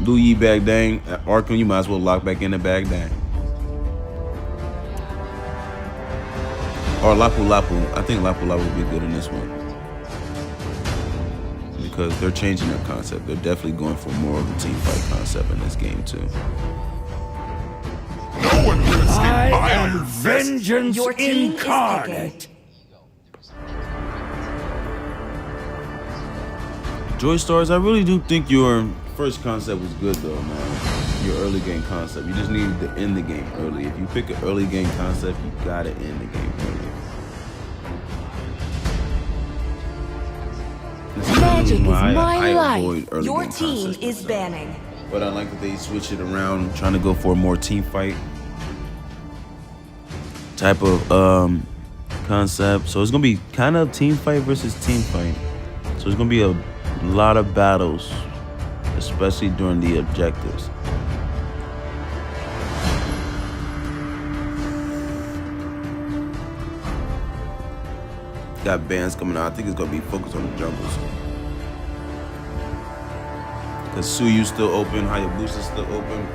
Lu Yi Bag Dang. At Arkham, you might as well lock back in the Bag Dang. Or Lapu Lapu. I think Lapu Lapu would be good in this one. Because they're changing their concept. They're definitely going for more of the team fight concept in this game too. No one can escape I my am iron fist. vengeance Your team is incarnate. JoeStars, I really do think your first concept was good though, man. Your early game concept. You just needed to end the game early. If you pick an early game concept, you gotta end the game early. Magic is my I life. avoid early Your game team concepts is myself. banning. But I like that they switch it around, trying to go for a more team fight type of concept. So it's gonna be kind of team fight versus team fight. So it's gonna be a lot of battles, especially during the objectives. Got bands coming out. I think it's gonna be focused on the jungles. Cause Suyu's still open, Hayabusa's still open.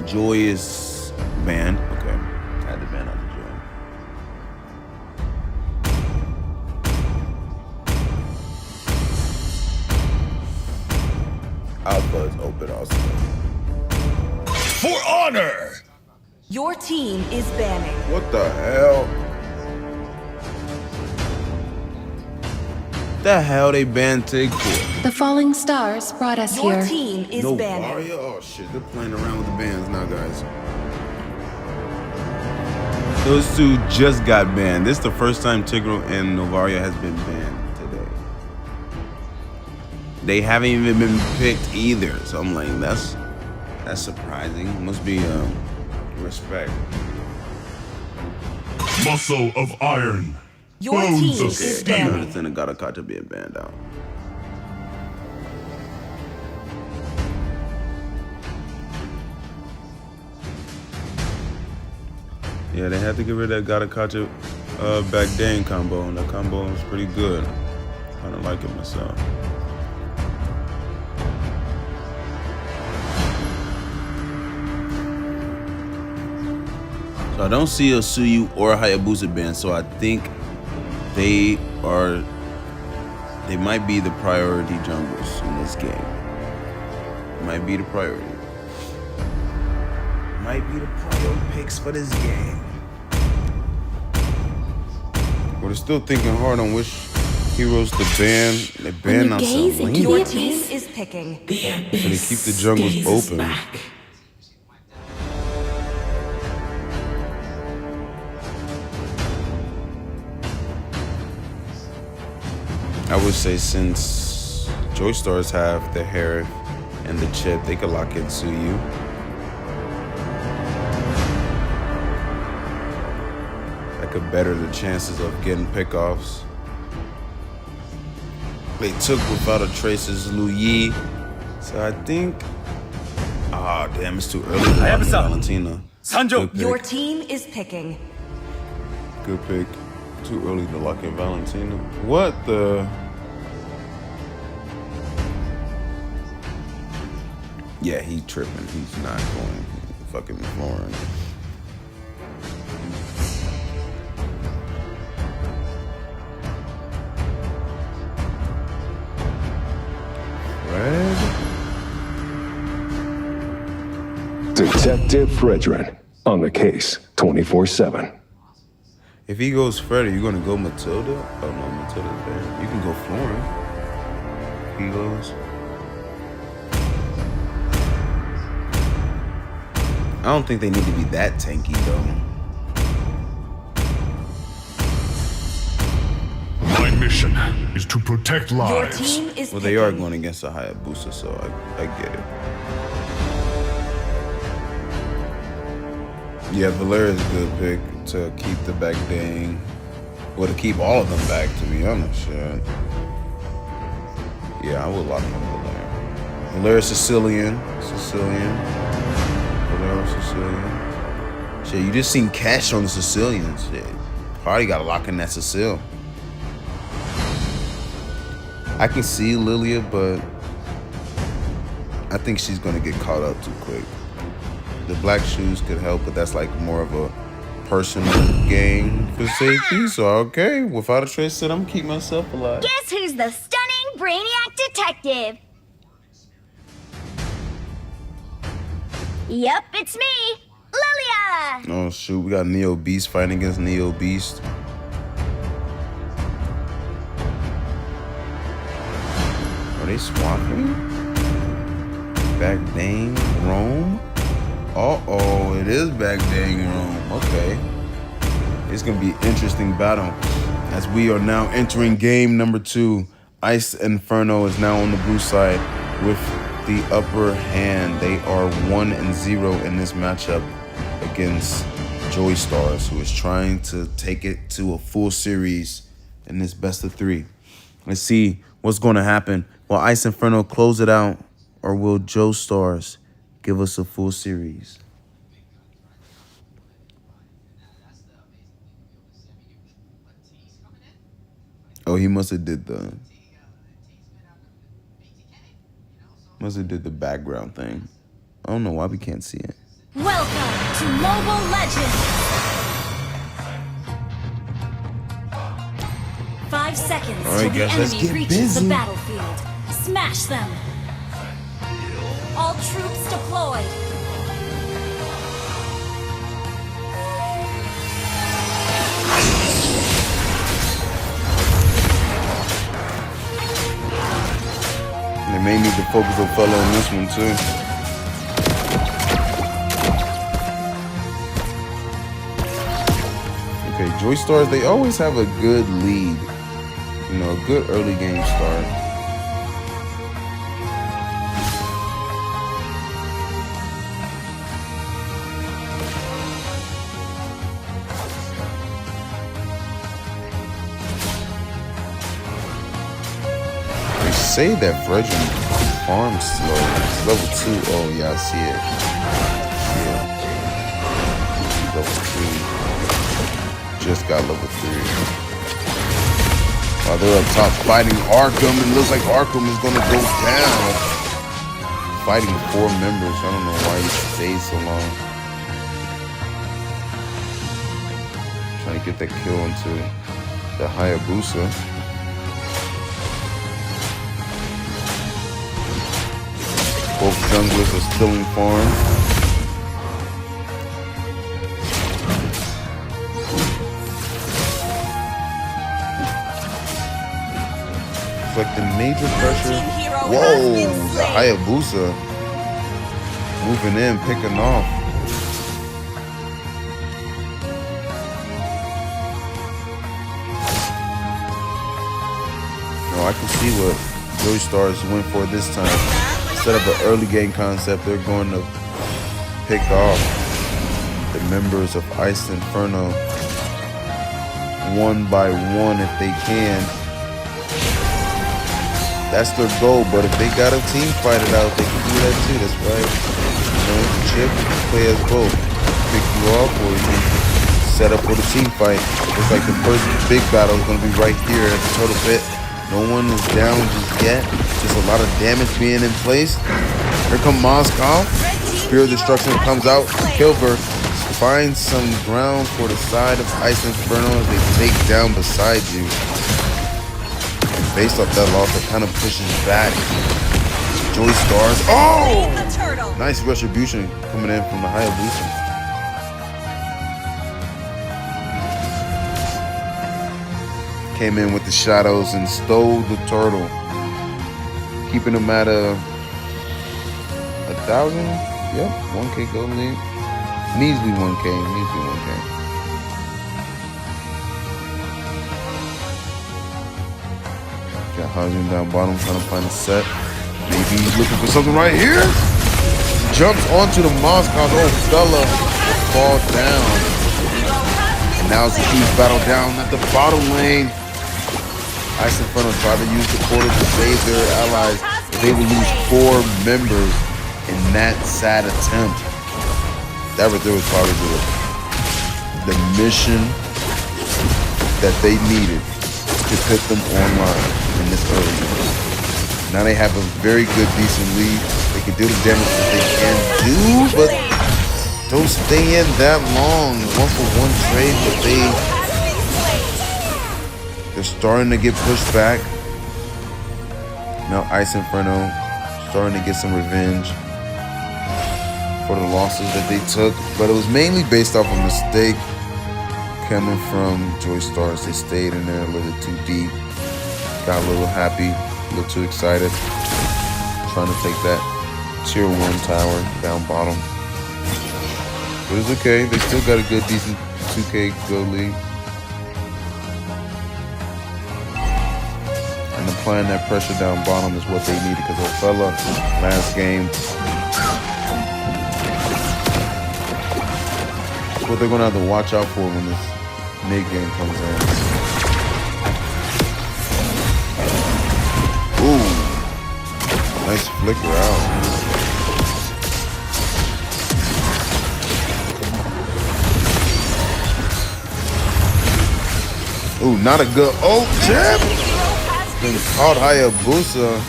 Joy is banned. Okay, I had to ban out the Joy. Alpha is open also. For honor! Your team is banning. What the hell? The hell they banned Tig for? The falling stars brought us Your here. team is banning. Varia? Oh shit, they're playing around with the bans now, guys. Those two just got banned. This is the first time Tigro and Novaria has been banned today. They haven't even been picked either. So I'm like, that's surprising. Must be respect. Muscle of iron. Your Bones team of is steel. I banning. understand the Gadakata being banned out. Yeah, they had to get rid of that Gadakata back Dane combo, and that combo was pretty good. I don't like it myself. So I don't see a Suyu or a Hayabusa band, so I think they might be the priority jungles in this game. Might be the priority. Might be the priority picks for this game. But they're still thinking hard on which heroes to ban. They ban on some Your team is picking. so they keep the jungles open. I would say since JoeStars have the hair and the chip, they could lock into you. That could better the chances of getting pickoffs. They took Without a Trace's Lu Yi. So I think... Ah, damn, it's too early to lock in Valentina. Your team is picking. Good pick. Too early to lock in Valentina. What the... Yeah, he tripping. He's not going fucking Lauren. Detective Fredrin on the case 24/7. If he goes Freddy, you're gonna go Matilda? Oh no, Matilda's there. You can go Florin. He goes. I don't think they need to be that tanky though. My mission is to protect lives. Your team is Well, they are going against a Hayabusa, so I get it. Yeah, Valeria's a good pick to keep the back dang. Well, to keep all of them back, to be honest. Yeah, I would lock in Valeria. Valeria Sicilian. Valeria Sicilian. Shit, you just seen cash on the Sicilians. Shit. Probably got to lock in that Sicil. I can see Lilia, but I think she's going to get caught up too quick. The black shoes could help, but that's like more of a personal gain for safety. So, okay, Without a Trace said I'm going to keep myself alive. Guess who's the stunning brainiac detective? Yep, it's me, Lilia! Oh, shoot, we got Neo Beast fighting against Neo Beast. Are they swapping? Back dang Rome? Uh-oh, it is back dang Rome. Okay. It's going to be an interesting battle as we are now entering game number 2. IceInferno is now on the blue side with the upper hand. They are 1-0 in this matchup against JoeStars, who is trying to take it to a full series in this best of 3. Let's see what's going to happen. Will IceInferno close it out, or will JoeStars give us a full series? Oh, he must have did the background thing. I don't know why we can't see it. Welcome to Mobile Legends! 5 seconds All right, till the guys, let's enemy get reaches busy. the battlefield. Smash them! All troops deployed! They may need to focus on fella on this one too. Okay, JoeStars, they always have a good lead. You know, a good early game start. Say that Virgin farms slow. It's level 2. Oh yeah, I see it. Yeah. Level 2. Just got level 3. While they're up top fighting Arkham, it looks like Arkham is gonna go down. Fighting 4 members. I don't know why he stayed so long. Trying to get that kill into the Hayabusa. Both junglers are still in farm. It's like the major pressure. Whoa, the Hayabusa moving in, picking off. Oh, I can see what JoeStars went for this time. Instead of an early game concept, they're going to pick off the members of IceInferno one by one if they can. That's their goal, but if they got a team fight it out, they can do that too. That's right. You know, Chip play as both. Pick you off or you can set up for the team fight. It's like the first big battle is going to be right here at the Turtle Pit. No one is down just yet. Just a lot of damage being in place. Here come Moskov. Spear of Destruction comes out. Kilber finds some ground for the side of IceInferno as they take down beside you. Based off that loss, it kind of pushes back. JoeStars. Oh! Nice retribution coming in from the Hayabusa. Came in with the shadows and stole the turtle. Keeping him at 1,000. Yep, 1K gold lead. Measly 1K, measly 1K. Got Hajun down bottom trying to find a set. Maybe he's looking for something right here. Jumps onto the Moskov. Oh, fella fall down. And now it's a huge battle down at the bottom lane. IceInferno tried to use the portal to save their allies, but they will lose 4 members in that sad attempt. That right there was probably the mission that they needed to put them online in this early game. Now they have a very good, decent lead. They can do the damage that they can do, but don't stay in that long. 1-for-1 trade, but they're starting to get pushed back. Now IceInferno starting to get some revenge for the losses that they took, but it was mainly based off a mistake coming from JoeStars. They stayed in there a little too deep, got a little happy, a little too excited, trying to take that tier 1 tower down bottom. But it's okay, they still got a good, decent 2K gold lead. And applying that pressure down bottom is what they needed, because Ofella last game, it's what they're gonna have to watch out for when this mid game comes in. Ooh, nice flicker out. Ooh, not a good ult, Chip! Been caught Hayabusa.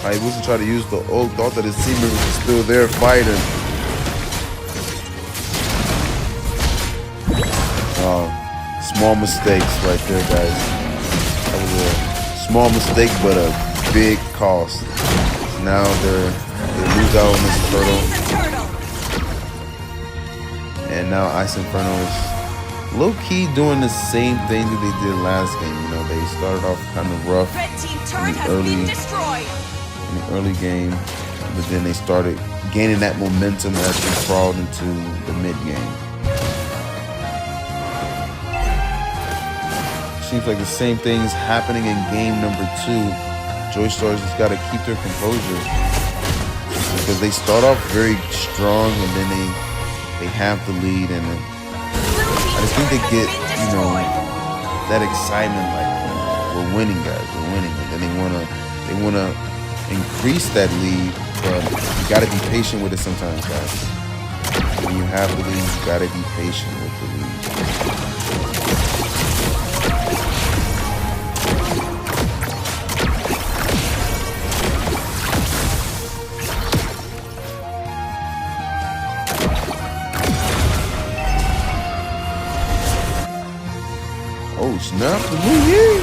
Hayabusa tried to use the ult, thought that his team members were still there fighting. Small mistakes right there, guys. That was a small mistake, but a big cost. Now they lose out on this turtle. And now IceInferno is low-key doing the same thing that they did last game. You know, they started off kind of rough in the early game, but then they started gaining that momentum as they crawled into the mid game. Seems like the same thing's happening in game number 2. JoeStars just got to keep their composure, because they start off very strong and then they have the lead, and I just think they get, you know, that excitement, like, we're winning, guys, we're winning, and then they wanna increase that lead, but you gotta be patient with it sometimes, guys. When you have the lead, you gotta be patient with the lead. Oh, snap, the new year.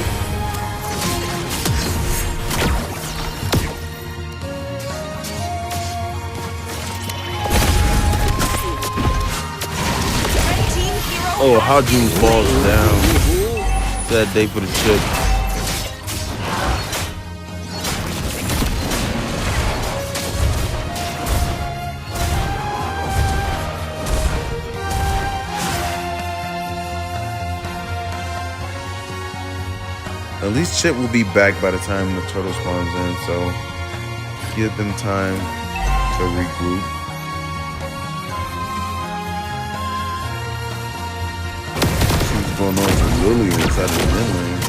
Oh, Hajun falls down. Sad day for the chip. At least Chip will be back by the time the turtle spawns in, so give them time to regroup. See what's going on with Lily inside of the mid lane.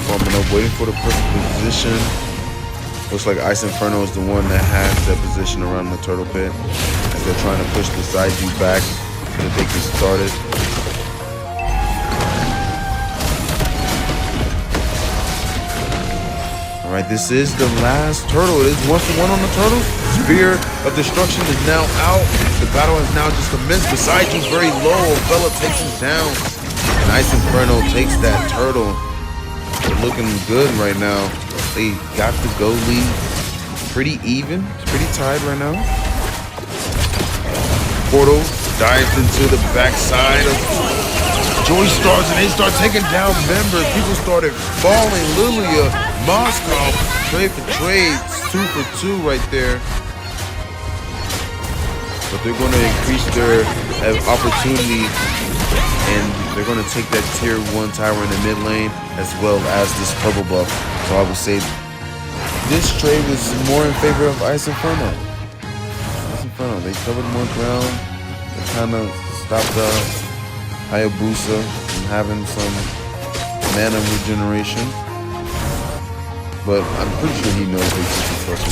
Farming up, waiting for the perfect position. Looks like IceInferno is the one that has that position around the turtle pit as they're trying to push the side view back so that they can start it. Alright, this is the last turtle. It is 1-for-1 on the turtle. Spear of Destruction is now out. The battle has now just commenced. Beside you, very low. Fella takes him down. And IceInferno takes that turtle. They're looking good right now. They got the go lead pretty even. It's pretty tied right now. Portal dives into the backside of JoeStars, and they start taking down members. People started falling. Lilia, Moscow, trade for trade. 2 for 2 right there. But they're going to increase their opportunity, and they're going to take that tier 1 tower in the mid lane as well as this purple buff. So I would say this trade was more in favor of IceInferno. IceInferno, they covered more ground. They kind of stopped Hayabusa from having some mana regeneration. But I'm pretty sure he knows they can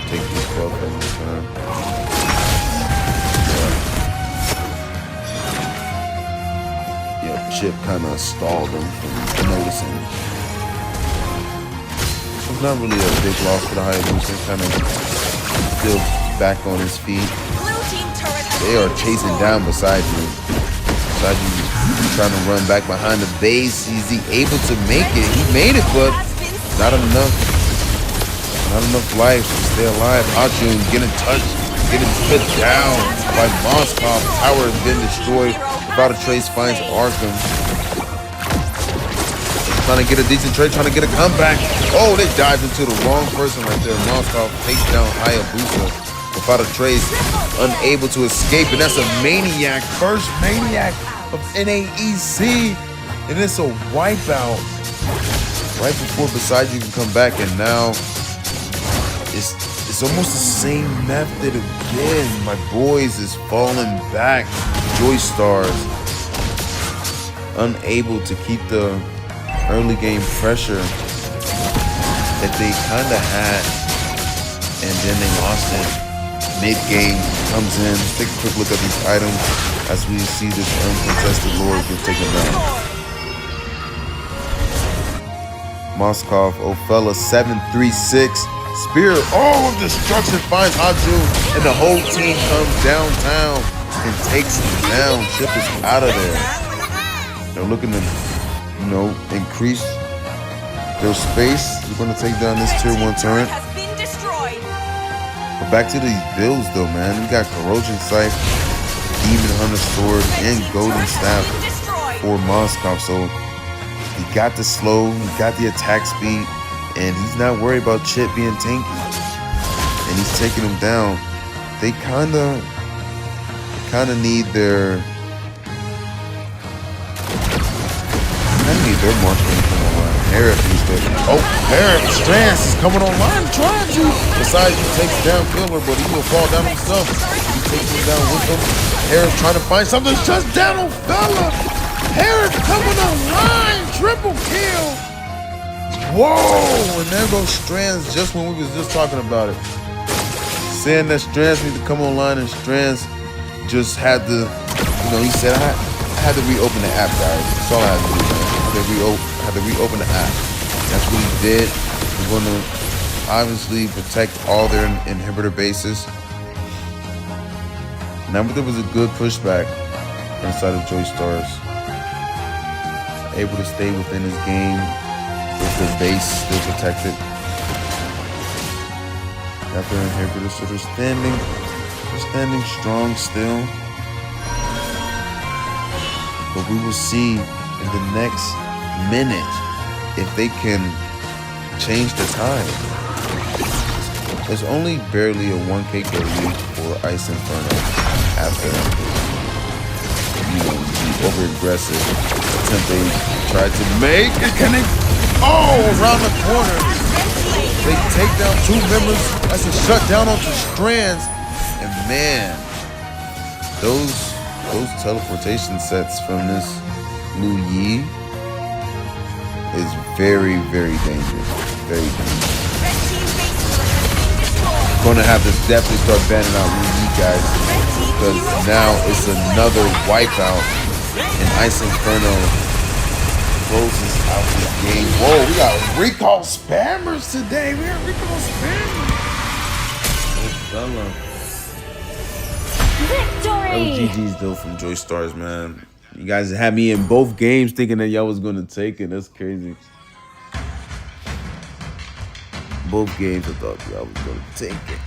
take this buff every time. Yeah, Chip kind of stalled him from noticing. It's not really a big loss for the Hayabusa. Kind of still back on his feet. They are chasing down beside you. Beside you, trying to run back behind the base. Is he able to make it? He made it, but not enough. Not enough life to stay alive. Ajun getting touched, getting put down by Moscow. Tower has been destroyed. Without a trace finds Arkham. Trying to get a decent trade, trying to get a comeback. Oh, they dived into the wrong person right there. Moscow takes down Hayabusa without a trace, unable to escape, and that's a Maniac, first Maniac of NAEC, and it's a wipeout right before Beside You can come back, and now it's almost the same method again. My boys is falling back. JoeStars unable to keep the early game pressure that they kind of had, and then they lost it. Mid-game comes in. Take a quick look at these items as we see this uncontested lord get taken down. Moskov, Ofella, 736. Spear, of destruction finds Haju, and the whole team comes downtown and takes him down. Chip is out of there. They're looking to, increase their space. We're going to take down this tier 1 turret. But back to these builds though, man. We got Corrosion Scythe, Demon Hunter Sword, and Golden Staff for Moscow. So he got the slow, he got the attack speed, and he's not worried about Chip being tanky. And he's taking him down. They kinda need their marksman to come online. Harris needs to. Oh, Harris, Strands is coming online, trying to. Besides, he takes down Killer, but he will fall down himself. He takes him down with him. Harris trying to find something, just down on Fella. Harris coming online, triple kill. Whoa, and there goes Strands just when we was just talking about it. Saying that Strands need to come online, and Strands just had to, he said, I had to reopen the app, guys. That's all I had to do, man. I had to reopen the app. That's what he did. We're going to obviously protect all their inhibitor bases. Now, but there was a good pushback inside of JoeStars. Able to stay within his game with the base still protected. Got their inhibitors, so they're standing strong still. But we will see in the next minute if they can change the time. There's only barely a 1K lead for IceInferno after over-aggressive attempt they tried to make. Can they? Oh, around the corner. They take down 2 members. That's a shutdown onto Strands. And man, those teleportation sets from this Lu Yi is very, very dangerous. Very dangerous. Gonna have to definitely start banning out Lu Yi, guys, because now it's another wipeout, and IceInferno closes out this game. Whoa, we got recall spammers today. We got recall spammers. Oh, fella. Victory! That was GG's though from JoeStars, man. You guys had me in both games thinking that y'all was gonna take it. That's crazy. Both games I thought y'all was gonna take it.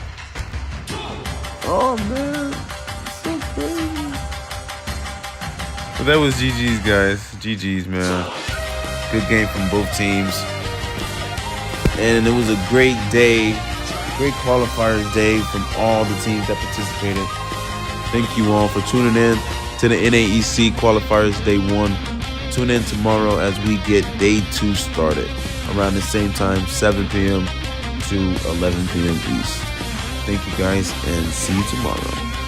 Oh man, so crazy. But that was GG's, guys. GG's, man. Good game from both teams. And it was a great day, great qualifiers day from all the teams that participated. Thank you all for tuning in to the NAEC Qualifiers Day 1. Tune in tomorrow as we get Day 2 started around the same time, 7 p.m. to 11 p.m. East. Thank you guys and see you tomorrow.